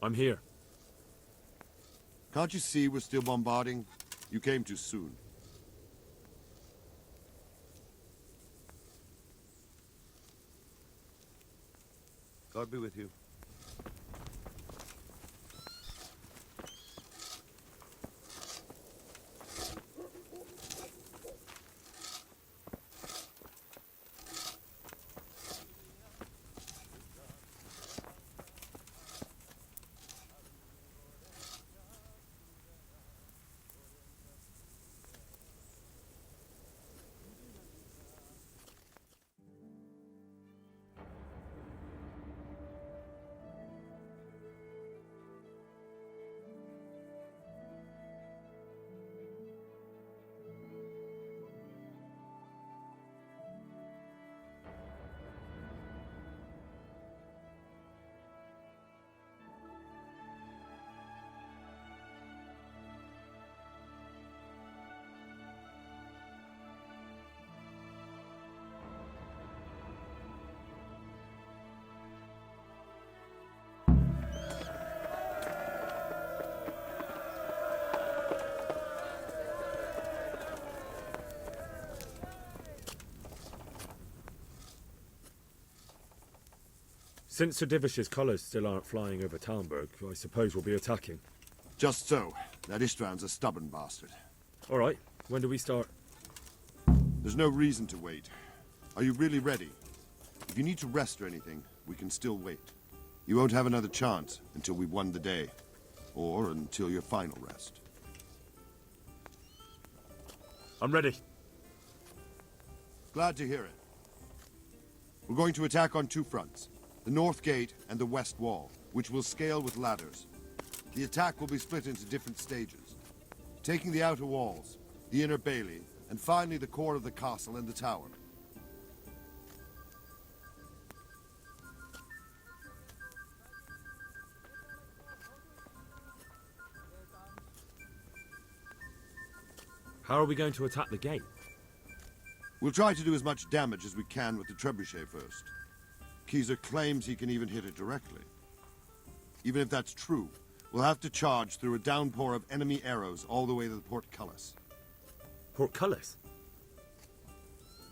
I'm here. Can't you see we're still bombarding? You came too soon. God be with you. Since Sir Divish's colours still aren't flying over Talmberg, I suppose we'll be attacking. Just so. That Istvan's a stubborn bastard. All right. When do we start? There's no reason to wait. Are you really ready? If you need to rest or anything, we can still wait. You won't have another chance until we've won the day. Or until your final rest. I'm ready. Glad to hear it. We're going to attack on two fronts. The north gate and the west wall, which will scale with ladders. The attack will be split into different stages. Taking the outer walls, the inner bailey, and finally the core of the castle and the tower. How are we going to attack the gate? We'll try to do as much damage as we can with the trebuchet first. Keyser claims he can even hit it directly. Even if that's true, we'll have to charge through a downpour of enemy arrows all the way to the portcullis. Portcullis?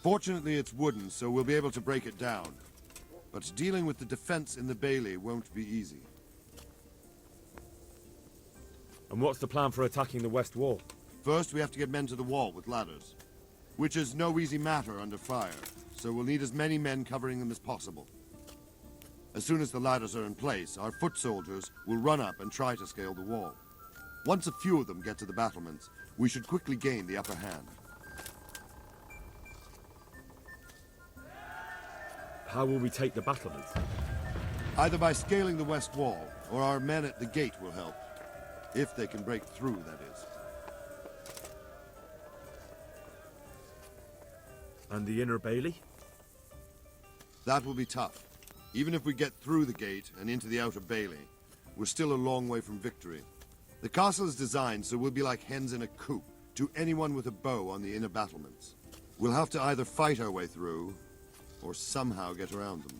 Fortunately, it's wooden, so we'll be able to break it down. But dealing with the defense in the bailey won't be easy. And what's the plan for attacking the west wall? First, we have to get men to the wall with ladders, which is no easy matter under fire, so we'll need as many men covering them as possible. As soon as the ladders are in place, our foot soldiers will run up and try to scale the wall. Once a few of them get to the battlements, we should quickly gain the upper hand. How will we take the battlements? Either by scaling the west wall, or our men at the gate will help. If they can break through, that is. And the inner bailey? That will be tough. Even if we get through the gate and into the outer bailey, we're still a long way from victory. The castle is designed so we'll be like hens in a coop to anyone with a bow on the inner battlements. We'll have to either fight our way through, or somehow get around them.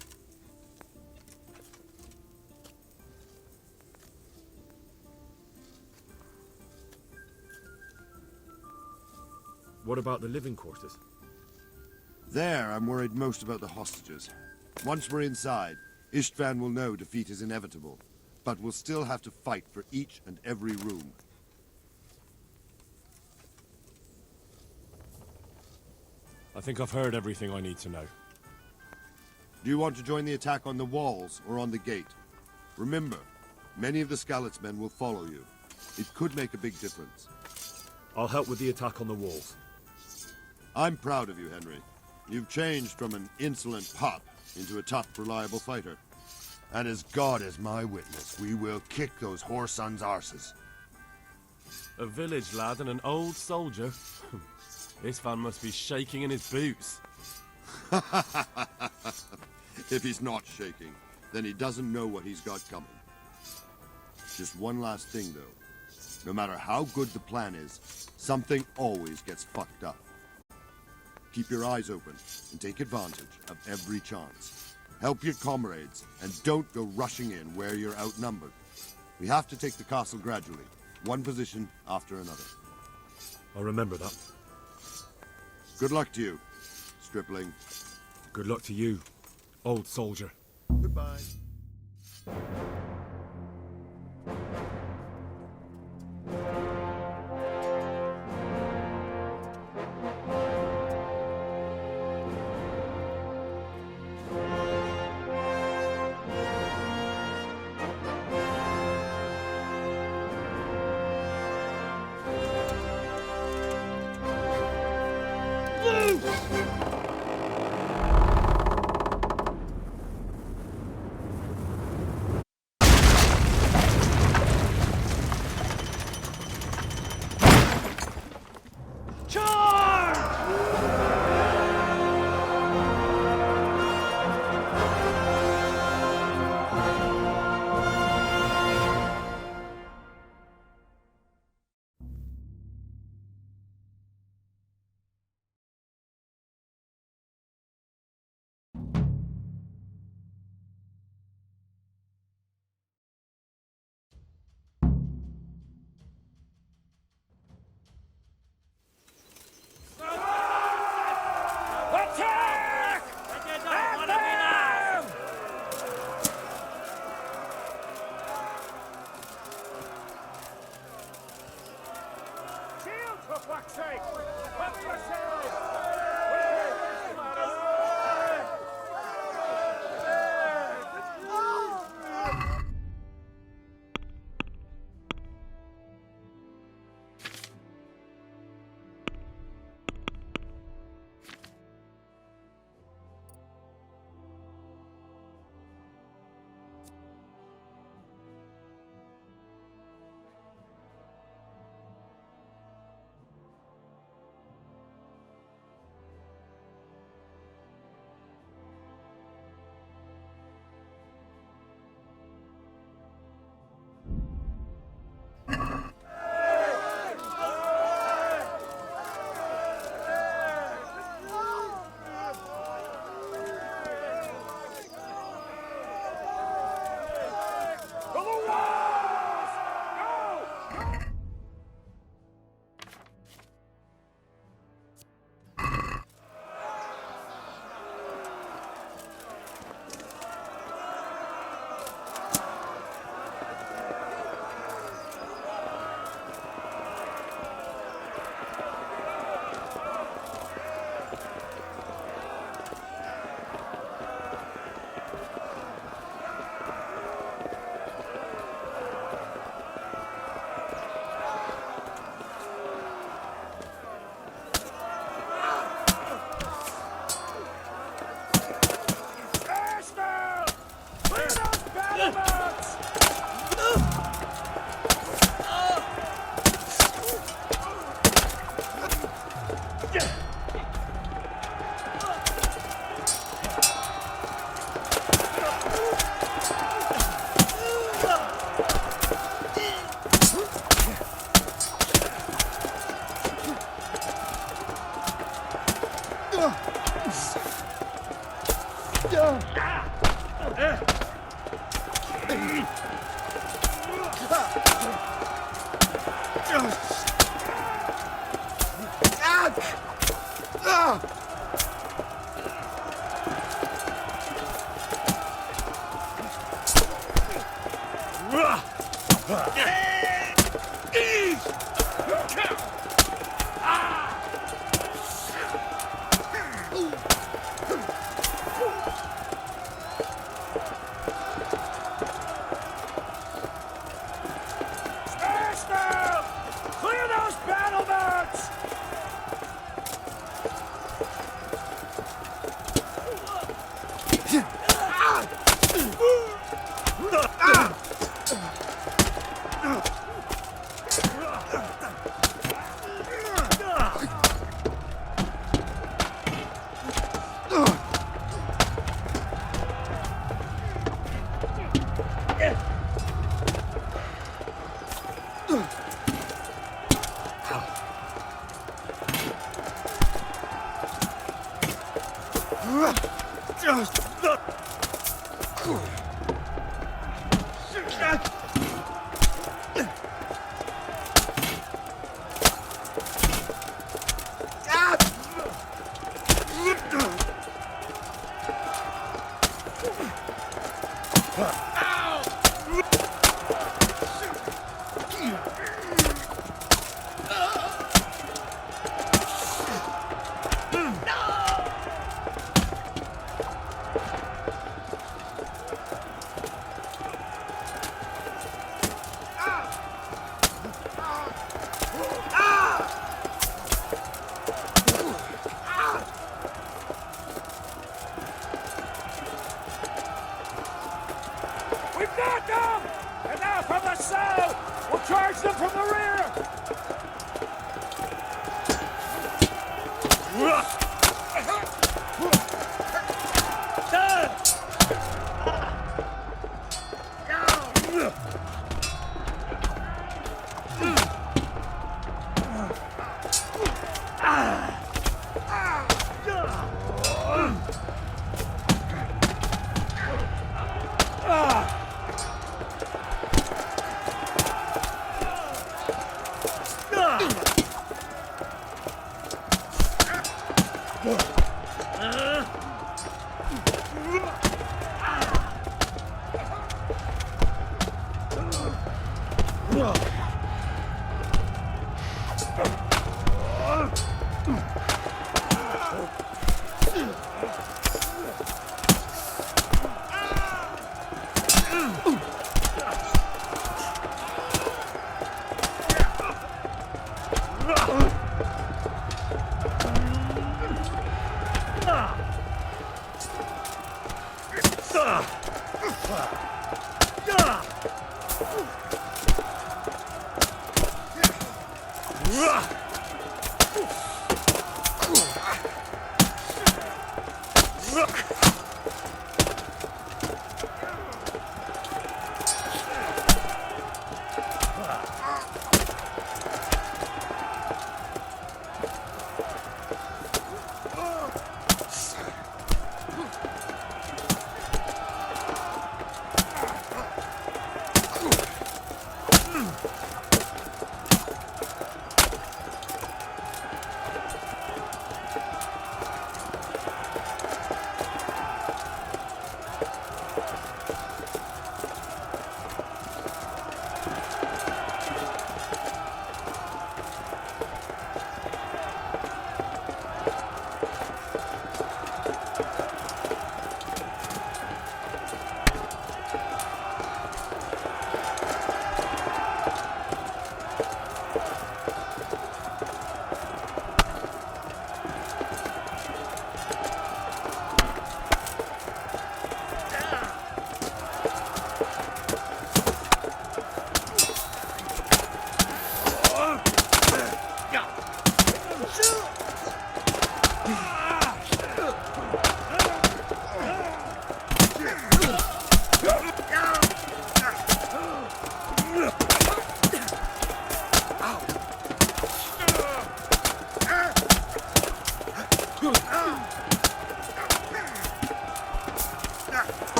What about the living quarters? There, I'm worried most about the hostages. Once we're inside, Istvan will know defeat is inevitable, but we'll still have to fight for each and every room. I think I've heard everything I need to know. Do you want to join the attack on the walls or on the gate? Remember, many of the Skalitz men will follow you. It could make a big difference. I'll help with the attack on the walls. I'm proud of you, Henry. You've changed from an insolent pup into a tough, reliable fighter. And as God is my witness, we will kick those whoresons' arses. A village lad and an old soldier. This van must be shaking in his boots. If he's not shaking, then he doesn't know what he's got coming. Just one last thing, though. No matter how good the plan is, something always gets fucked up. Keep your eyes open and take advantage of every chance. Help your comrades and don't go rushing in where you're outnumbered. We have to take the castle gradually, one position after another. I'll remember that. Good luck to you, stripling. Good luck to you, old soldier. Goodbye. Attack! Shield, for fuck's sake! Cover yourselves!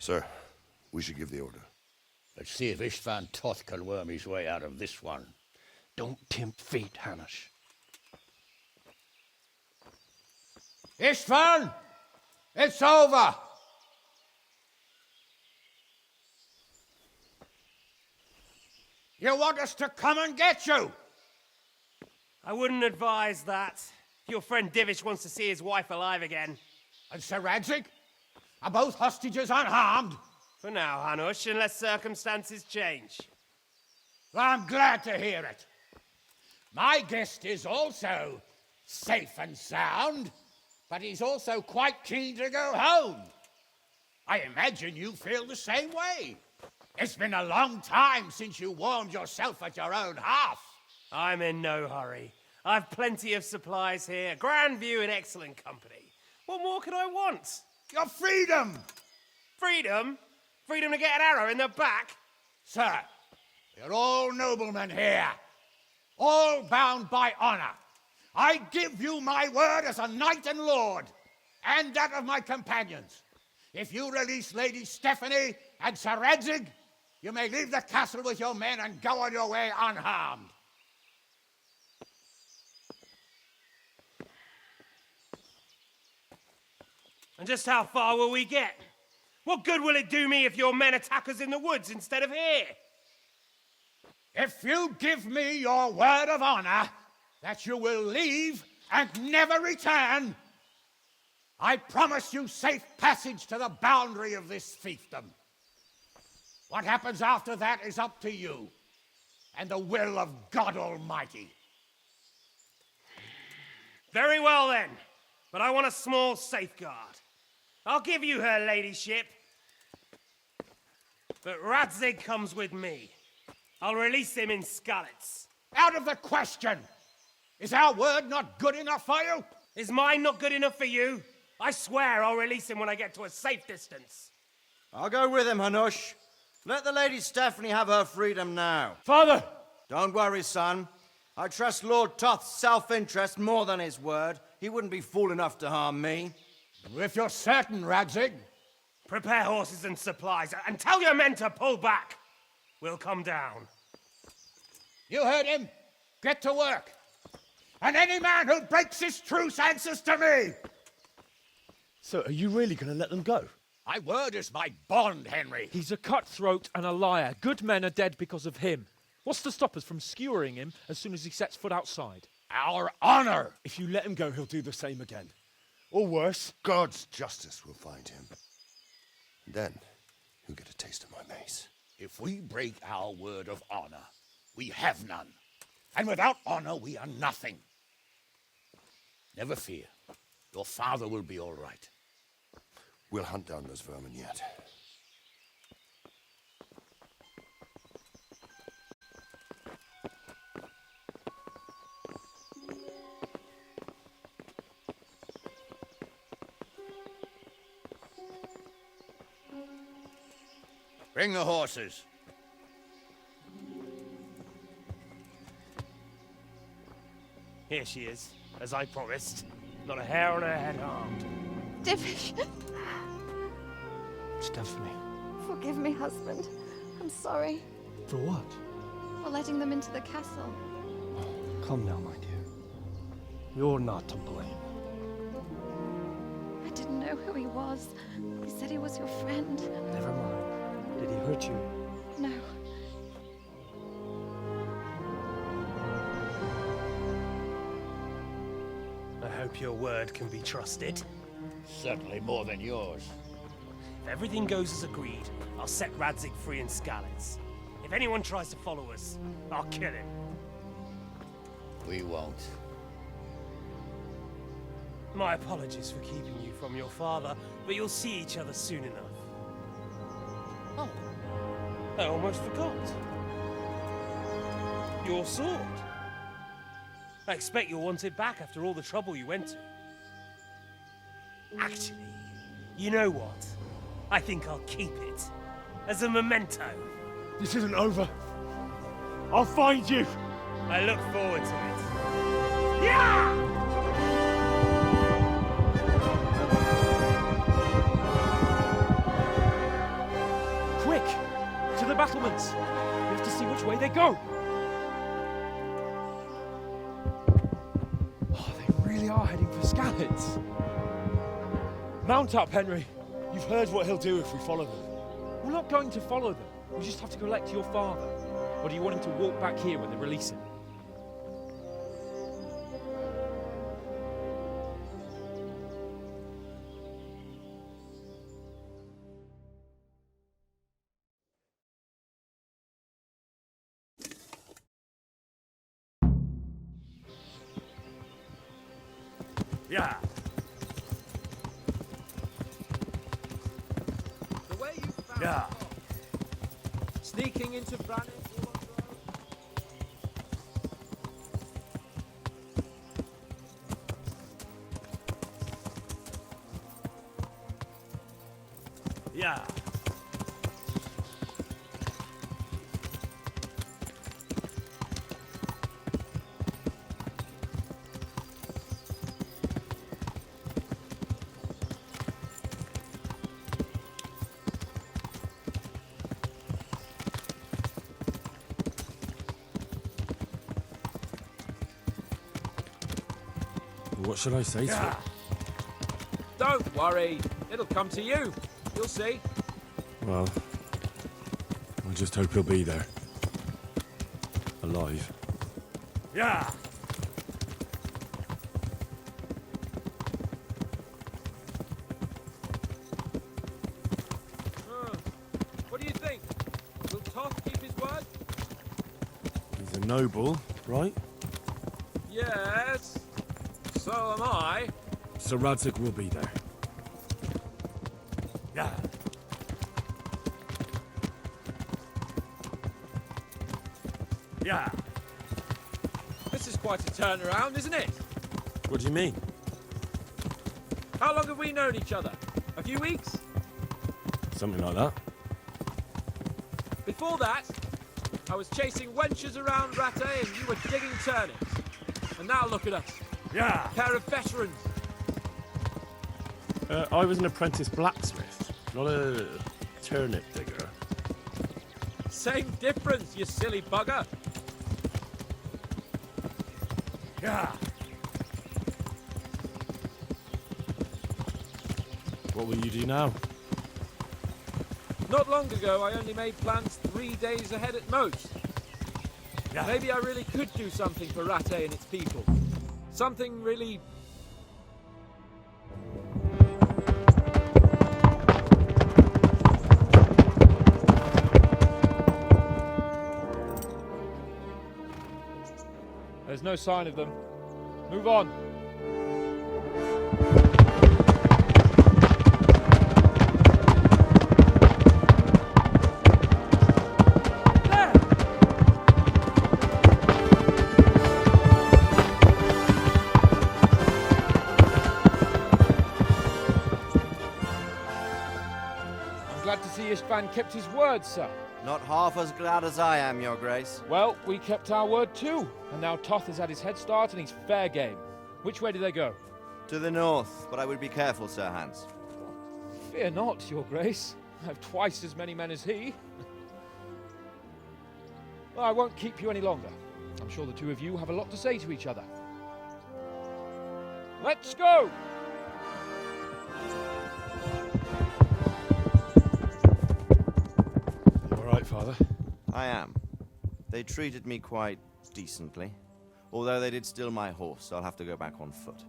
Sir, we should give the order. Let's see if Istvan Toth can worm his way out of this one. Don't tempt fate, Hanush. Istvan! It's over! You want us to come and get you? I wouldn't advise that. If your friend Divish wants to see his wife alive again. And Sir Radzig? Are both hostages unharmed? For now, Hanush, unless circumstances change. Well, I'm glad to hear it. My guest is also safe and sound, but he's also quite keen to go home. I imagine you feel the same way. It's been a long time since you warmed yourself at your own hearth. I'm in no hurry. I've plenty of supplies here, grand view and excellent company. What more could I want? Your freedom! Freedom? Freedom to get an arrow in the back? Sir, we're all noblemen here, all bound by honor. I give you my word as a knight and lord, and that of my companions. If you release Lady Stephanie and Sir Radzig, you may leave the castle with your men and go on your way unharmed. And just how far will we get? What good will it do me if your men attack us in the woods instead of here? If you give me your word of honor that you will leave and never return, I promise you safe passage to the boundary of this fiefdom. What happens after that is up to you and the will of God Almighty. Very well then, but I want a small safeguard. I'll give you her ladyship, but Radzig comes with me. I'll release him in Skalitz. Out of the question! Is our word not good enough for you? Is mine not good enough for you? I swear I'll release him when I get to a safe distance. I'll go with him, Hanush. Let the Lady Stephanie have her freedom now. Father! Don't worry, son. I trust Lord Toth's self-interest more than his word. He wouldn't be fool enough to harm me. If you're certain, Radzig. Prepare horses and supplies, and tell your men to pull back. We'll come down. You heard him. Get to work. And any man who breaks this truce answers to me. So, are you really going to let them go? My word is my bond, Henry. He's a cutthroat and a liar. Good men are dead because of him. What's to stop us from skewering him as soon as he sets foot outside? Our honor! If you let him go, he'll do the same again. Or worse. God's justice will find him. Then, he'll get a taste of my mace. If we break our word of honor, we have none. And without honor, we are nothing. Never fear. Your father will be all right. We'll hunt down those vermin yet. Bring the horses. Here she is, as I promised. Not a hair on her head harmed. Divish, Stephanie. forgive me, husband. I'm sorry For what? for letting them into the castle. Come now, my dear. You're not to blame. I didn't know who he was. He said he was your friend. Never mind. Did he hurt you? No. A hope your word can be trusted. Certainly more than yours. If everything goes as agreed, I'll set Radzig free in Skalitz. If anyone tries to follow us, I'll kill him. We won't. My apologies for keeping you from your father, but you'll see each other soon enough. Oh, I almost forgot. Your sword. I expect you'll want it back after all the trouble you went to. Actually, you know what? I think I'll keep it. As a memento. This isn't over. I'll find you. I look forward to it. Yeah! Quick! To the battlements! We have to see which way they go! Oh, they really are heading for Skalitz. Mount up, Henry. You've heard what he'll do if we follow them. We're not going to follow them. We just have to collect your father. Or do you want him to walk back here when they release him? Yeah. The way you found Yeah. sneaking into Brannick. Yeah. What should I say to Yeah. him? Don't worry. It'll come to you. You'll see. Well, I just hope he'll be there. Alive. Yeah. What do you think? Will Toth keep his word? He's a noble, right? Yes. So am I. So Radzig will be there. Yeah. Yeah. This is quite a turnaround, isn't it? What do you mean? How long have we known each other? A few weeks? Something like that. Before that, I was chasing wenches around Rattay and you were digging turnips. And now look at us. Yeah. A pair of veterans. I was an apprentice blacksmith, not a turnip digger. Same difference, you silly bugger. Yeah. What will you do now? Not long ago, I only made plans 3 days ahead at most. Yeah. Maybe I really could do something for Rattay and its people. Something really... There's no sign of them. Move on. I'm glad to see Istvan kept his word, sir. Not half as glad as I am, Your Grace. Well, we kept our word too. And now Toth has had his head start and he's fair game. Which way do they go? To the north, but I would be careful, Sir Hans. Fear not, Your Grace. I have twice as many men as he. Well, I won't keep you any longer. I'm sure the two of you have a lot to say to each other. Let's go! All right, Father? I am. They treated me quite decently. Although they did steal my horse, so I'll have to go back on foot.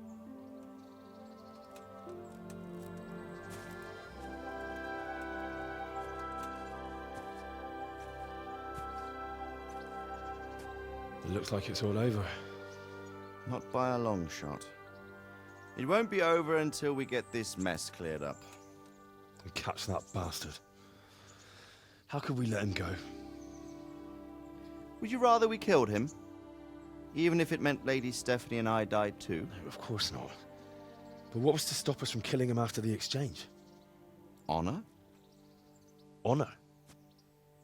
It looks like it's all over. Not by a long shot. It won't be over until we get this mess cleared up. And catch that bastard. How could we let him go? Would you rather we killed him? Even if it meant Lady Stephanie and I died too? No, of course not. But what was to stop us from killing him after the exchange? Honor? Honor?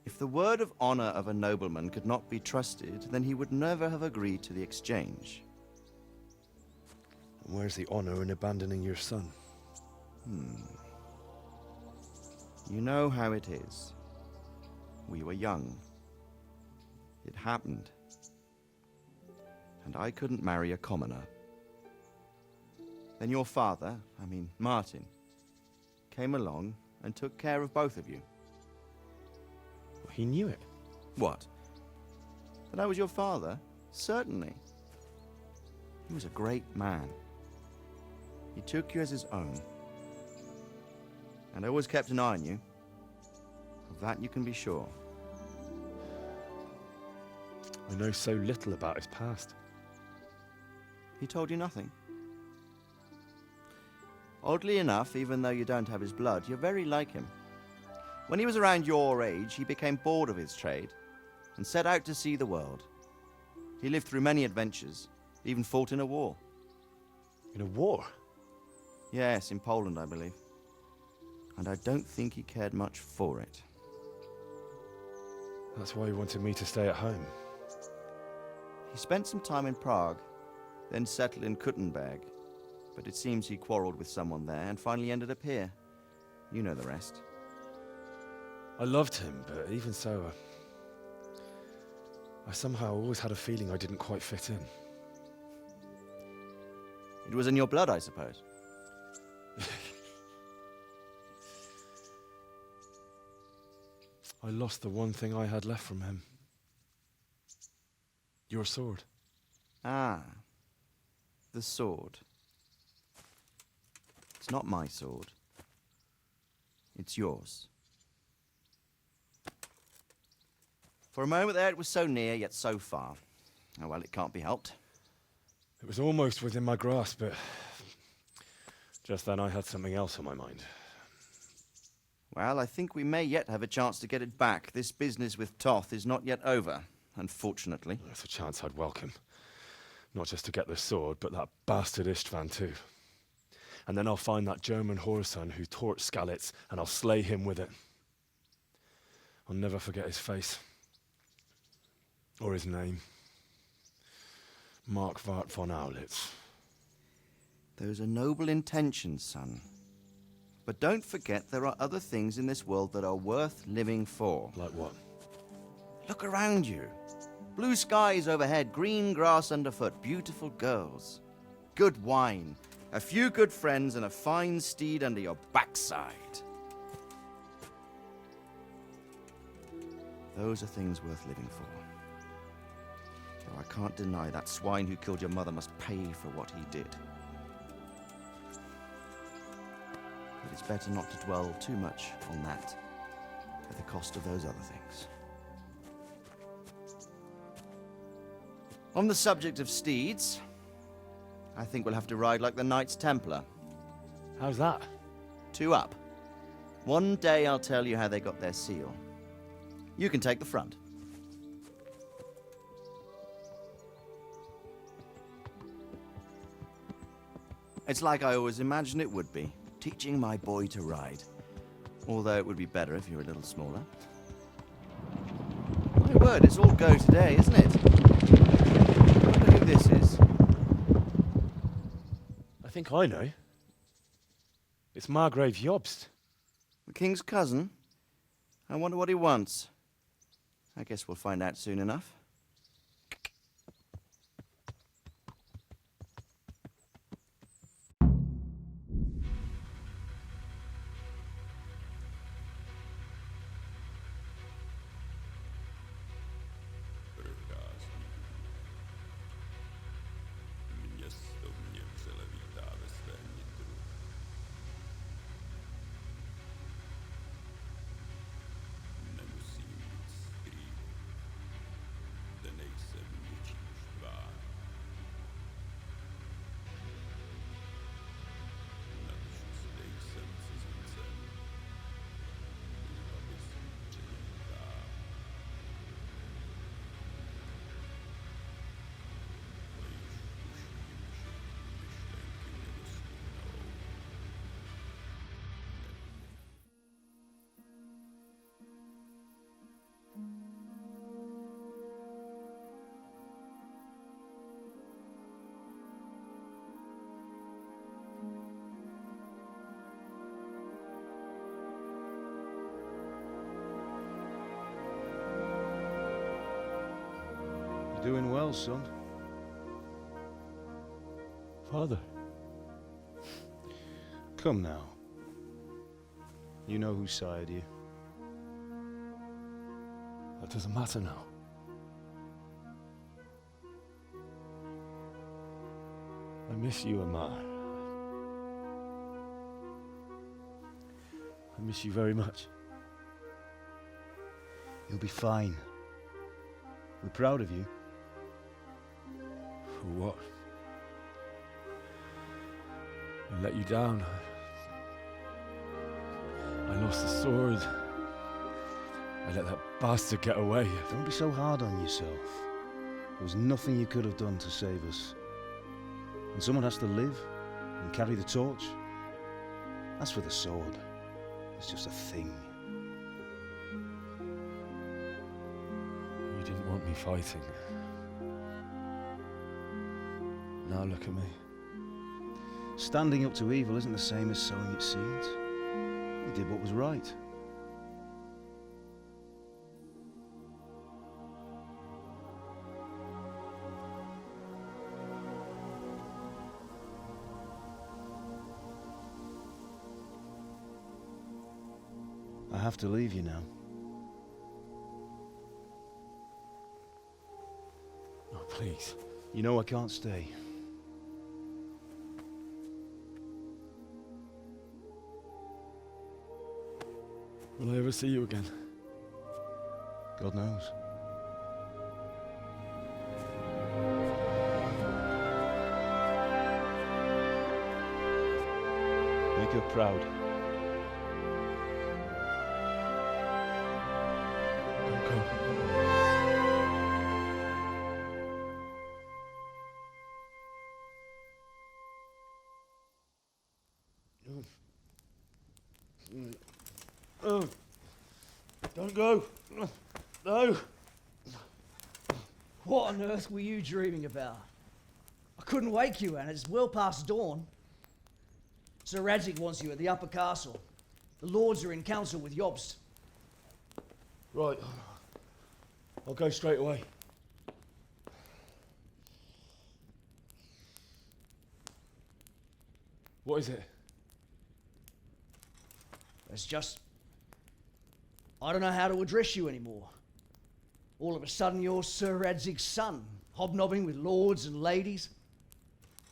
If the word of honor of a nobleman could not be trusted, then he would never have agreed to the exchange. And where's the honor in abandoning your son? You know how it is. We were young. It happened. And I couldn't marry a commoner. Then your father, Martin, came along and took care of both of you. He knew it. What? That I was your father? Certainly. He was a great man. He took you as his own. And always kept an eye on you. Of that you can be sure. I know so little about his past. He told you nothing? Oddly enough, even though you don't have his blood, you're very like him. When he was around your age, he became bored of his trade and set out to see the world. He lived through many adventures, even fought in a war. In a war? Yes, in Poland, I believe. And I don't think he cared much for it. That's why he wanted me to stay at home. He spent some time in Prague, then settled in Kuttenberg. But it seems he quarreled with someone there and finally ended up here. You know the rest. I loved him, but even so, I somehow always had a feeling I didn't quite fit in. It was in your blood, I suppose. I lost the one thing I had left from him. Your sword. Ah, the sword. It's not my sword. It's yours. For a moment there, it was so near, yet so far. Oh, well, it can't be helped. It was almost within my grasp, but just then I had something else on my mind. Well, I think we may yet have a chance to get it back. This business with Toth is not yet over, unfortunately. That's a chance I'd welcome. Not just to get the sword, but that bastard Istvan too. And then I'll find that German whoreson who torched Skalitz, and I'll slay him with it. I'll never forget his face. Or his name. Markwart von Aulitz. Those are noble intentions, son. But don't forget there are other things in this world that are worth living for. Like what? Look around you. Blue skies overhead, green grass underfoot, beautiful girls. Good wine, a few good friends, and a fine steed under your backside. Those are things worth living for. Though I can't deny that swine who killed your mother must pay for what he did. But it's better not to dwell too much on that at the cost of those other things. On the subject of steeds, I think we'll have to ride like the Knights Templar. How's that? 2 up. One day I'll tell you how they got their seal. You can take the front. It's like I always imagined it would be, teaching my boy to ride. Although it would be better if you were a little smaller. My word, it's all go today, isn't it? I wonder who this is. I think I know. It's Margrave Jobst. The king's cousin? I wonder what he wants. I guess we'll find out soon enough. doing well, son. Father. Come now. You know who sired you. That doesn't matter now. I miss you, Amar. I miss you very much. You'll be fine. We're proud of you. For what? I let you down. I lost the sword. I let that bastard get away. Don't be so hard on yourself. There was nothing you could have done to save us. And someone has to live and carry the torch. As for the sword, it's just a thing. You didn't want me fighting. Now look at me. Standing up to evil isn't the same as sowing its seeds. You did what was right. I have to leave you now. Oh, please. You know I can't stay. Will I ever see you again? God knows. Make her proud. Don't go. Oh, don't go. No. What on earth were you dreaming about? I couldn't wake you, and it's well past dawn. Sir Radzig wants you at the upper castle. The lords are in council with Jobst. Right. I'll go straight away. What is it? It's just... I don't know how to address you anymore. All of a sudden you're Sir Radzig's son, hobnobbing with lords and ladies.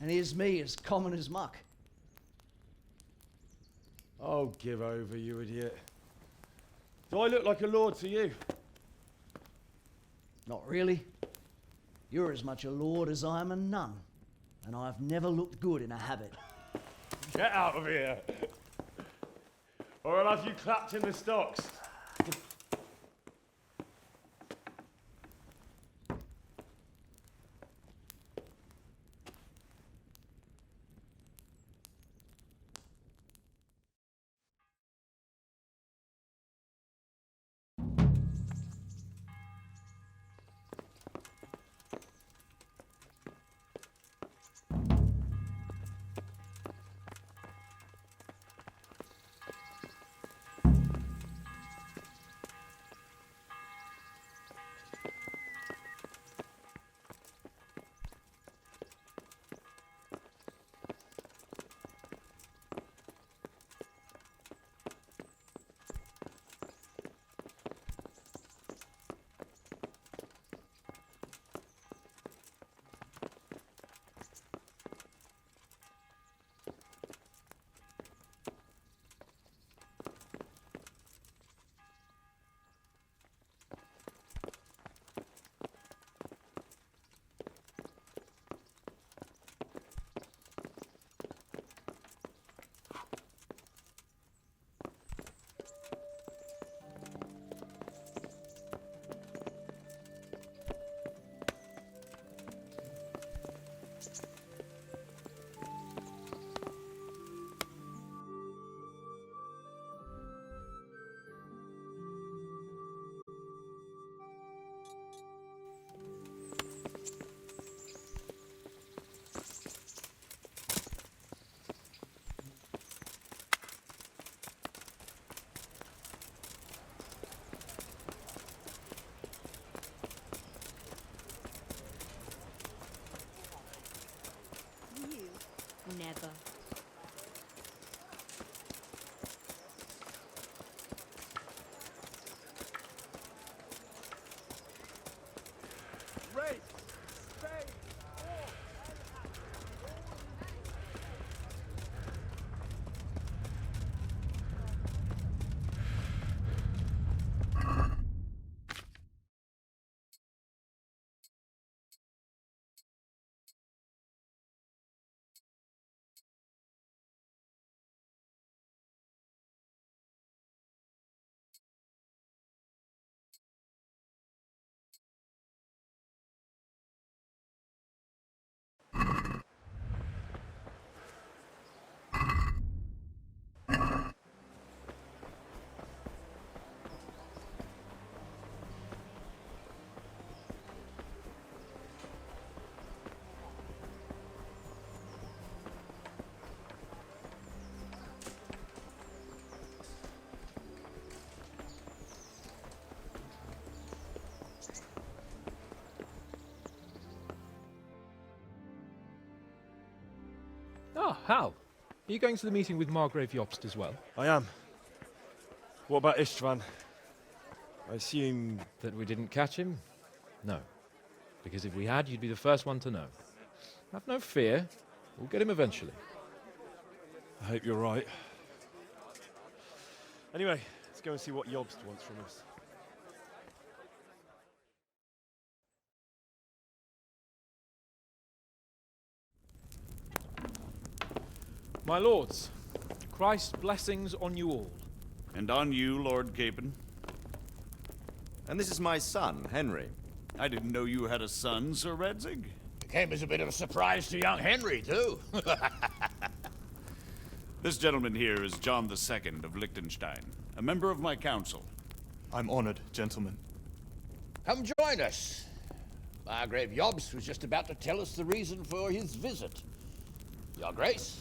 And here's me, as common as muck. Oh, give over, you idiot. Do I look like a lord to you? Not really. You're as much a lord as I am a nun. And I've never looked good in a habit. Get out of here! Or I'll have you clapped in the stocks. Never. Ah, Hal. Are you going to the meeting with Margrave Jobst as well? I am. What about Istvan? I assume... That we didn't catch him? No. Because if we had, you'd be the first one to know. Have no fear. We'll get him eventually. I hope you're right. Anyway, let's go and see what Jobst wants from us. My lords, Christ's blessings on you all. And on you, Lord Capon. And this is my son, Henry. I didn't know you had a son, Sir Redzig. It came as a bit of a surprise to young Henry, too. This gentleman here is John II of Liechtenstein, a member of my council. I'm honored, gentlemen. Come join us. Margrave Jobst was just about to tell us the reason for his visit. Your Grace?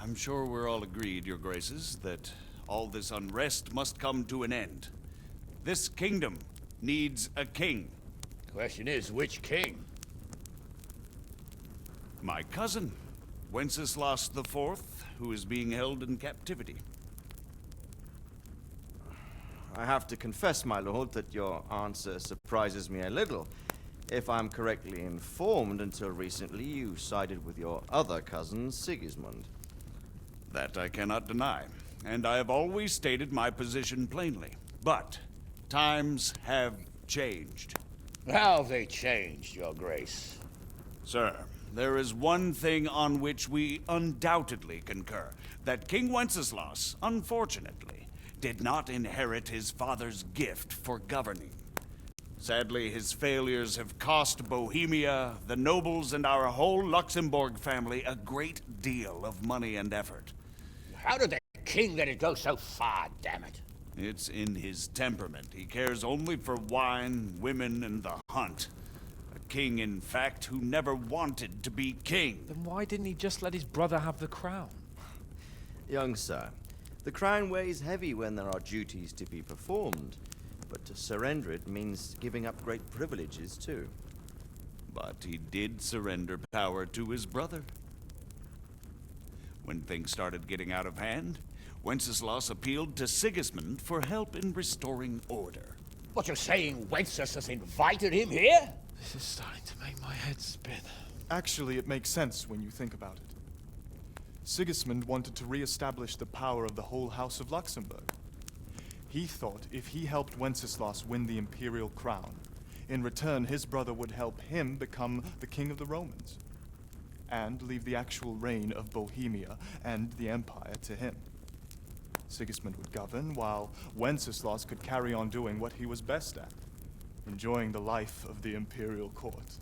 I'm sure we're all agreed, Your Graces, that all this unrest must come to an end. This kingdom needs a king. Question is, which king? My cousin, Wenceslas IV, who is being held in captivity. I have to confess, my lord, that your answer surprises me a little. If I'm correctly informed, until recently you sided with your other cousin, Sigismund. That I cannot deny, and I have always stated my position plainly. But times have changed. How have they changed, Your Grace? Sir, there is one thing on which we undoubtedly concur. That King Wenceslas, unfortunately, did not inherit his father's gift for governing. Sadly, his failures have cost Bohemia, the nobles, and our whole Luxembourg family a great deal of money and effort. How did the king let it go so far, damn it? It's in his temperament. He cares only for wine, women, and the hunt. A king, in fact, who never wanted to be king. Then why didn't he just let his brother have the crown? Young sir, the crown weighs heavy when there are duties to be performed, but to surrender it means giving up great privileges too. But he did surrender power to his brother. When things started getting out of hand, Wenceslas appealed to Sigismund for help in restoring order. What, you're saying Wenceslas invited him here? This is starting to make my head spin. Actually, it makes sense when you think about it. Sigismund wanted to re-establish the power of the whole House of Luxembourg. He thought if he helped Wenceslas win the imperial crown, in return his brother would help him become the king of the Romans, and leave the actual reign of Bohemia and the empire to him. Sigismund would govern, while Wenceslas could carry on doing what he was best at, enjoying the life of the imperial court.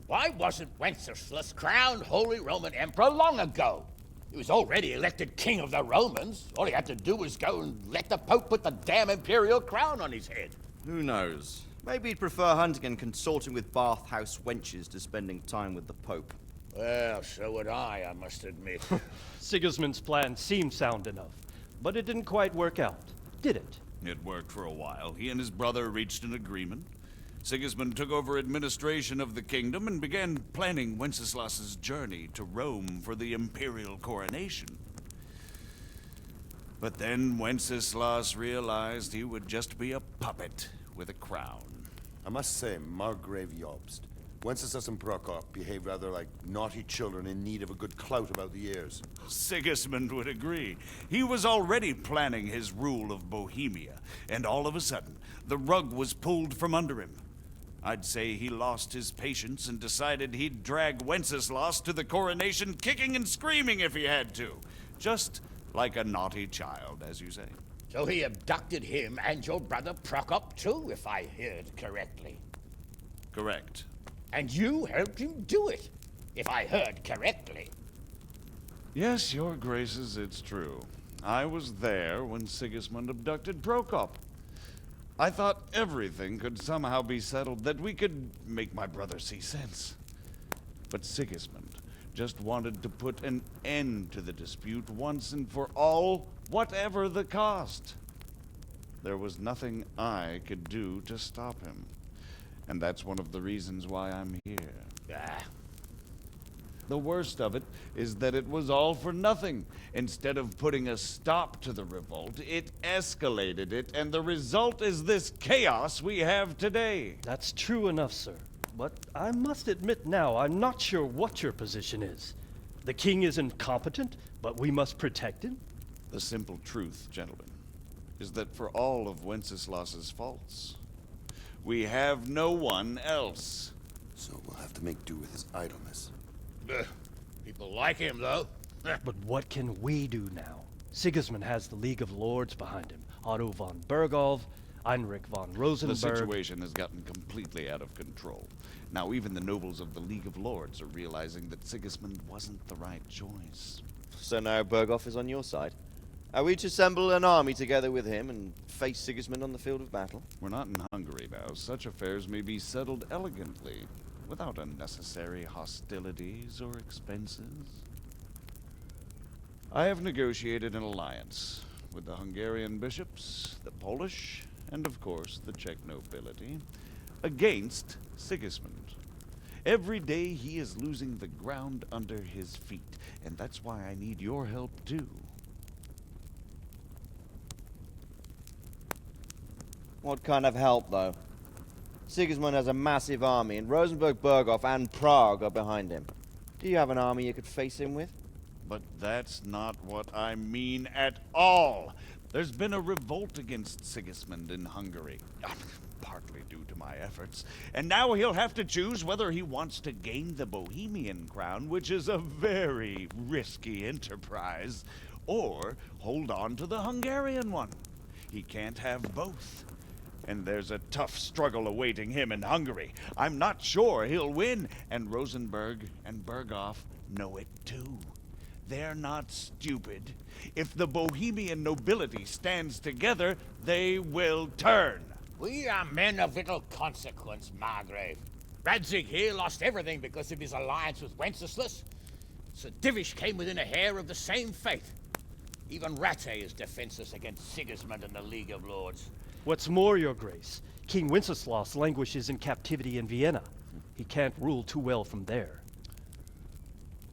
Why wasn't Wenceslas crowned Holy Roman Emperor long ago? He was already elected king of the Romans. All he had to do was go and let the Pope put the damn imperial crown on his head. Who knows? Maybe he'd prefer hunting and consorting with bathhouse wenches to spending time with the Pope. Well, so would I must admit. Sigismund's plan seemed sound enough, but it didn't quite work out, did it? It worked for a while. He and his brother reached an agreement. Sigismund took over administration of the kingdom and began planning Wenceslas's journey to Rome for the imperial coronation. But then Wenceslas realized he would just be a puppet with a crown. I must say, Margrave Jobst, Wenceslas and Prokop behave rather like naughty children in need of a good clout about the ears. Sigismund would agree. He was already planning his rule of Bohemia, and all of a sudden, the rug was pulled from under him. I'd say he lost his patience and decided he'd drag Wenceslas to the coronation kicking and screaming if he had to. Just like a naughty child, as you say. So he abducted him and your brother Prokop too, if I heard correctly. Correct. And you helped him do it, if I heard correctly. Yes, your graces, it's true. I was there when Sigismund abducted Prokop. I thought everything could somehow be settled, that we could make my brother see sense. But Sigismund just wanted to put an end to the dispute once and for all, whatever the cost. There was nothing I could do to stop him. And that's one of the reasons why I'm here. The worst of it is that it was all for nothing. Instead of putting a stop to the revolt, it escalated it, and the result is this chaos we have today. That's true enough, sir. But I must admit now, I'm not sure what your position is. The king is incompetent, but we must protect him? The simple truth, gentlemen, is that for all of Wenceslas's faults, we have no one else. So we'll have to make do with his idleness. People like him, though. But what can we do now? Sigismund has the League of Lords behind him. Otto von Bergolf, Heinrich von Rosenberg. The situation has gotten completely out of control. Now even the nobles of the League of Lords are realizing that Sigismund wasn't the right choice. So now Bergolf is on your side. Are we to assemble an army together with him and face Sigismund on the field of battle? We're not in Hungary now. Such affairs may be settled elegantly, without unnecessary hostilities or expenses. I have negotiated an alliance with the Hungarian bishops, the Polish, and of course the Czech nobility, against Sigismund. Every day he is losing the ground under his feet, and that's why I need your help too. What kind of help, though? Sigismund has a massive army, and Rosenberg, Berghoff, and Prague are behind him. Do you have an army you could face him with? But that's not what I mean at all. There's been a revolt against Sigismund in Hungary, partly due to my efforts, and now he'll have to choose whether he wants to gain the Bohemian crown, which is a very risky enterprise, or hold on to the Hungarian one. He can't have both. And there's a tough struggle awaiting him in Hungary. I'm not sure he'll win, and Rosenberg and Berghoff know it too. They're not stupid. If the Bohemian nobility stands together, they will turn. We are men of little consequence, Margrave. Radzig here lost everything because of his alliance with Wenceslas. Sir Divish came within a hair of the same fate. Even Rattay is defenseless against Sigismund and the League of Lords. What's more, your grace, King Wenceslas languishes in captivity in Vienna. He can't rule too well from there.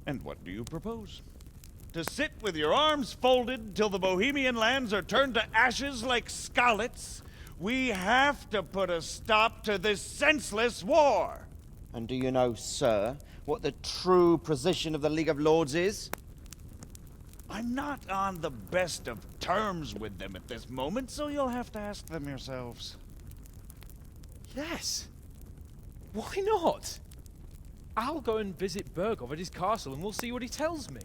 And what do you propose? To sit with your arms folded till the Bohemian lands are turned to ashes like Skalitz? We have to put a stop to this senseless war. And do you know, sir, what the true position of the League of Lords is? I'm not on the best of terms with them at this moment, so you'll have to ask them yourselves. Yes. Why not? I'll go and visit Berghoff at his castle and we'll see what he tells me.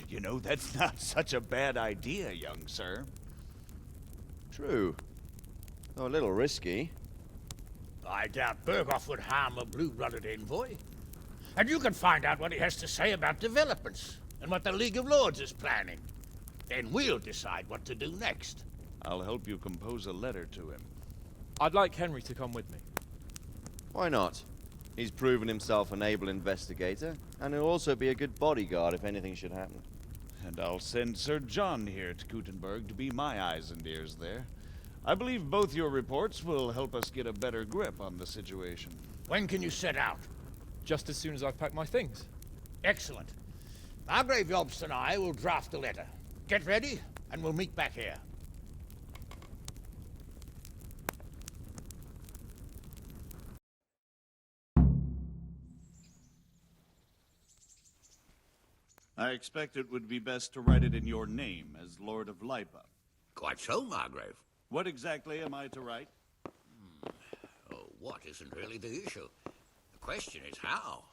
You know, that's not such a bad idea, young sir. True. Though a little risky. I doubt Berghoff would harm a blue-blooded envoy. And you can find out what he has to say about developments and what the League of Lords is planning. Then we'll decide what to do next. I'll help you compose a letter to him. I'd like Henry to come with me. Why not? He's proven himself an able investigator, and he'll also be a good bodyguard if anything should happen. And I'll send Sir John here to Gutenberg to be my eyes and ears there. I believe both your reports will help us get a better grip on the situation. When can you set out? Just as soon as I've packed my things. Excellent. Margrave Jobst and I will draft a letter. Get ready, and we'll meet back here. I expect it would be best to write it in your name as Lord of Lipa. Quite so, Margrave. What exactly am I to write? Oh, what isn't really the issue. The question is how.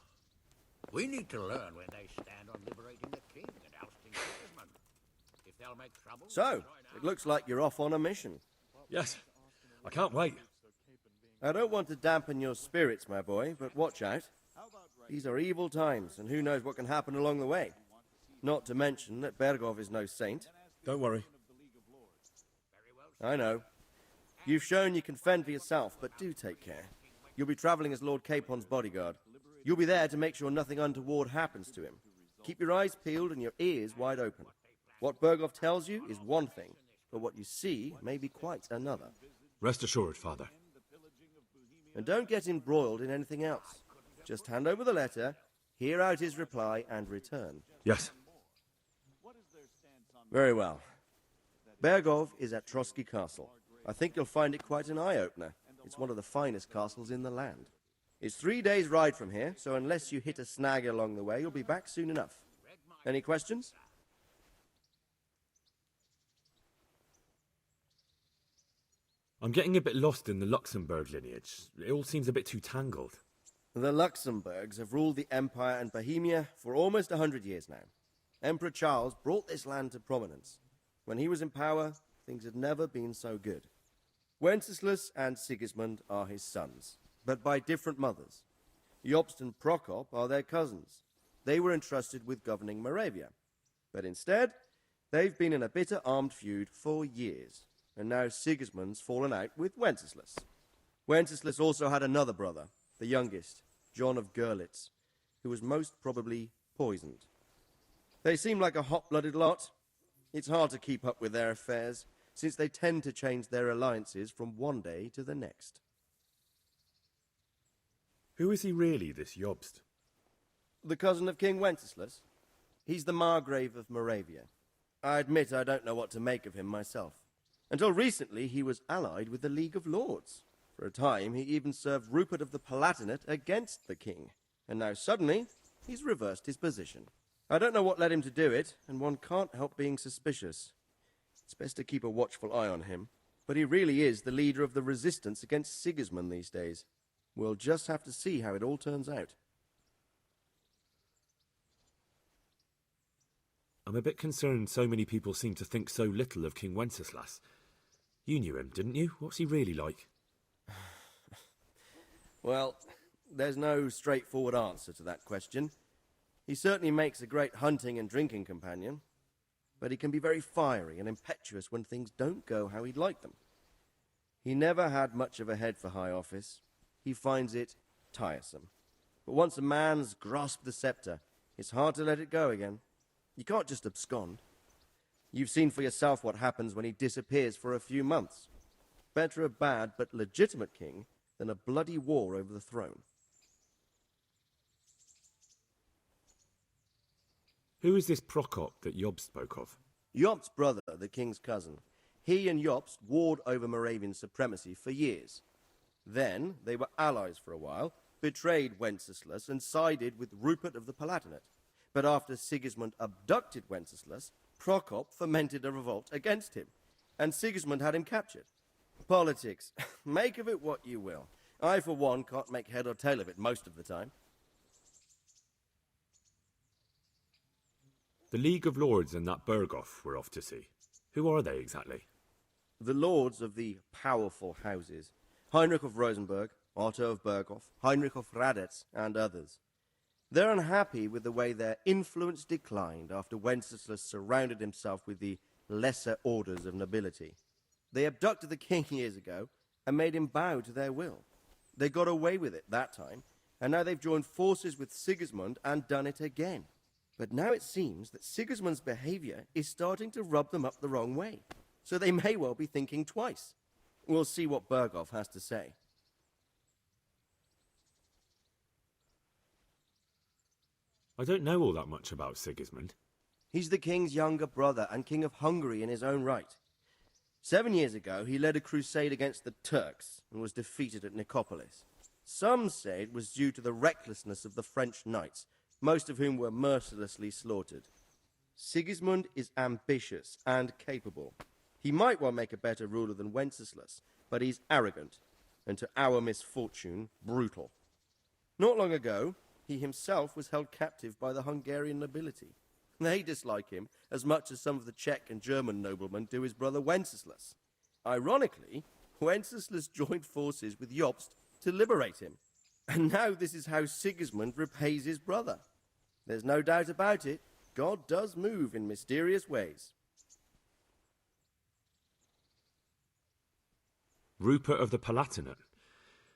We need to learn where they stand on liberating the king and ousting Sigismund. If they'll make trouble... So, it looks like you're off on a mission. Yes. I can't wait. I don't want to dampen your spirits, my boy, but watch out. These are evil times, and who knows what can happen along the way. Not to mention that Bergov is no saint. Don't worry. I know. You've shown you can fend for yourself, but do take care. You'll be traveling as Lord Capon's bodyguard. You'll be there to make sure nothing untoward happens to him. Keep your eyes peeled and your ears wide open. What Bergov tells you is one thing, but what you see may be quite another. Rest assured, Father. And don't get embroiled in anything else. Just hand over the letter, hear out his reply, and return. Yes. Very well. Bergov is at Trotsky Castle. I think you'll find it quite an eye-opener. It's one of the finest castles in the land. It's 3 days' ride from here, so unless you hit a snag along the way, you'll be back soon enough. Any questions? I'm getting a bit lost in the Luxembourg lineage. It all seems a bit too tangled. The Luxembourgs have ruled the Empire and Bohemia for almost 100 years now. Emperor Charles brought this land to prominence. When he was in power, things had never been so good. Wenceslas and Sigismund are his sons, but by different mothers. Jobst and Prokop are their cousins. They were entrusted with governing Moravia. But instead, they've been in a bitter armed feud for years, and now Sigismund's fallen out with Wenceslas. Wenceslas also had another brother, the youngest, John of Görlitz, who was most probably poisoned. They seem like a hot-blooded lot. It's hard to keep up with their affairs, since they tend to change their alliances from one day to the next. Who is he really, this Jobst? The cousin of King Wenceslas. He's the Margrave of Moravia. I admit I don't know what to make of him myself. Until recently, he was allied with the League of Lords. For a time, he even served Rupert of the Palatinate against the king. And now suddenly, he's reversed his position. I don't know what led him to do it, and one can't help being suspicious. It's best to keep a watchful eye on him, but he really is the leader of the resistance against Sigismund these days. We'll just have to see how it all turns out. I'm a bit concerned so many people seem to think so little of King Wenceslas. You knew him, didn't you? What's he really like? Well, there's no straightforward answer to that question. He certainly makes a great hunting and drinking companion, but he can be very fiery and impetuous when things don't go how he'd like them. He never had much of a head for high office. He finds it tiresome. But once a man's grasped the scepter, it's hard to let it go again. You can't just abscond. You've seen for yourself what happens when he disappears for a few months. Better a bad but legitimate king than a bloody war over the throne. Who is this Prokop that Jobst spoke of? Jobst's brother, the king's cousin. He and Jobst warred over Moravian supremacy for years. Then they were allies for a while, betrayed Wenceslas and sided with Rupert of the Palatinate. But after Sigismund abducted Wenceslas, Prokop fomented a revolt against him, and Sigismund had him captured. Politics. Make of it what you will. I, for one, can't make head or tail of it most of the time. The League of Lords and that Berghoff we're off to see. Who are they exactly? The lords of the powerful houses. Heinrich of Rosenberg, Otto of Berghoff, Heinrich of Radetz, and others. They're unhappy with the way their influence declined after Wenceslas surrounded himself with the lesser orders of nobility. They abducted the king years ago and made him bow to their will. They got away with it that time, and now they've joined forces with Sigismund and done it again. But now it seems that Sigismund's behavior is starting to rub them up the wrong way, so they may well be thinking twice. We'll see what Berghoff has to say. I don't know all that much about Sigismund. He's the king's younger brother and king of Hungary in his own right. 7 years ago, he led a crusade against the Turks and was defeated at Nicopolis. Some say it was due to the recklessness of the French knights, most of whom were mercilessly slaughtered. Sigismund is ambitious and capable. He might well make a better ruler than Wenceslas, but he's arrogant, and to our misfortune, brutal. Not long ago, he himself was held captive by the Hungarian nobility. They dislike him as much as some of the Czech and German noblemen do his brother Wenceslas. Ironically, Wenceslas joined forces with Jobst to liberate him. And now this is how Sigismund repays his brother. There's no doubt about it, God does move in mysterious ways. Rupert of the Palatinate.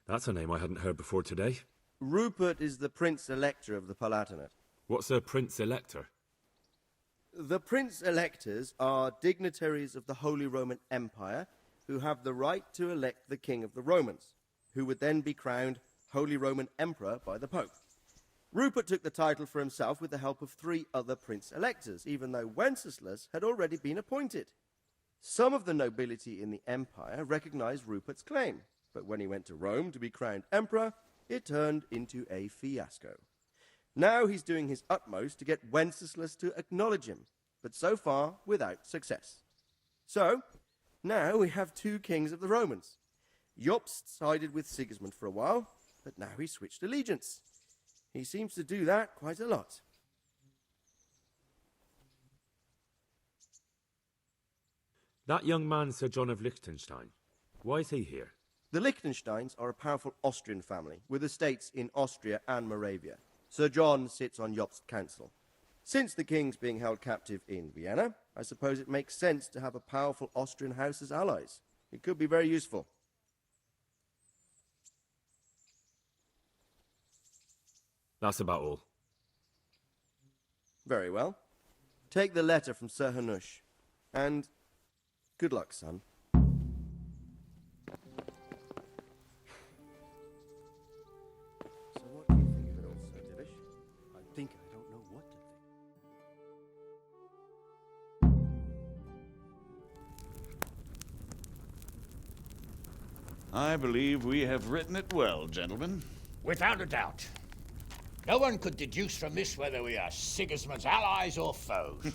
That's a name I hadn't heard before today. Rupert is the Prince-Elector of the Palatinate. What's a Prince-Elector? The Prince-Electors are dignitaries of the Holy Roman Empire who have the right to elect the King of the Romans, who would then be crowned Holy Roman Emperor by the Pope. Rupert took the title for himself with the help of 3 other Prince-Electors, even though Wenceslas had already been appointed. Some of the nobility in the empire recognized Rupert's claim, but when he went to Rome to be crowned emperor, it turned into a fiasco. Now he's doing his utmost to get Wenceslas to acknowledge him, but so far without success. So, now we have 2 kings of the Romans. Jobst sided with Sigismund for a while, but now he's switched allegiance. He seems to do that quite a lot. That young man, Sir John of Liechtenstein. Why is he here? The Liechtensteins are a powerful Austrian family with estates in Austria and Moravia. Sir John sits on Jobst's council. Since the king's being held captive in Vienna, I suppose it makes sense to have a powerful Austrian house as allies. It could be very useful. That's about all. Very well. Take the letter from Sir Hanush. And good luck, son. So what do you think of it all, Sir Divish? I think I don't know what to think. I believe we have written it well, gentlemen. Without a doubt. No one could deduce from this whether we are Sigismund's allies or foes.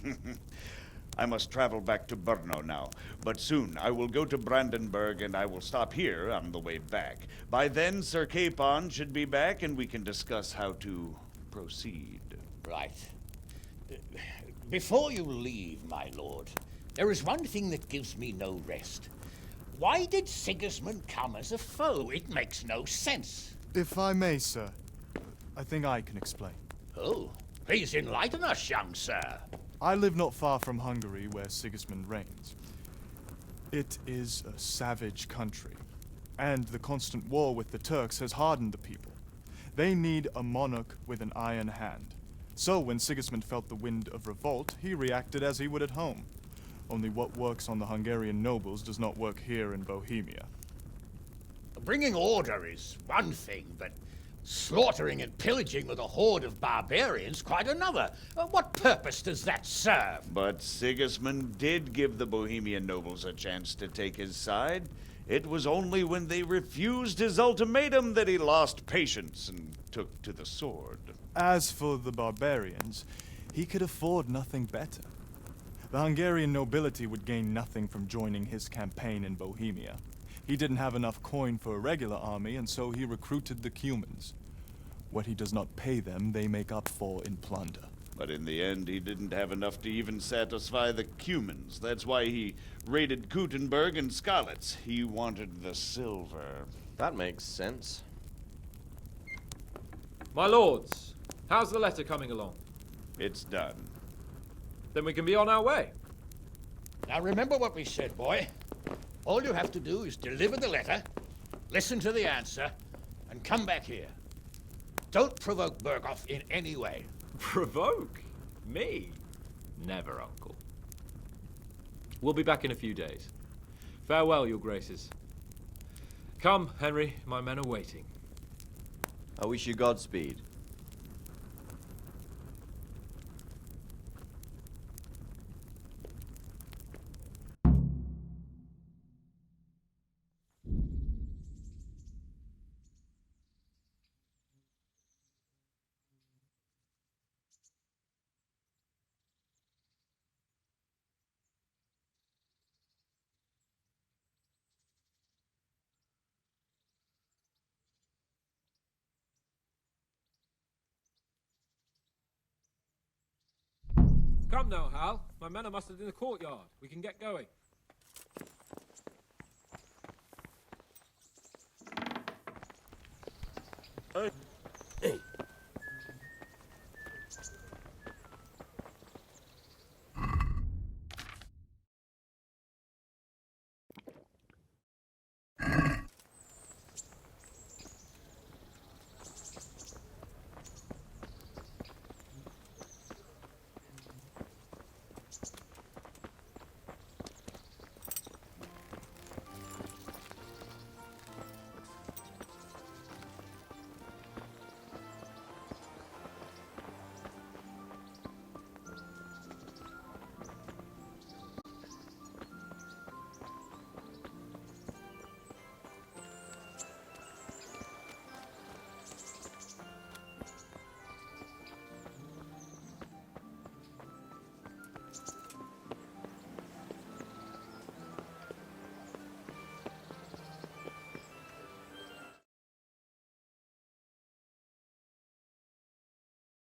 I must travel back to Brno now, but soon I will go to Brandenburg and I will stop here on the way back. By then, Sir Capon should be back and we can discuss how to proceed. Right. Before you leave, my lord, there is one thing that gives me no rest. Why did Sigismund come as a foe? It makes no sense. If I may, sir, I think I can explain. Oh, please enlighten us, young sir. I live not far from Hungary, where Sigismund reigns. It is a savage country, and the constant war with the Turks has hardened the people. They need a monarch with an iron hand. So when Sigismund felt the wind of revolt, he reacted as he would at home. Only what works on the Hungarian nobles does not work here in Bohemia. Bringing order is one thing, but slaughtering and pillaging with a horde of barbarians quite another. What purpose does that serve? But Sigismund did give the Bohemian nobles a chance to take his side. It was only when they refused his ultimatum that he lost patience and took to the sword. As for the barbarians, he could afford nothing better. The Hungarian nobility would gain nothing from joining his campaign in Bohemia. He didn't have enough coin for a regular army, and so he recruited the Cumans. What he does not pay them, they make up for in plunder. But in the end, he didn't have enough to even satisfy the Cumans. That's why he raided Gutenberg and Skalitz. He wanted the silver. That makes sense. My lords, how's the letter coming along? It's done. Then we can be on our way. Now remember what we said, boy. All you have to do is deliver the letter, listen to the answer, and come back here. Don't provoke Berghoff in any way. Provoke? Me? Never, Uncle. We'll be back in a few days. Farewell, your graces. Come, Henry. My men are waiting. I wish you Godspeed. Come now, Hal. My men are mustered in the courtyard. We can get going. Hey.